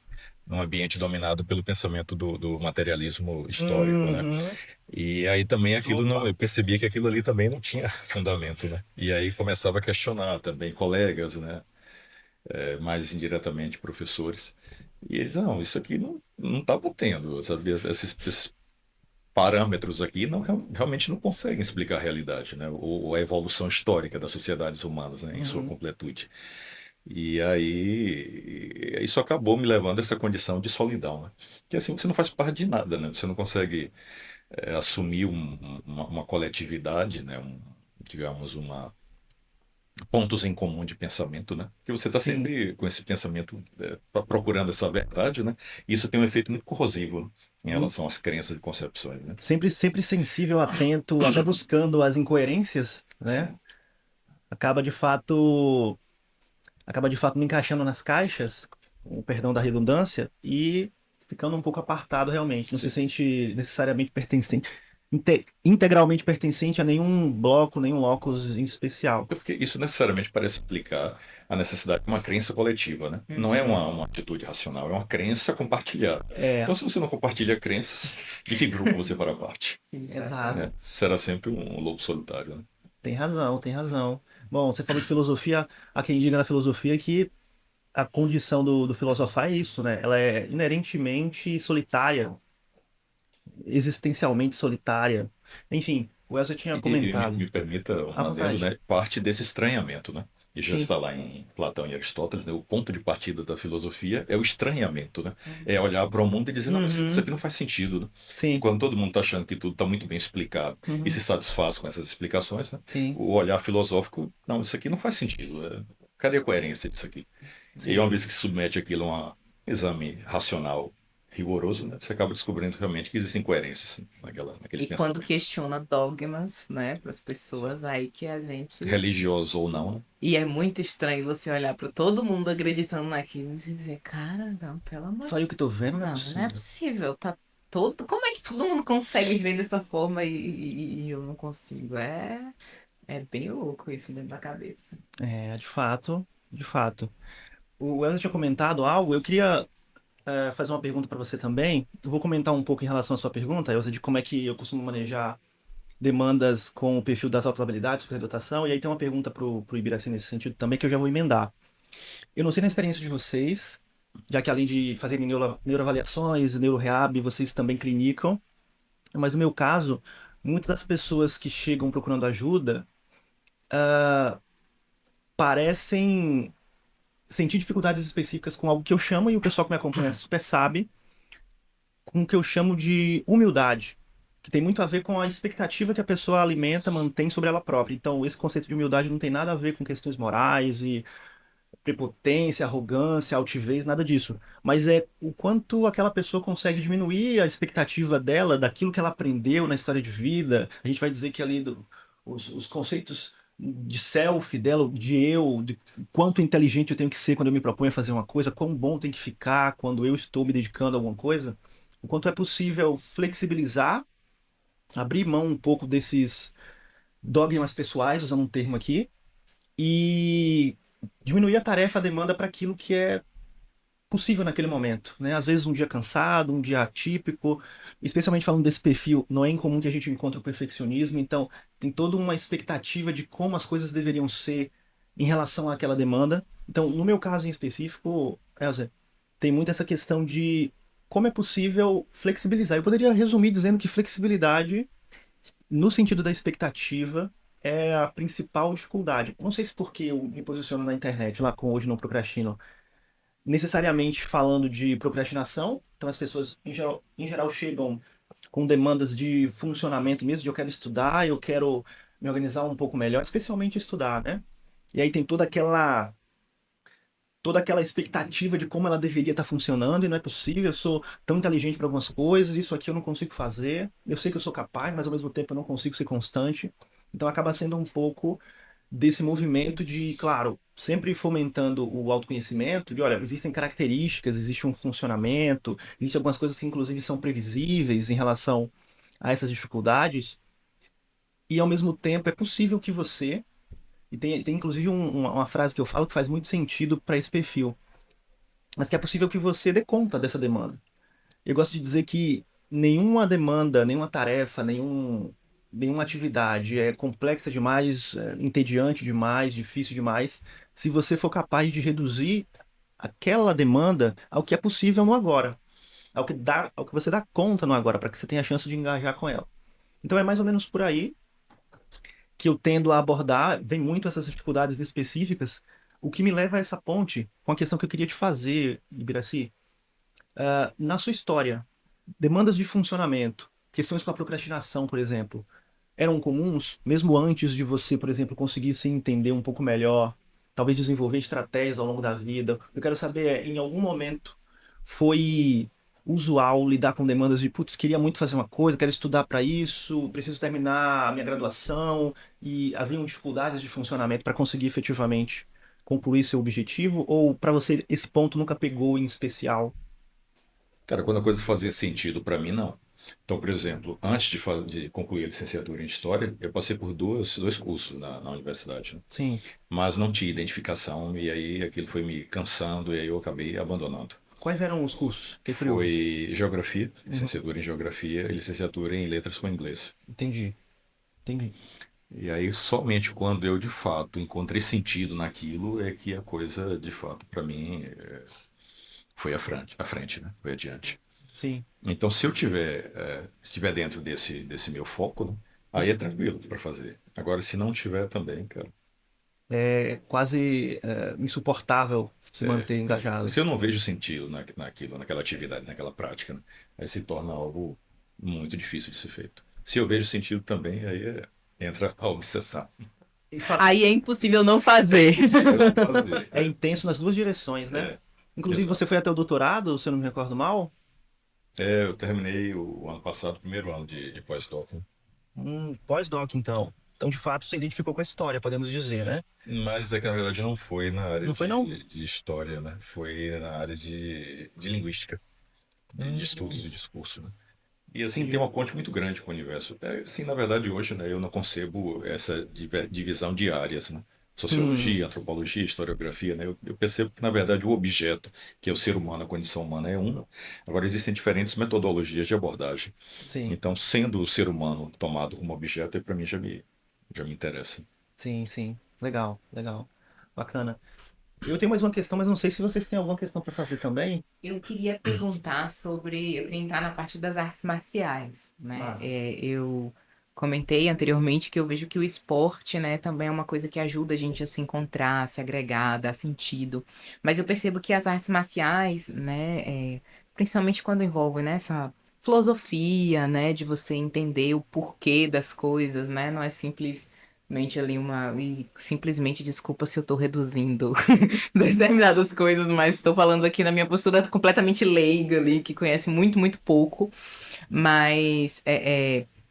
Speaker 4: Num ambiente dominado pelo pensamento do materialismo histórico, né?
Speaker 2: Uhum.
Speaker 4: E aí também aquilo não,
Speaker 2: Opa.
Speaker 4: eu percebia que aquilo ali também não tinha fundamento, né? E aí começava a questionar também colegas, né? Mais indiretamente professores. E eles, não, isso aqui não está batendo, sabe? Esses parâmetros aqui não, realmente não conseguem explicar a realidade, né? Ou a evolução histórica das sociedades humanas, né? Em sua
Speaker 2: Uhum.
Speaker 4: completude. E aí, isso acabou me levando a essa condição de solidão, né? Que assim, você não faz parte de nada, né? Você não consegue assumir uma coletividade, né? Digamos, pontos em comum de pensamento, né? Porque você está
Speaker 2: Sim.
Speaker 4: sempre com esse pensamento, procurando essa verdade, né? E isso tem um efeito muito corrosivo, né, em
Speaker 2: Hum,
Speaker 4: relação às crenças e concepções, né?
Speaker 2: Sempre sensível, atento, até buscando as incoerências, né?
Speaker 4: Sim.
Speaker 2: Acaba de fato, me encaixando nas caixas, com o perdão da redundância, e ficando um pouco apartado realmente. Não se
Speaker 4: Sim.
Speaker 2: sente necessariamente pertencente, integralmente pertencente a nenhum bloco, nenhum locus em especial.
Speaker 4: Porque isso necessariamente parece implicar a necessidade de uma crença coletiva, né? Não é
Speaker 3: Sim.
Speaker 4: uma atitude racional, é uma crença compartilhada.
Speaker 2: É,
Speaker 4: Então, se você não compartilha crenças, de que grupo você fará parte?
Speaker 2: exato.
Speaker 4: Né?
Speaker 3: Exatamente.
Speaker 4: Será sempre um lobo solitário, né?
Speaker 2: Tem razão, tem razão. Bom, você falou de filosofia, há quem diga na filosofia que a condição do filosofar é isso, né? Ela é inerentemente solitária, existencialmente solitária. Enfim, o Elcio tinha
Speaker 4: Me
Speaker 2: comentado.
Speaker 4: permita um
Speaker 2: À
Speaker 4: adendo,
Speaker 2: vontade.
Speaker 4: né? Parte desse estranhamento, né? E já
Speaker 2: Sim.
Speaker 4: está lá em Platão e Aristóteles, né? O ponto de partida da filosofia é o estranhamento, né? É olhar para o mundo e dizer, não, mas isso
Speaker 2: Uhum.
Speaker 4: aqui não faz sentido, né?
Speaker 2: Sim.
Speaker 4: Quando todo mundo está achando que tudo está muito bem explicado e
Speaker 2: Uhum.
Speaker 4: se satisfaz com essas explicações, né?
Speaker 2: Sim.
Speaker 4: O olhar filosófico, não, isso aqui não faz sentido. Cadê a coerência disso aqui? E aí,
Speaker 2: Sim.
Speaker 4: uma vez que se submete aquilo a um exame racional rigoroso, né? Você acaba descobrindo realmente que existem incoerências, né, naquele
Speaker 3: E quando
Speaker 4: pensamento.
Speaker 3: questiona dogmas, né, para as
Speaker 4: Sim.
Speaker 3: pessoas, aí que a gente.
Speaker 4: Religioso ou não, né?
Speaker 3: E é muito estranho você olhar para todo mundo acreditando naquilo e dizer, cara, não, pelo amor
Speaker 2: Só eu que tô vendo, não é
Speaker 3: não é
Speaker 2: possível.
Speaker 3: possível, tá todo. Como é que todo mundo consegue ver dessa forma e eu não consigo? É bem louco isso dentro da cabeça.
Speaker 2: É, de fato, de fato. O Elcio tinha comentado algo, eu queria fazer uma pergunta para você também. Eu vou comentar um pouco em relação à sua pergunta, Elcio, de como é que eu costumo manejar demandas com o perfil das altas habilidades, superdotação, e aí tem uma pergunta pro Ibiraci nesse sentido também, que eu já vou emendar. Eu não sei na experiência de vocês, já que além de fazerem neuroavaliações, neurorehab, vocês também clinicam, mas no meu caso, muitas das pessoas que chegam procurando ajuda parecem sentir dificuldades específicas com algo que eu chamo, e o pessoal que me acompanha super sabe, com o que eu chamo de humildade, que tem muito a ver com a expectativa que a pessoa alimenta, mantém sobre ela própria. Então, esse conceito de humildade não tem nada a ver com questões morais e prepotência, arrogância, altivez, nada disso. Mas é o quanto aquela pessoa consegue diminuir a expectativa dela, daquilo que ela aprendeu na história de vida. A gente vai dizer que ali os conceitos de self dela, de eu, de quanto inteligente eu tenho que ser quando eu me proponho a fazer uma coisa, quão bom tem que ficar quando eu estou me dedicando a alguma coisa, o quanto é possível flexibilizar, abrir mão um pouco desses dogmas pessoais, usando um termo aqui, e diminuir a tarefa, a demanda para aquilo que é possível naquele momento, né? Às vezes um dia cansado, um dia atípico, especialmente falando desse perfil, não é incomum que a gente encontre o perfeccionismo, então tem toda uma expectativa de como as coisas deveriam ser em relação àquela demanda. Então, no meu caso em específico, Elza, tem muito essa questão de como é possível flexibilizar. Eu poderia resumir dizendo que flexibilidade, no sentido da expectativa, é a principal dificuldade. Não sei se porque eu me posiciono na internet, lá com Hoje Não Procrastino, necessariamente falando de procrastinação. Então as pessoas, em geral chegam com demandas de funcionamento mesmo, de eu quero estudar, eu quero me organizar um pouco melhor, especialmente estudar, né? E aí tem toda aquela expectativa de como ela deveria estar funcionando e não é possível, eu sou tão inteligente para algumas coisas, isso aqui eu não consigo fazer, eu sei que eu sou capaz, mas ao mesmo tempo eu não consigo ser constante. Então acaba sendo um pouco desse movimento de, claro, sempre fomentando o autoconhecimento, de, olha, existem características, existe um funcionamento, existem algumas coisas que inclusive são previsíveis em relação a essas dificuldades, e ao mesmo tempo é possível que você, e tem inclusive uma frase que eu falo que faz muito sentido para esse perfil, mas que é possível que você dê conta dessa demanda. Eu gosto de dizer que nenhuma demanda, nenhuma tarefa, nenhuma atividade é complexa demais, entediante demais, difícil demais, se você for capaz de reduzir aquela demanda ao que é possível no agora, ao que você dá conta no agora, para que você tenha a chance de engajar com ela. Então é mais ou menos por aí que eu tendo a abordar, vem muito essas dificuldades específicas, o que me leva a essa ponte com a questão que eu queria te fazer, Ibiraci. Na sua história, demandas de funcionamento. questões com a procrastinação, por exemplo, eram comuns, mesmo antes de você, por exemplo, conseguir se entender um pouco melhor, talvez desenvolver estratégias ao longo da vida. Eu quero saber, em algum momento foi usual lidar com demandas de, putz, queria muito fazer uma coisa, quero estudar para isso, preciso terminar a minha graduação, e haviam dificuldades de funcionamento para conseguir efetivamente concluir seu objetivo, ou para você esse ponto nunca pegou em especial?
Speaker 4: Cara, quando a coisa fazia sentido para mim, não. Então, por exemplo, antes de concluir a licenciatura em História, eu passei por dois cursos na universidade, né?
Speaker 2: Sim.
Speaker 4: Mas não tinha identificação e aí aquilo foi me cansando e aí eu acabei abandonando.
Speaker 2: Quais eram os cursos? Fiquei curioso.
Speaker 4: Foi Geografia,
Speaker 2: Uhum.
Speaker 4: licenciatura em Geografia e licenciatura em Letras com Inglês.
Speaker 2: Entendi.
Speaker 4: E aí somente quando eu de fato encontrei sentido naquilo é que a coisa de fato para mim foi à frente, né? Foi adiante.
Speaker 2: Sim.
Speaker 4: Então se eu estiver dentro desse meu foco, né? Aí é tranquilo para fazer. Agora se não tiver também, cara,
Speaker 2: É quase insuportável se
Speaker 4: é,
Speaker 2: manter engajado.
Speaker 4: se eu não vejo sentido naquilo, naquela atividade, naquela prática, né? Aí se torna algo muito difícil de ser feito. Se eu vejo sentido também, entra a obsessão.
Speaker 2: E
Speaker 3: Aí é impossível não fazer.
Speaker 4: Eu vou fazer.
Speaker 2: é intenso nas duas direções, né?
Speaker 4: É,
Speaker 2: Inclusive,
Speaker 4: exato.
Speaker 2: você foi até o doutorado, se eu não me recordo mal?
Speaker 4: Eu terminei o ano passado, o primeiro ano de pós-doc, né?
Speaker 2: Pós-doc, então. Então, de fato, você identificou com a história, podemos dizer, né?
Speaker 4: Mas é que na verdade não foi na área
Speaker 2: Não foi, não?
Speaker 4: de história, né? Foi na área de linguística, de estudos do discurso, né? E assim, tem
Speaker 2: Entendi.
Speaker 4: uma ponte muito grande com o universo. Assim, na verdade, hoje, né, eu não concebo essa divisão de áreas, né?
Speaker 2: Hum,
Speaker 4: Sociologia, antropologia, historiografia, né? Eu percebo que, na verdade, o objeto, que é o ser humano, a condição humana, é uma. Agora, existem diferentes metodologias de abordagem.
Speaker 2: sim,
Speaker 4: Então, sendo o ser humano tomado como objeto, para mim já me interessa.
Speaker 2: sim. Legal, legal. Bacana. Eu tenho mais uma questão, mas não sei se vocês têm alguma questão para fazer também.
Speaker 3: Eu queria perguntar sobre, eu queria entrar na parte das artes marciais, né?
Speaker 2: Massa.
Speaker 3: Eu comentei anteriormente que eu vejo que o esporte, né, também é uma coisa que ajuda a gente a se encontrar, a se agregar, a dar sentido. Mas eu percebo que as artes marciais, né, principalmente quando envolvem, né, essa filosofia, né, de você entender o porquê das coisas, né, não é simplesmente ali e simplesmente, desculpa se eu tô reduzindo determinadas coisas, mas estou falando aqui na minha postura completamente leiga ali, que conhece muito, muito pouco, mas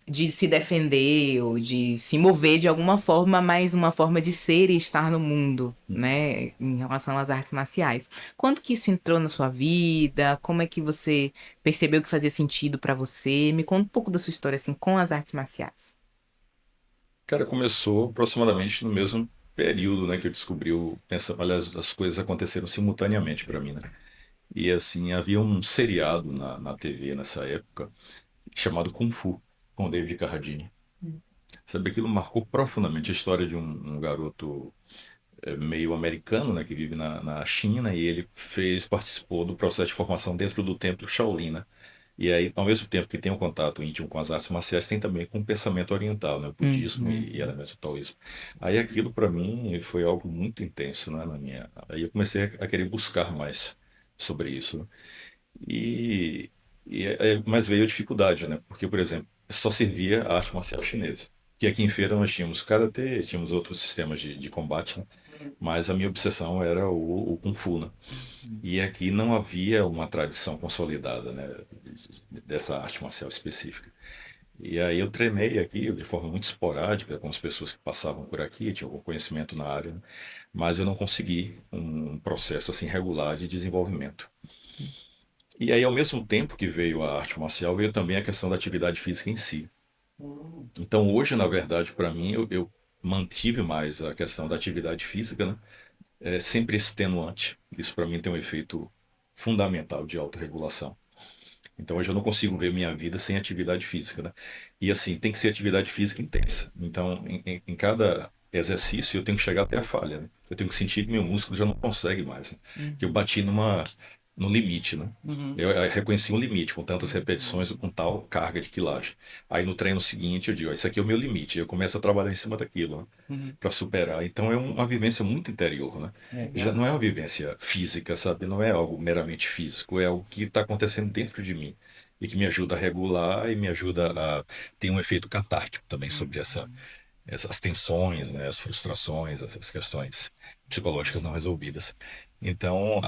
Speaker 3: de se defender ou de se mover de alguma forma, mas uma forma de ser e estar no mundo, né, em relação às artes marciais. Quando que isso entrou na sua vida? Como é que você percebeu que fazia sentido para você? Me conta um pouco da sua história, assim, com as artes marciais.
Speaker 4: Cara, começou aproximadamente no mesmo período, né, que eu descobri aliás, as coisas aconteceram simultaneamente para mim, né? E assim, havia um seriado na TV nessa época chamado Kung Fu, com o David Carradine. Sabe, aquilo marcou profundamente a história de um garoto meio americano, né, que vive na China, e ele participou do processo de formação dentro do templo Shaolin, né? E aí, ao mesmo tempo que tem um contato íntimo com as artes marciais, tem também com o pensamento oriental, né, o budismo
Speaker 3: Uhum.
Speaker 4: e elementos do taoísmo. Aí aquilo para mim foi algo muito intenso, né, na minha. Aí eu comecei a querer buscar mais sobre isso, né? E, mas veio a dificuldade, né? Porque, por exemplo, só servia a arte marcial chinesa. Que aqui em feira nós tínhamos karatê, tínhamos outros sistemas de combate, né? Mas a minha obsessão era o Kung Fu, né? E aqui não havia uma tradição consolidada, né, dessa arte marcial específica. E aí eu treinei aqui de forma muito esporádica com as pessoas que passavam por aqui, tinham algum conhecimento na área, né? Mas eu não consegui um processo assim regular de desenvolvimento. E aí, ao mesmo tempo que veio a arte marcial, veio também a questão da atividade física em si. Então, hoje, na verdade, para mim, eu mantive mais a questão da atividade física, né? É sempre extenuante. Isso, para mim, tem um efeito fundamental de autorregulação. Então, hoje eu não consigo ver minha vida sem atividade física, né? E assim, tem que ser atividade física intensa. Então, em cada exercício, eu tenho que chegar até a falha, né? Eu tenho que sentir que meu músculo já não consegue mais, né? Que eu
Speaker 3: Uhum.
Speaker 4: bati no limite, né?
Speaker 2: Uhum.
Speaker 4: Eu reconheci um limite, com tantas repetições ou com tal carga de quilagem. Aí no treino seguinte eu digo, ó, isso aqui é o meu limite. Eu começo a trabalhar em cima daquilo, né?
Speaker 2: Uhum.
Speaker 4: Para superar. Então é uma vivência muito interior, né? Já
Speaker 2: Legal.
Speaker 4: não é uma vivência física, sabe? Não é algo meramente físico, é algo que está acontecendo dentro de mim e que me ajuda a regular e me ajuda a ter um efeito catártico também sobre essas tensões, né? As frustrações, essas questões psicológicas não resolvidas. Então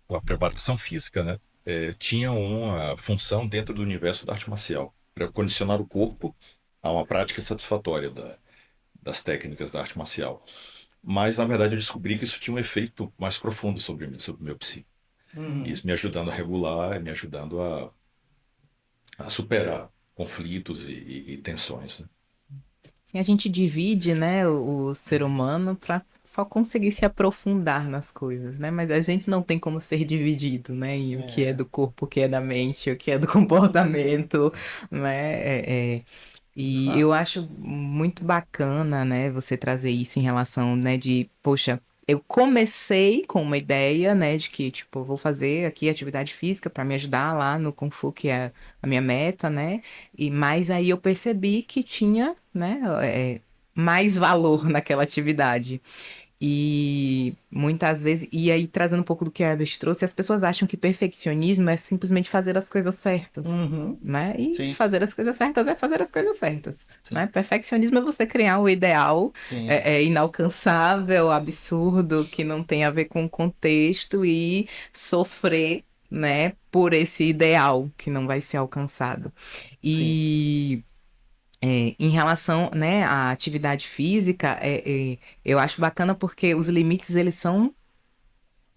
Speaker 4: a preparação física, né? Tinha uma função dentro do universo da arte marcial, para condicionar o corpo a uma prática satisfatória das técnicas da arte marcial. Mas, na verdade, eu descobri que isso tinha um efeito mais profundo sobre mim, sobre o meu psi.
Speaker 2: Uhum.
Speaker 4: Isso me ajudando a regular, me ajudando a superar conflitos e tensões, né?
Speaker 3: Assim, a gente divide, né, o ser humano para só conseguir se aprofundar nas coisas, né? Mas a gente não tem como ser dividido, né? Em o que é
Speaker 2: É,
Speaker 3: do corpo, o que é da mente, o que é do comportamento, né?
Speaker 2: de
Speaker 3: E eu
Speaker 2: fato.
Speaker 3: acho muito bacana, né, você trazer isso em relação, né, de, poxa, eu comecei com uma ideia, né, de que, tipo, eu vou fazer aqui atividade física para me ajudar lá no Kung Fu, que é a minha meta, né? Mas aí eu percebi que tinha, né, mais valor naquela atividade. E muitas vezes, e aí trazendo um pouco do que a Herbert trouxe, as pessoas acham que perfeccionismo é simplesmente fazer as coisas certas,
Speaker 2: Uhum.
Speaker 3: né? E
Speaker 2: Sim,
Speaker 3: fazer as coisas certas é fazer as coisas certas,
Speaker 2: sim,
Speaker 3: né? Perfeccionismo é você criar o ideal
Speaker 2: sim.
Speaker 3: inalcançável, absurdo, que não tem a ver com o contexto e sofrer, né, por esse ideal que não vai ser alcançado.
Speaker 2: Sim.
Speaker 3: E em relação, né, à atividade física, eu acho bacana porque os limites eles são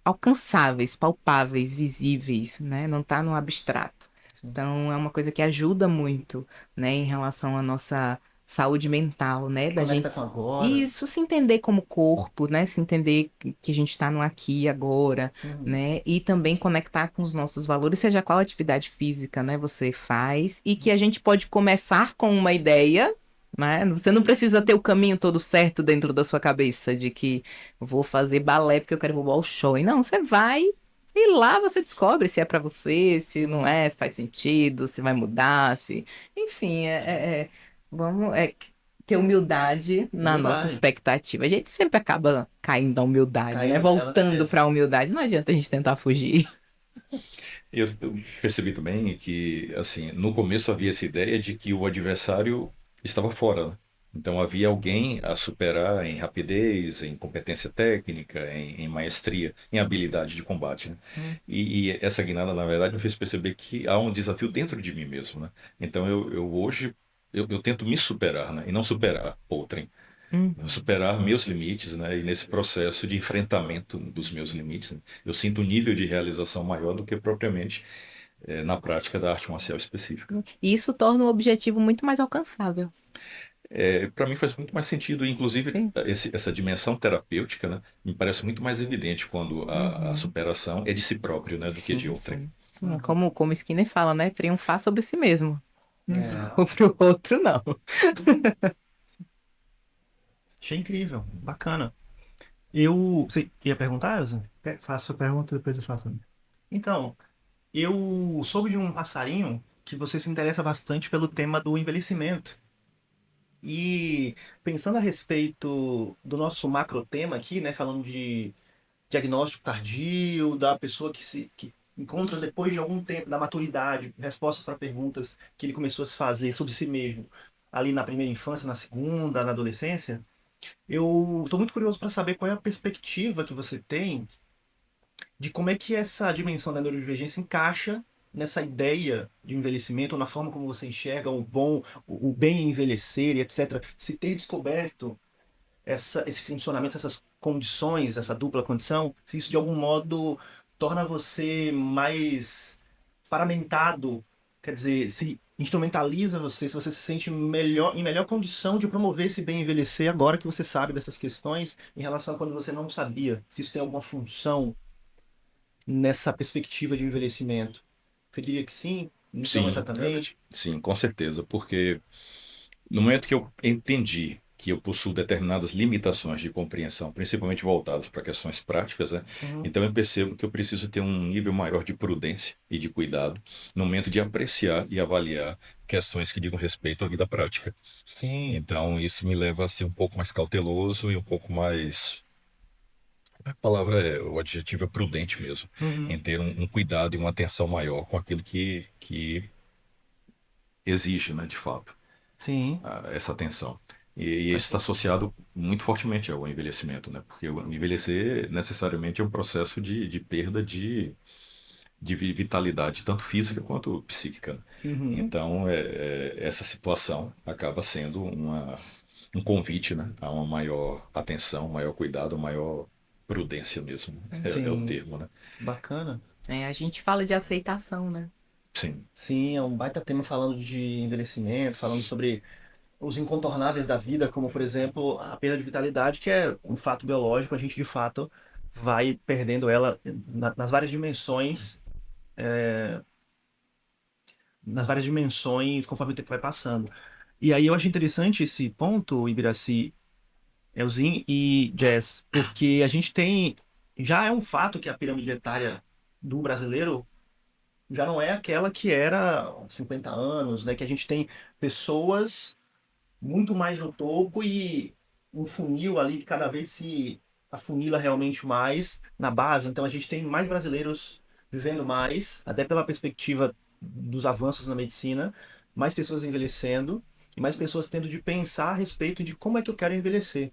Speaker 3: alcançáveis, palpáveis, visíveis, né? Não tá no abstrato.
Speaker 2: Sim.
Speaker 3: Então é uma coisa que ajuda muito, né, em relação à nossa saúde mental, né, da gente
Speaker 2: Conecta com agora.
Speaker 3: isso se entender como corpo, né, se entender que a gente está no aqui e agora,
Speaker 2: Uhum.
Speaker 3: né, e também conectar com os nossos valores, seja qual atividade física, né, você faz, e que a gente pode começar com uma ideia, né, você não precisa ter o caminho todo certo dentro da sua cabeça de que vou fazer balé porque eu quero ir ao show. E não, você vai e lá você descobre se é pra você, se não
Speaker 2: Uhum.
Speaker 3: é, se faz sentido, se vai mudar, se. Enfim, vamos ter humildade na nossa
Speaker 2: Humildade.
Speaker 3: expectativa. A gente sempre acaba caindo da humildade, né?
Speaker 2: Caindo nela de
Speaker 3: Voltando pra
Speaker 2: vez.
Speaker 3: humildade. Não adianta a gente tentar fugir.
Speaker 4: Eu percebi também que, assim, no começo havia essa ideia de que o adversário estava fora, né? Então havia alguém a superar em rapidez, em competência técnica, em maestria, em habilidade de combate, né?
Speaker 3: Hum,
Speaker 4: E essa guinada, na verdade, me fez perceber que há um desafio dentro de mim mesmo, né? Então eu hoje eu tento me superar, né? E não superar outrem.
Speaker 3: hum.
Speaker 4: Superar meus limites, né? E nesse processo de enfrentamento dos meus limites, né, eu sinto um nível de realização maior do que propriamente na prática da arte marcial específica.
Speaker 3: E isso torna o objetivo muito mais alcançável.
Speaker 4: Para mim faz muito mais sentido, inclusive
Speaker 3: Sim.
Speaker 4: essa dimensão terapêutica, né, me parece muito mais evidente quando a
Speaker 3: Uhum.
Speaker 4: superação é de si próprio, né, do que de
Speaker 3: Sim,
Speaker 4: outrem.
Speaker 3: sim. Sim,
Speaker 2: Uhum.
Speaker 3: como Skinner fala, né? Triunfar sobre si mesmo.
Speaker 2: É,
Speaker 3: O pro outro, não.
Speaker 2: achei incrível. Bacana. Eu. Você ia perguntar, Elza?
Speaker 1: Faço a pergunta, depois eu faço a minha.
Speaker 2: Então, eu soube de um passarinho que você se interessa bastante pelo tema do envelhecimento. E pensando a respeito do nosso macro tema aqui, né, falando de diagnóstico tardio, da pessoa que encontra depois de algum tempo da maturidade, respostas para perguntas que ele começou a se fazer sobre si mesmo, ali na primeira infância, na segunda, na adolescência, eu estou muito curioso para saber qual é a perspectiva que você tem de como é que essa dimensão da neurodivergência encaixa nessa ideia de envelhecimento, ou na forma como você enxerga o bem envelhecer e etc. Se ter descoberto esse funcionamento, essas condições, essa dupla condição, se isso de algum modo torna você mais paramentado, quer dizer, se instrumentaliza você, se você se sente melhor, em melhor condição de promover esse bem envelhecer agora que você sabe dessas questões em relação a quando você não sabia, se isso tem alguma função nessa perspectiva de envelhecimento. Você diria que sim? Não
Speaker 4: Sim,
Speaker 2: exatamente?
Speaker 4: sim, com certeza, porque no momento que eu entendi que eu possuo determinadas limitações de compreensão, principalmente voltadas para questões práticas, né?
Speaker 2: Uhum.
Speaker 4: Então eu percebo que eu preciso ter um nível maior de prudência e de cuidado no momento de apreciar e avaliar questões que digam respeito à vida prática.
Speaker 2: Sim.
Speaker 4: Então isso me leva a ser um pouco mais cauteloso e um pouco mais. A palavra o adjetivo é prudente mesmo,
Speaker 2: Uhum.
Speaker 4: em ter um cuidado e uma atenção maior com aquilo que exige, né, de fato,
Speaker 2: Sim.
Speaker 4: essa atenção. E
Speaker 2: Faz
Speaker 4: isso está
Speaker 2: sentido.
Speaker 4: associado muito fortemente ao envelhecimento, né? Porque o envelhecer necessariamente é um processo de perda de vitalidade, tanto física quanto psíquica, né?
Speaker 2: Uhum.
Speaker 4: Então, essa situação acaba sendo um convite, né, a uma maior atenção, maior cuidado, maior prudência mesmo. É o
Speaker 2: Sim.
Speaker 4: termo, né?
Speaker 2: Bacana.
Speaker 3: A gente fala de aceitação, né?
Speaker 4: Sim.
Speaker 2: Sim, é um baita tema falando de envelhecimento, falando sobre os incontornáveis da vida, como por exemplo a perda de vitalidade, que é um fato biológico, a gente de fato vai perdendo ela nas várias dimensões, conforme o tempo vai passando. E aí eu acho interessante esse ponto, Ibiraci, Elzin e Jazz, porque a gente tem, já é um fato que a pirâmide etária do brasileiro já não é aquela que era há 50 anos, né? Que a gente tem pessoas muito mais no topo e um funil ali que cada vez se afunila realmente mais na base. Então a gente tem mais brasileiros vivendo mais, até pela perspectiva dos avanços na medicina, mais pessoas envelhecendo e mais pessoas tendo de pensar a respeito de como é que eu quero envelhecer.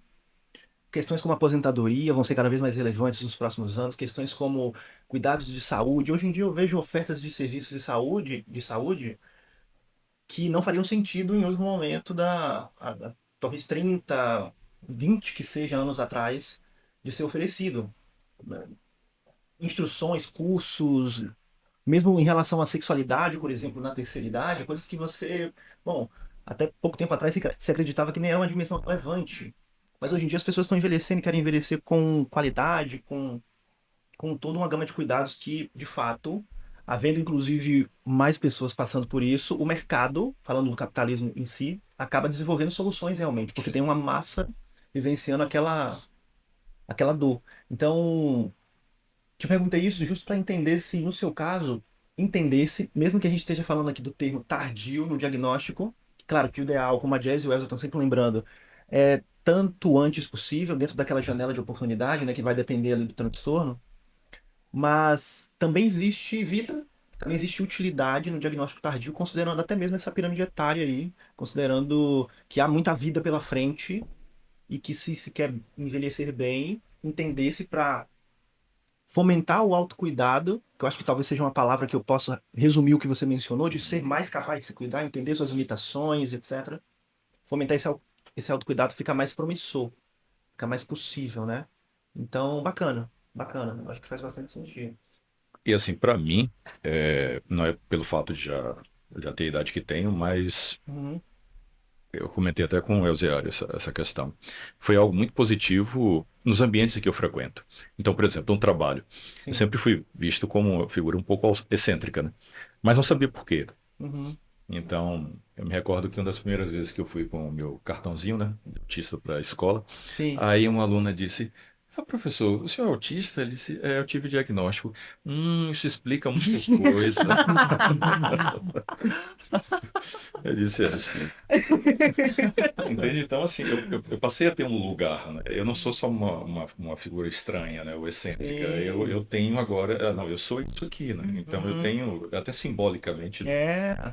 Speaker 2: Questões como aposentadoria vão ser cada vez mais relevantes nos próximos anos, questões como cuidados de saúde. Hoje em dia eu vejo ofertas de serviços de saúde que não fariam sentido em outro momento talvez 30, 20 que seja anos atrás de ser oferecido. Né? Instruções, cursos, mesmo em relação à sexualidade, por exemplo, na terceira idade, coisas que você, bom, até pouco tempo atrás se acreditava que nem era uma dimensão relevante. Mas hoje em dia as pessoas estão envelhecendo e querem envelhecer com qualidade, com toda uma gama de cuidados que, de fato, havendo inclusive mais pessoas passando por isso, o mercado, falando do capitalismo em si, acaba desenvolvendo soluções realmente, porque tem uma massa vivenciando aquela dor. Então, te perguntei isso justo para entender se, no seu caso, entendesse, mesmo que a gente esteja falando aqui do termo tardio no diagnóstico, claro que o ideal, como a Jazz e o Elza estão sempre lembrando, é tanto antes possível, dentro daquela janela de oportunidade, né, que vai depender ali do transtorno, mas também existe vida, também existe utilidade no diagnóstico tardio, considerando até mesmo essa pirâmide etária aí, considerando que há muita vida pela frente e que se quer envelhecer bem, entender-se para fomentar o autocuidado, que eu acho que talvez seja uma palavra que eu possa resumir o que você mencionou, de ser mais capaz de se cuidar, entender suas limitações, etc. Fomentar esse autocuidado fica mais promissor, fica mais possível, né? Então, bacana, bacana. Eu acho que faz bastante sentido.
Speaker 4: E assim, para mim, não é pelo fato de já ter a idade que tenho, mas
Speaker 2: Uhum,
Speaker 4: eu comentei até com o Elziário essa questão. Foi algo muito positivo nos ambientes em que eu frequento. Então, por exemplo, um trabalho. Eu
Speaker 2: sim.
Speaker 4: sempre fui visto como uma figura um pouco excêntrica, né? Mas não sabia por quê.
Speaker 2: Uhum.
Speaker 4: Então, eu me recordo que uma das primeiras vezes que eu fui com o meu cartãozinho, né, de autista para a escola,
Speaker 2: Sim.
Speaker 4: aí uma aluna disse: Ah, professor, o senhor é autista? Ele disse: É, eu tive diagnóstico. Isso explica muita coisa. Eu disse: explica. Entende? Então, assim, eu passei a ter um lugar, né? Eu não sou só uma figura estranha, né? Ou excêntrica. Eu
Speaker 2: Sim.
Speaker 4: tenho agora. Não, eu sou isso aqui, né? Então, eu
Speaker 2: Uhum.
Speaker 4: tenho, até simbolicamente,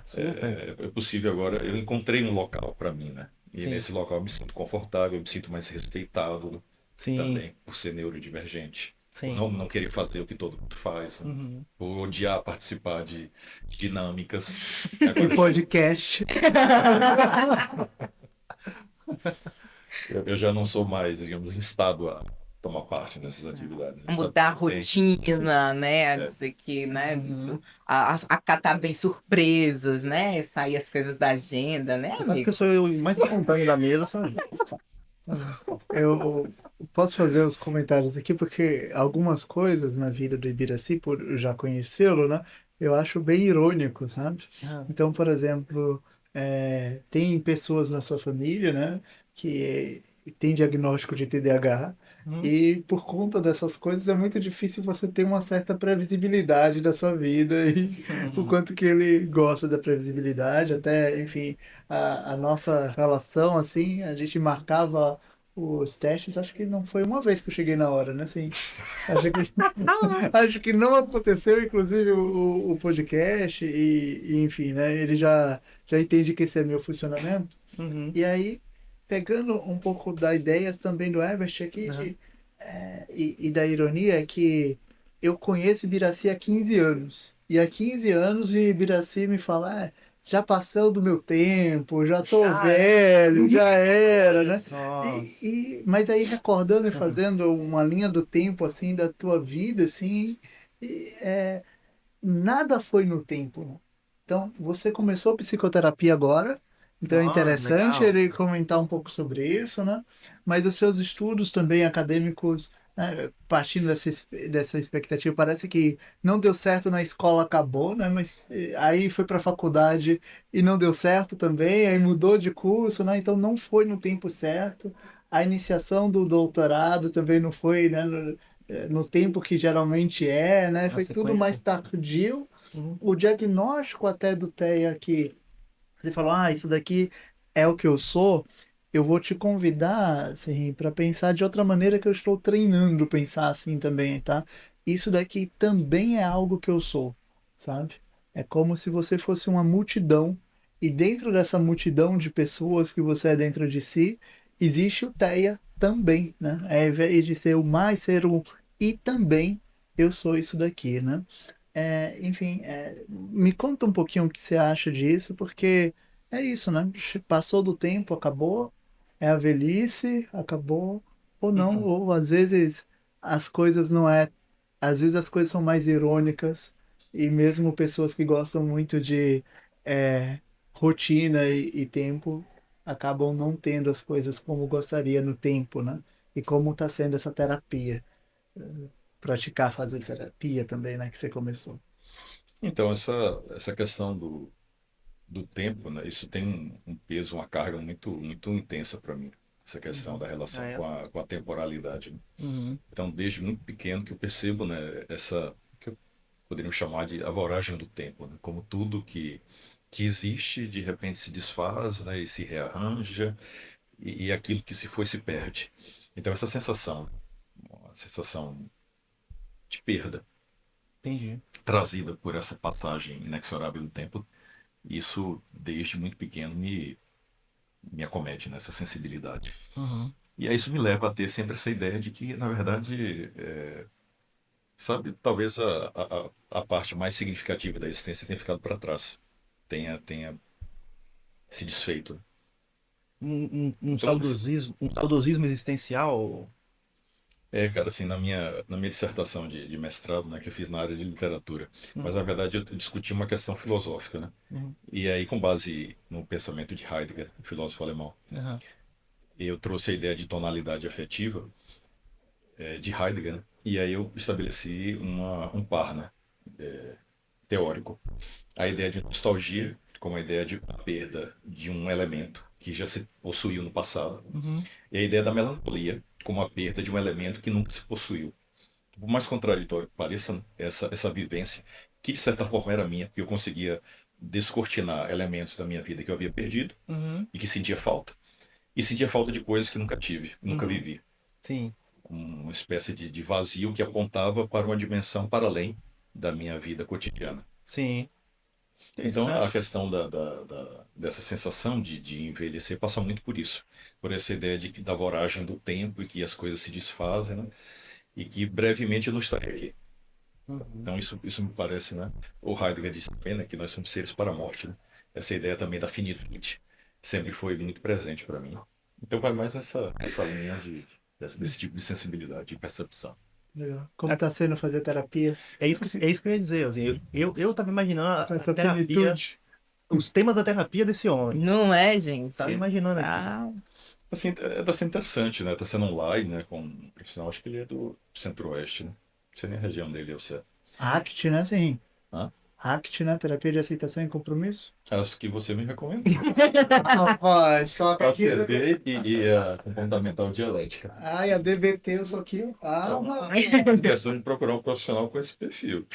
Speaker 2: Super.
Speaker 4: é possível agora. Eu encontrei um local para mim, né? E
Speaker 2: Sim.
Speaker 4: nesse local eu me sinto confortável, eu me sinto mais respeitado
Speaker 2: Sim.
Speaker 4: também, por ser neurodivergente. Por
Speaker 2: Sim.
Speaker 4: não querer fazer o que todo mundo faz, né?
Speaker 2: Uhum.
Speaker 4: Por odiar participar de dinâmicas.
Speaker 1: Em
Speaker 4: Agora,
Speaker 1: podcast.
Speaker 4: eu já não sou mais, digamos, instado a tomar parte nessas
Speaker 3: Isso.
Speaker 4: atividades. Sabe?
Speaker 3: Mudar a
Speaker 4: Tem,
Speaker 3: rotina, né? A
Speaker 4: é,
Speaker 3: dizer que, né?
Speaker 2: Uhum.
Speaker 3: Acatar bem surpresas, né? Sair as coisas da agenda, né,
Speaker 2: Você sabe que eu
Speaker 3: amigo?
Speaker 2: sou o mais espontâneo da mesa, sabe?
Speaker 1: Eu posso fazer os comentários aqui, porque algumas coisas na vida do Ibiraci, por eu já conhecê-lo, né? Eu acho bem irônico, sabe?
Speaker 2: Ah,
Speaker 1: Então, por exemplo, tem pessoas na sua família, né? que tem diagnóstico de TDAH,
Speaker 2: Uhum.
Speaker 1: e por conta dessas coisas é muito difícil você ter uma certa previsibilidade da sua vida e o quanto que ele gosta da previsibilidade, até, enfim, a nossa relação, assim, a gente marcava os testes, acho que não foi uma vez que eu cheguei na hora, né, assim, acho que, acho que não aconteceu, inclusive, o podcast enfim, né, ele já entende que esse é meu funcionamento,
Speaker 2: Uhum.
Speaker 1: e aí, pegando um pouco da ideia também do Herbert aqui,
Speaker 2: Aham.
Speaker 1: e da ironia, é que eu conheço Ibiraci há 15 anos. E há 15 anos o Ibiraci me fala, já passou do meu tempo, já tô
Speaker 2: Ah, é?
Speaker 1: velho, já era,
Speaker 2: Olha
Speaker 1: né?
Speaker 2: só.
Speaker 1: Mas aí recordando e
Speaker 2: Uhum.
Speaker 1: fazendo uma linha do tempo, assim, da tua vida, assim, nada foi no tempo, né? Então, você começou a psicoterapia agora, então é
Speaker 2: Ó,
Speaker 1: interessante
Speaker 2: legal.
Speaker 1: ele comentar um pouco sobre isso, né? Mas os seus estudos também acadêmicos, né, partindo dessa expectativa, parece que não deu certo na escola, acabou, né? Mas aí foi para a faculdade e não deu certo também, aí mudou de curso, né? Então não foi no tempo certo. A iniciação do doutorado também não foi, né, no tempo que geralmente é, né?
Speaker 2: Na
Speaker 1: Foi tudo mais
Speaker 2: sequência.
Speaker 1: tardio.
Speaker 2: Uhum.
Speaker 1: O diagnóstico até do TEA que você falou, isso daqui é o que eu sou. Eu vou te convidar, assim, para pensar de outra maneira que eu estou treinando pensar assim também, tá? Isso daqui também é algo que eu sou, sabe? É como se você fosse uma multidão e dentro dessa multidão de pessoas que você é dentro de si, existe o TEA também, né? Ao invés de ser o mais, ser o e também eu sou isso daqui, né? Enfim, me conta um pouquinho o que você acha disso, porque é isso, né? Passou do tempo, acabou, é a velhice, acabou, ou não,
Speaker 2: Uhum.
Speaker 1: ou às vezes as coisas não é, às vezes as coisas são mais irônicas, e mesmo pessoas que gostam muito de rotina e tempo acabam não tendo as coisas como gostaria no tempo, né? E como está sendo essa terapia, praticar fazer terapia também, né? Que você começou.
Speaker 4: Então, essa questão do tempo, né, isso tem um peso, uma carga muito intensa para mim. Essa questão
Speaker 2: Uhum.
Speaker 4: da
Speaker 2: Ah,
Speaker 4: relação
Speaker 2: é?
Speaker 4: com a temporalidade, né?
Speaker 2: Uhum.
Speaker 4: Então, desde muito pequeno que eu percebo, né, que poderíamos chamar de a voragem do tempo, né? Como tudo que existe, de repente se desfaz, né, e se rearranja, e aquilo que se foi se perde. Então, essa sensação, uma sensação de perda,
Speaker 2: Entendi.
Speaker 4: trazida por essa passagem inexorável do tempo, isso desde muito pequeno me acomete nessa sensibilidade.
Speaker 2: Uhum.
Speaker 4: E aí isso me leva a ter sempre essa ideia de que, na verdade, sabe, talvez a parte mais significativa da existência tenha ficado para trás, tenha se desfeito. Então,
Speaker 2: Um saudosismo existencial.
Speaker 4: cara, assim, na minha dissertação de mestrado, né, que eu fiz na área de literatura, mas
Speaker 2: Uhum.
Speaker 4: na verdade eu discuti uma questão filosófica, né?
Speaker 2: Uhum.
Speaker 4: E aí, com base no pensamento de Heidegger, filósofo alemão,
Speaker 2: Aham.
Speaker 4: eu trouxe a ideia de tonalidade afetiva, de Heidegger, né? E aí eu estabeleci um par, né, teórico. A ideia de nostalgia, como a ideia de perda de um elemento que já se possuiu no passado,
Speaker 2: Uhum.
Speaker 4: e a ideia da melancolia, como a perda de um elemento que nunca se possuiu. Por mais contraditório que pareça, né, essa vivência, que de certa forma era minha, porque eu conseguia descortinar elementos da minha vida que eu havia perdido
Speaker 2: Uhum.
Speaker 4: e que sentia falta. E sentia falta de coisas que nunca tive, nunca
Speaker 2: Uhum.
Speaker 4: vivi.
Speaker 2: Sim.
Speaker 4: Uma espécie de vazio que apontava para uma dimensão para além da minha vida cotidiana.
Speaker 2: Sim.
Speaker 4: Então, a
Speaker 2: Interessante.
Speaker 4: questão dessa sensação de envelhecer passa muito por isso, por essa ideia da voragem do tempo e que as coisas se desfazem, né? E que brevemente eu não estarei aqui.
Speaker 2: Uhum.
Speaker 4: Então, isso me parece, né? O Heidegger disse também, né, que nós somos seres para a morte, né? Essa ideia também da finitude sempre foi muito presente para mim. Então, vai mais essa linha desse tipo de sensibilidade e percepção.
Speaker 1: Legal. Como tá sendo fazer terapia
Speaker 2: É isso que eu ia dizer. Assim, eu tava imaginando
Speaker 1: com
Speaker 2: a
Speaker 1: essa
Speaker 2: terapia,
Speaker 1: finitude?
Speaker 2: os temas da terapia desse homem.
Speaker 3: Não é,
Speaker 2: Tava
Speaker 3: gente?
Speaker 2: imaginando aqui.
Speaker 3: Tá.
Speaker 4: Assim, tá sendo interessante, né? Tá sendo online, né? Com um profissional, acho que ele é do Centro-Oeste, né? Não sei nem a região dele, eu sei.
Speaker 1: ACT, né, sim.
Speaker 4: Hã?
Speaker 1: ACT, né? Terapia de aceitação e compromisso.
Speaker 4: Acho que você me recomendou.
Speaker 1: Rapaz, toca aqui.
Speaker 4: ACT e a comportamental dialética.
Speaker 1: Ai, a DBT, eu sou aqui. Ah, mano.
Speaker 4: Faz questão de procurar um profissional com esse perfil.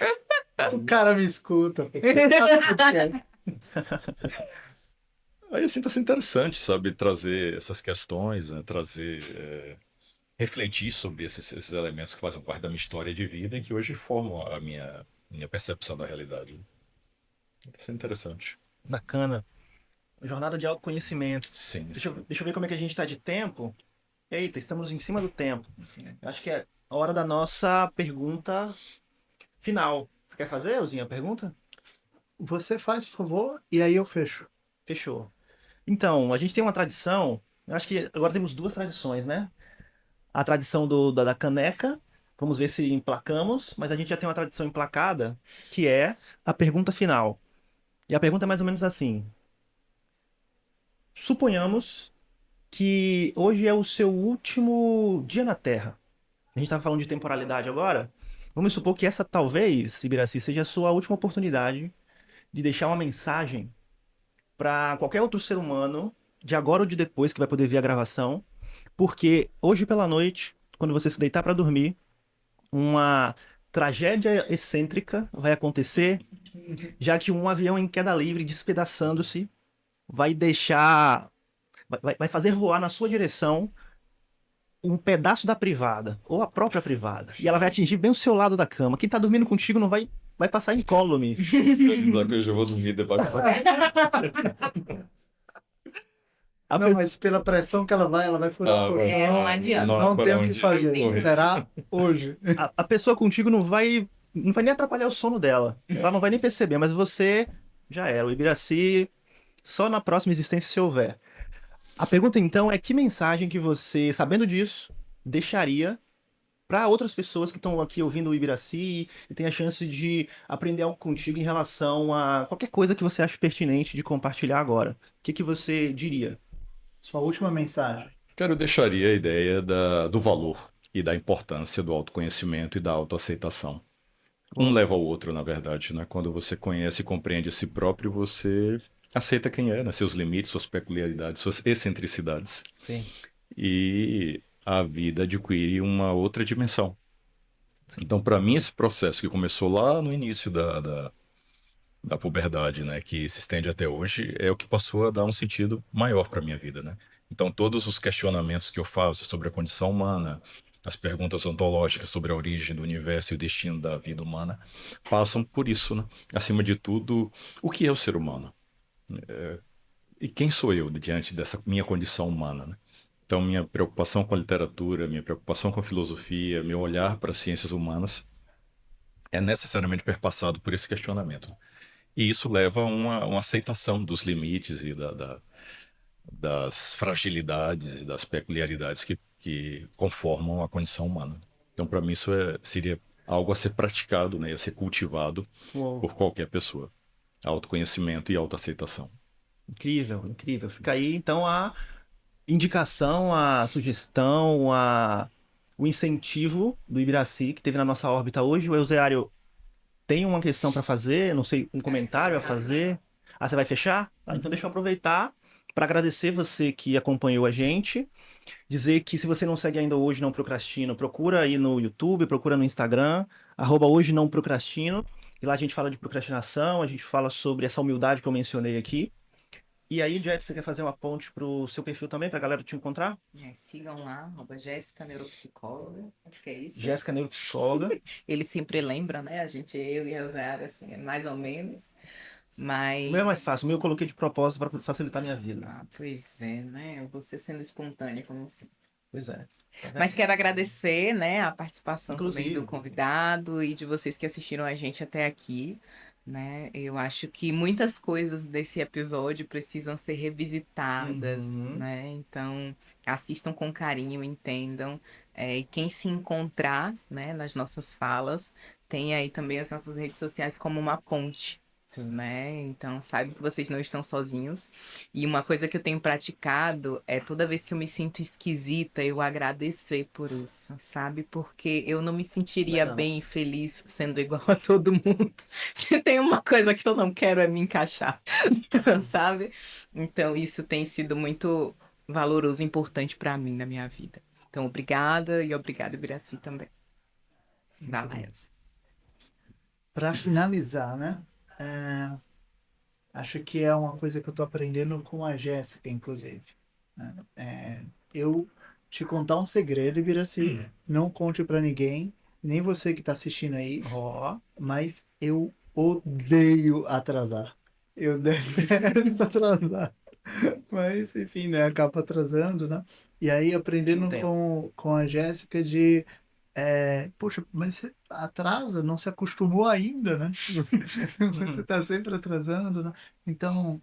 Speaker 1: O cara me escuta.
Speaker 4: Aí eu sinto assim interessante, sabe, trazer essas questões, né, refletir sobre esses elementos que fazem parte da minha história de vida e que hoje formam a minha percepção da realidade. Isso é interessante.
Speaker 2: Bacana. Jornada de autoconhecimento.
Speaker 4: Sim,
Speaker 2: Deixa eu ver como é que a gente tá de tempo. Eita, estamos em cima do tempo. Eu acho que é a hora da nossa pergunta final. Você quer fazer, Elzinho, a pergunta?
Speaker 1: Você faz, por favor, e aí eu fecho.
Speaker 2: Fechou. Então, a gente tem uma tradição. Eu acho que agora temos duas tradições, né? A tradição da caneca. Vamos ver se emplacamos. Mas a gente já tem uma tradição emplacada, que é a pergunta final. E a pergunta é mais ou menos assim. Suponhamos que hoje é o seu último dia na Terra. A gente estava falando de temporalidade agora. Vamos supor que essa talvez, Ibiraci, seja a sua última oportunidade de deixar uma mensagem para qualquer outro ser humano, de agora ou de depois, que vai poder ver a gravação, porque hoje pela noite, quando você se deitar para dormir, uma tragédia excêntrica vai acontecer, já que um avião em queda livre, despedaçando-se, vai deixar, vai fazer voar na sua direção um pedaço da privada, ou a própria privada, e ela vai atingir bem o seu lado da cama. Quem tá dormindo contigo não vai passar incólume.
Speaker 4: Só que eu já vou dormir debaixo
Speaker 2: A
Speaker 1: Não,
Speaker 2: pessoa-
Speaker 1: mas pela pressão que ela vai furar
Speaker 4: Ah,
Speaker 1: o colchão.
Speaker 3: É, não adianta.
Speaker 1: Não
Speaker 4: há
Speaker 1: tem o
Speaker 4: para
Speaker 1: que
Speaker 4: onde
Speaker 1: fazer.
Speaker 4: correr.
Speaker 1: Será hoje.
Speaker 2: a pessoa contigo não vai nem atrapalhar o sono dela. Ela não vai nem perceber, mas você já era. O Ibiraci, só na próxima existência se houver. A pergunta então é que mensagem que você, sabendo disso, deixaria para outras pessoas que estão aqui ouvindo o Ibiraci e têm a chance de aprender algo contigo em relação a qualquer coisa que você ache pertinente de compartilhar agora. O que você diria?
Speaker 1: Sua última mensagem.
Speaker 4: Cara, eu deixaria a ideia do valor e da importância do autoconhecimento e da autoaceitação. Um leva ao outro, na verdade, né? Quando você conhece e compreende a si próprio, você aceita quem é, né? Seus limites, suas peculiaridades, suas excentricidades.
Speaker 2: Sim.
Speaker 4: E a vida adquire uma outra dimensão. Então, para mim, esse processo que começou lá no início da puberdade, né, que se estende até hoje, é o que passou a dar um sentido maior para minha vida, né? Então, todos os questionamentos que eu faço sobre a condição humana, as perguntas ontológicas sobre a origem do universo e o destino da vida humana, passam por isso, né? Acima de tudo, o que é o ser humano? E quem sou eu diante dessa minha condição humana, né? Então, minha preocupação com a literatura, minha preocupação com a filosofia, meu olhar para as ciências humanas é necessariamente perpassado por esse questionamento. E isso leva a uma aceitação dos limites e das fragilidades e das peculiaridades que conformam a condição humana. Então, para mim, isso seria algo a ser praticado, né, a ser cultivado
Speaker 2: Uou.
Speaker 4: por qualquer pessoa. Autoconhecimento e autoaceitação.
Speaker 2: Incrível, incrível. Fica aí, então, a indicação, a sugestão, o incentivo do Ibiraci, que teve na nossa órbita hoje. O Euseário tem uma questão para fazer, não sei, um comentário a fazer. Ah, você vai fechar? Ah, então deixa eu aproveitar para agradecer você que acompanhou a gente. Dizer que se você não segue ainda o Hoje Não Procrastino, procura aí no YouTube, procura no Instagram, @Hoje Não Procrastino. E lá a gente fala de procrastinação, a gente fala sobre essa humildade que eu mencionei aqui. E aí, Jet, você quer fazer uma ponte pro seu perfil também, pra galera te encontrar?
Speaker 3: Sigam lá, Jéssica Neuropsicóloga. Acho que é isso.
Speaker 2: Jéssica Neuropsicóloga.
Speaker 3: Ele sempre lembra, né? Eu e a Rosário, assim, mais ou menos. Mas.
Speaker 2: O meu é mais fácil, o meu eu coloquei de propósito para facilitar a minha vida.
Speaker 3: Ah, pois é, né? Você sendo espontânea, como assim.
Speaker 2: Pois é. Tá vendo?
Speaker 3: Mas quero agradecer, né, a participação também
Speaker 2: Inclusive.
Speaker 3: do convidado e de vocês que assistiram a gente até aqui, né? Eu acho que muitas coisas desse episódio precisam ser revisitadas,
Speaker 2: Uhum.
Speaker 3: né? Então, assistam com carinho, entendam. E quem se encontrar, né, nas nossas falas, tem aí também as nossas redes sociais como uma ponte,
Speaker 2: Sim.
Speaker 3: né? Então, sabe que vocês não estão sozinhos. E uma coisa que eu tenho praticado é toda vez que eu me sinto esquisita, eu agradecer por isso, sabe? Porque eu não me sentiria
Speaker 2: Legal.
Speaker 3: bem e feliz sendo igual a todo mundo. Se tem uma coisa que eu não quero é me encaixar, sabe? Então, isso tem sido muito valoroso e importante para mim na minha vida. Então, obrigada e obrigada, Ibiraci, também. Vai lá, Elza.
Speaker 1: Para finalizar, né? Acho que é uma coisa que eu tô aprendendo com a Jéssica, inclusive, né? Eu te contar um segredo, Ibiraci, não conte para ninguém, nem você que tá assistindo aí,
Speaker 2: Ó.
Speaker 1: mas eu odeio atrasar. Eu detesto atrasar. Mas, enfim, né? Acaba atrasando, né? E aí, aprendendo
Speaker 2: Entendo.
Speaker 1: com a Jéssica de... poxa, mas você atrasa, não se acostumou ainda, né? Você tá sempre atrasando, né? Então,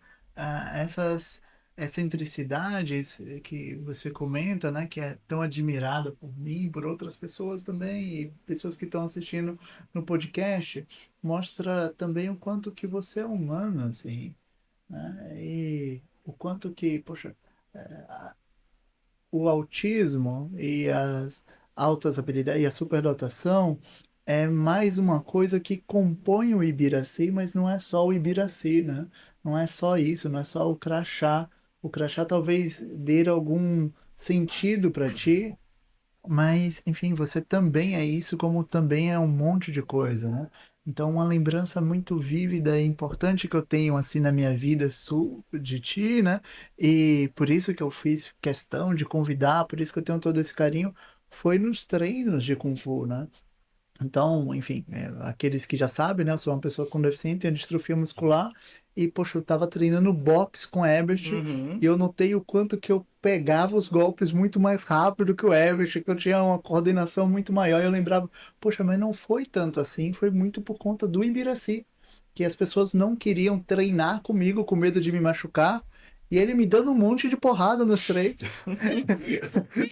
Speaker 1: essas excentricidades que você comenta, né? Que é tão admirada por mim, por outras pessoas também, e pessoas que estão assistindo no podcast, mostra também o quanto que você é humano, assim, né? E o quanto que, poxa, o autismo e as altas habilidades e a superdotação é mais uma coisa que compõe o Ibiraci, mas não é só o Ibiraci, né? Não é só isso, não é só o crachá. O crachá talvez dê algum sentido para ti, mas, enfim, você também é isso, como também é um monte de coisa, né? Então, uma lembrança muito vívida e importante que eu tenho, assim, na minha vida de ti, né? E por isso que eu fiz questão de convidar, por isso que eu tenho todo esse carinho, foi nos treinos de Kung Fu, né? Então, enfim, aqueles que já sabem, né? Eu sou uma pessoa com deficiência, tenho distrofia muscular e, poxa, eu tava treinando boxe com o Herbert
Speaker 2: Uhum.
Speaker 1: e eu notei o quanto que eu pegava os golpes muito mais rápido que o Herbert, que eu tinha uma coordenação muito maior e eu lembrava, poxa, mas não foi tanto assim, foi muito por conta do Ibiraci, que as pessoas não queriam treinar comigo com medo de me machucar e ele me dando um monte de porrada nos treinos.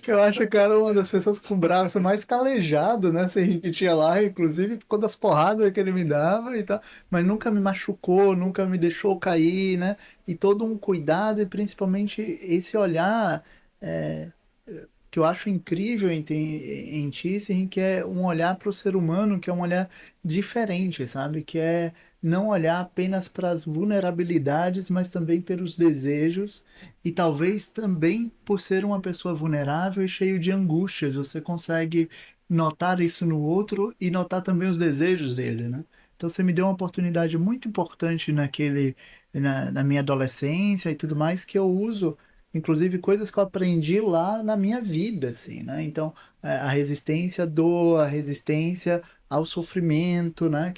Speaker 1: Eu acho que era uma das pessoas com o braço mais calejado, né? Assim, que tinha lá, inclusive, por conta das porradas que ele me dava e tal. Mas nunca me machucou, nunca me deixou cair, né? E todo um cuidado e principalmente esse olhar é, que eu acho incrível em ti, assim, que é um olhar para o ser humano, que é um olhar diferente, sabe? Que é não olhar apenas para as vulnerabilidades, mas também pelos desejos e talvez também por ser uma pessoa vulnerável e cheio de angústias, você consegue notar isso no outro e notar também os desejos dele, né? Então você me deu uma oportunidade muito importante na minha adolescência e tudo mais que eu uso, inclusive coisas que eu aprendi lá na minha vida, assim, né? Então a resistência à dor, a resistência ao sofrimento, né?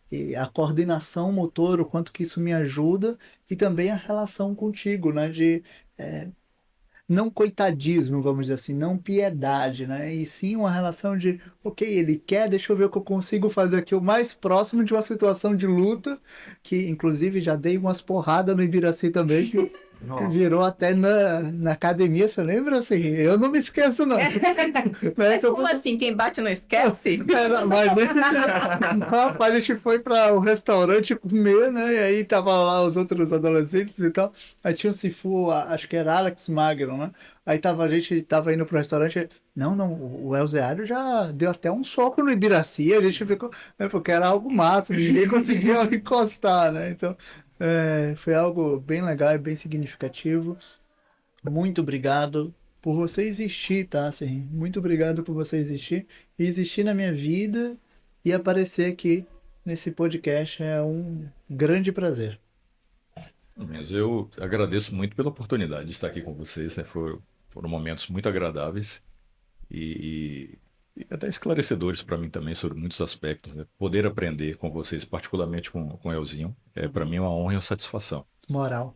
Speaker 1: E a coordenação motor, o quanto que isso me ajuda e também a relação contigo, né? De não coitadismo, vamos dizer assim, não piedade, né? E sim uma relação de, ok, ele quer, deixa eu ver o que eu consigo fazer aqui o mais próximo de uma situação de luta, que inclusive já dei umas porradas no Ibiraci também, que
Speaker 2: Ó.
Speaker 1: virou até na academia, você lembra assim? Eu não me esqueço, não. Né?
Speaker 3: Mas
Speaker 1: Que eu
Speaker 3: como assim? Quem bate não esquece?
Speaker 1: mas rapaz, a gente foi para o restaurante comer, né? E aí tava lá os outros adolescentes e tal. Aí tinha o Sifu, acho que era Alex Magno, né? Aí a gente tava indo pro restaurante. Não, não, o Elzeário já deu até um soco no Ibiraci, a gente ficou, né, porque era algo massa, ninguém conseguia encostar, né? Então, foi algo bem legal e bem significativo. Muito obrigado por você existir, tá, assim? Muito obrigado por você existir e existir na minha vida e aparecer aqui nesse podcast é um grande prazer.
Speaker 4: Mas eu agradeço muito pela oportunidade de estar aqui com vocês, né? Foram momentos muito agradáveis e até esclarecedores para mim também sobre muitos aspectos, né? Poder aprender com vocês, particularmente com o Elzinho, para mim é uma honra e uma satisfação.
Speaker 1: Moral.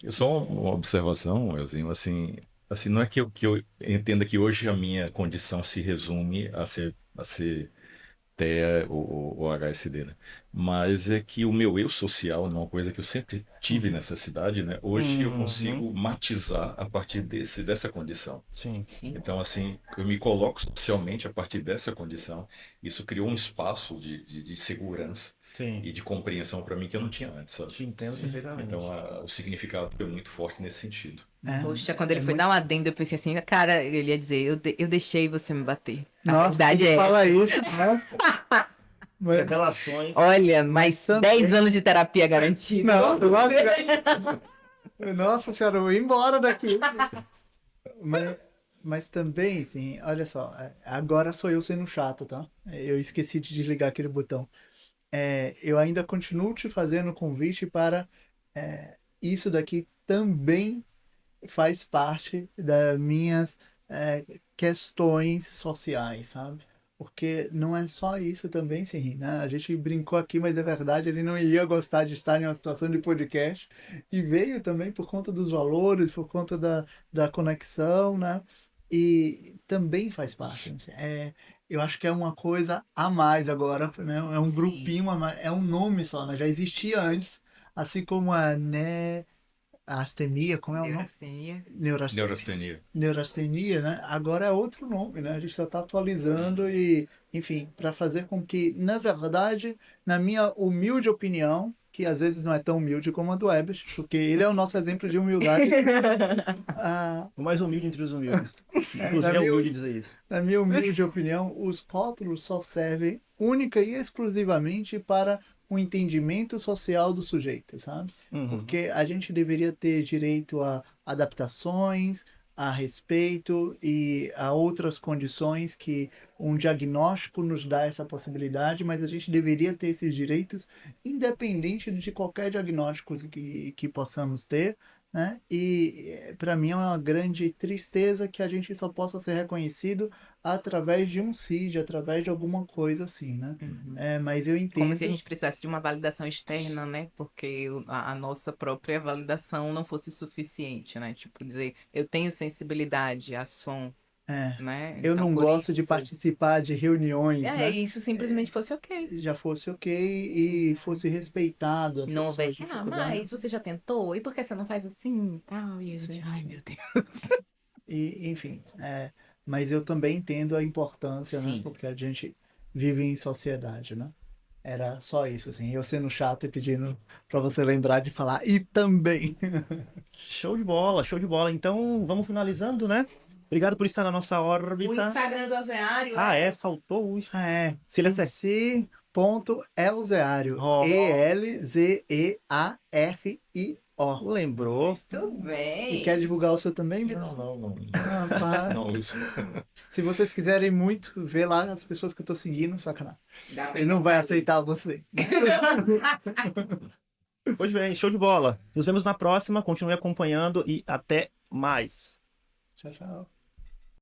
Speaker 4: Eu só uma observação, Elzinho, assim, não é que eu entenda que hoje a minha condição se resume a ser TEA ou HSD, né? Mas é que o meu eu social, né, uma coisa que eu sempre tive nessa cidade, né? Hoje eu consigo matizar a partir dessa condição.
Speaker 2: Sim.
Speaker 3: Sim.
Speaker 4: Então, assim, eu me coloco socialmente a partir dessa condição. Isso criou um espaço de segurança
Speaker 2: Sim.
Speaker 4: e de compreensão para mim que eu não tinha antes, sabe?
Speaker 2: Te entendo perfeitamente.
Speaker 4: Então o significado foi muito forte nesse sentido.
Speaker 3: Poxa, quando ele
Speaker 1: é
Speaker 3: foi
Speaker 1: muito...
Speaker 3: dar um adendo, eu pensei assim, cara, ele ia dizer, eu deixei você me bater. A
Speaker 1: Nossa,
Speaker 3: verdade
Speaker 1: ele
Speaker 3: é
Speaker 1: fala
Speaker 3: essa.
Speaker 1: isso, nossa. Mas...
Speaker 2: Revelações.
Speaker 3: Olha, mais
Speaker 1: também-
Speaker 3: 10 anos de terapia garantido.
Speaker 1: Não, nossa senhora, eu vou embora daqui. Mas também, assim, olha só, agora sou eu sendo chato, tá? Eu esqueci de desligar aquele botão. Eu ainda continuo te fazendo convite para isso daqui também faz parte das minhas questões sociais, sabe? Porque não é só isso também, sim, né? A gente brincou aqui, mas é verdade, ele não ia gostar de estar em uma situação de podcast e veio também por conta dos valores, por conta da conexão, né? E também faz parte. Assim, eu acho que é uma coisa a mais agora, né? É um
Speaker 3: Sim.
Speaker 1: grupinho, é um nome só, né? Já existia antes, assim como a astenia, como é o nome?
Speaker 3: Neurastenia.
Speaker 4: Neurastenia.
Speaker 1: Neurastenia, né? Agora é outro nome, né? A gente já está atualizando e, enfim, para fazer com que, na verdade, na minha humilde opinião, que às vezes não é tão humilde como a do Ebert, porque ele é o nosso exemplo de humildade.
Speaker 2: O mais humilde entre os humildes.
Speaker 1: na,
Speaker 2: Inclusive é
Speaker 1: minha,
Speaker 2: humilde dizer isso.
Speaker 1: na minha humilde opinião, os rótulos só servem única e exclusivamente para o entendimento social do sujeito, sabe?
Speaker 2: Uhum.
Speaker 1: Porque a gente deveria ter direito a adaptações, a respeito e a outras condições que um diagnóstico nos dá essa possibilidade, mas a gente deveria ter esses direitos independente de qualquer diagnóstico que possamos ter, né? E para mim é uma grande tristeza que a gente só possa ser reconhecido através de um CID, através de alguma coisa assim, né?
Speaker 3: Uhum.
Speaker 1: Mas eu entendo...
Speaker 3: Como se a gente precisasse de uma validação externa, né? Porque a nossa própria validação não fosse suficiente, né? Tipo, dizer, eu tenho sensibilidade a som, né?
Speaker 1: Eu
Speaker 3: Então,
Speaker 1: não
Speaker 3: por
Speaker 1: gosto de
Speaker 3: isso...
Speaker 1: participar de reuniões, né?
Speaker 3: isso simplesmente fosse ok.
Speaker 1: Já fosse ok e fosse respeitado
Speaker 3: Não
Speaker 1: essas suas
Speaker 3: houvesse, mas
Speaker 1: dificuldades.
Speaker 3: você já tentou? E por que você não faz assim e tal? E a gente,
Speaker 1: Sim,
Speaker 3: ai
Speaker 1: sim.
Speaker 3: meu Deus.
Speaker 1: E, enfim, mas eu também entendo a importância, né?
Speaker 3: Sim.
Speaker 1: Porque a gente vive em sociedade, né? Era só isso, assim, eu sendo chato e pedindo pra você lembrar de falar e também.
Speaker 2: Show de bola, show de bola. Então, vamos finalizando, né? Obrigado por estar na nossa
Speaker 3: O
Speaker 2: órbita.
Speaker 3: Instagram do Ozeário
Speaker 2: Faltou o...
Speaker 1: É,
Speaker 2: Se ele acerta.
Speaker 1: MC.elzeario.
Speaker 2: Oh.
Speaker 1: ELZEARIO.
Speaker 2: Lembrou.
Speaker 3: Muito bem.
Speaker 1: E quer divulgar o seu também, Vitor?
Speaker 4: Não.
Speaker 1: Ah, pá.
Speaker 4: Não, isso.
Speaker 1: Se vocês quiserem muito ver lá as pessoas que eu tô seguindo, sacanagem.
Speaker 3: Dá pra
Speaker 1: Ele não vai
Speaker 3: encontrar.
Speaker 1: aceitar você.
Speaker 2: Pois bem, show de bola. Nos vemos na próxima. Continue acompanhando e até mais.
Speaker 1: Tchau, tchau.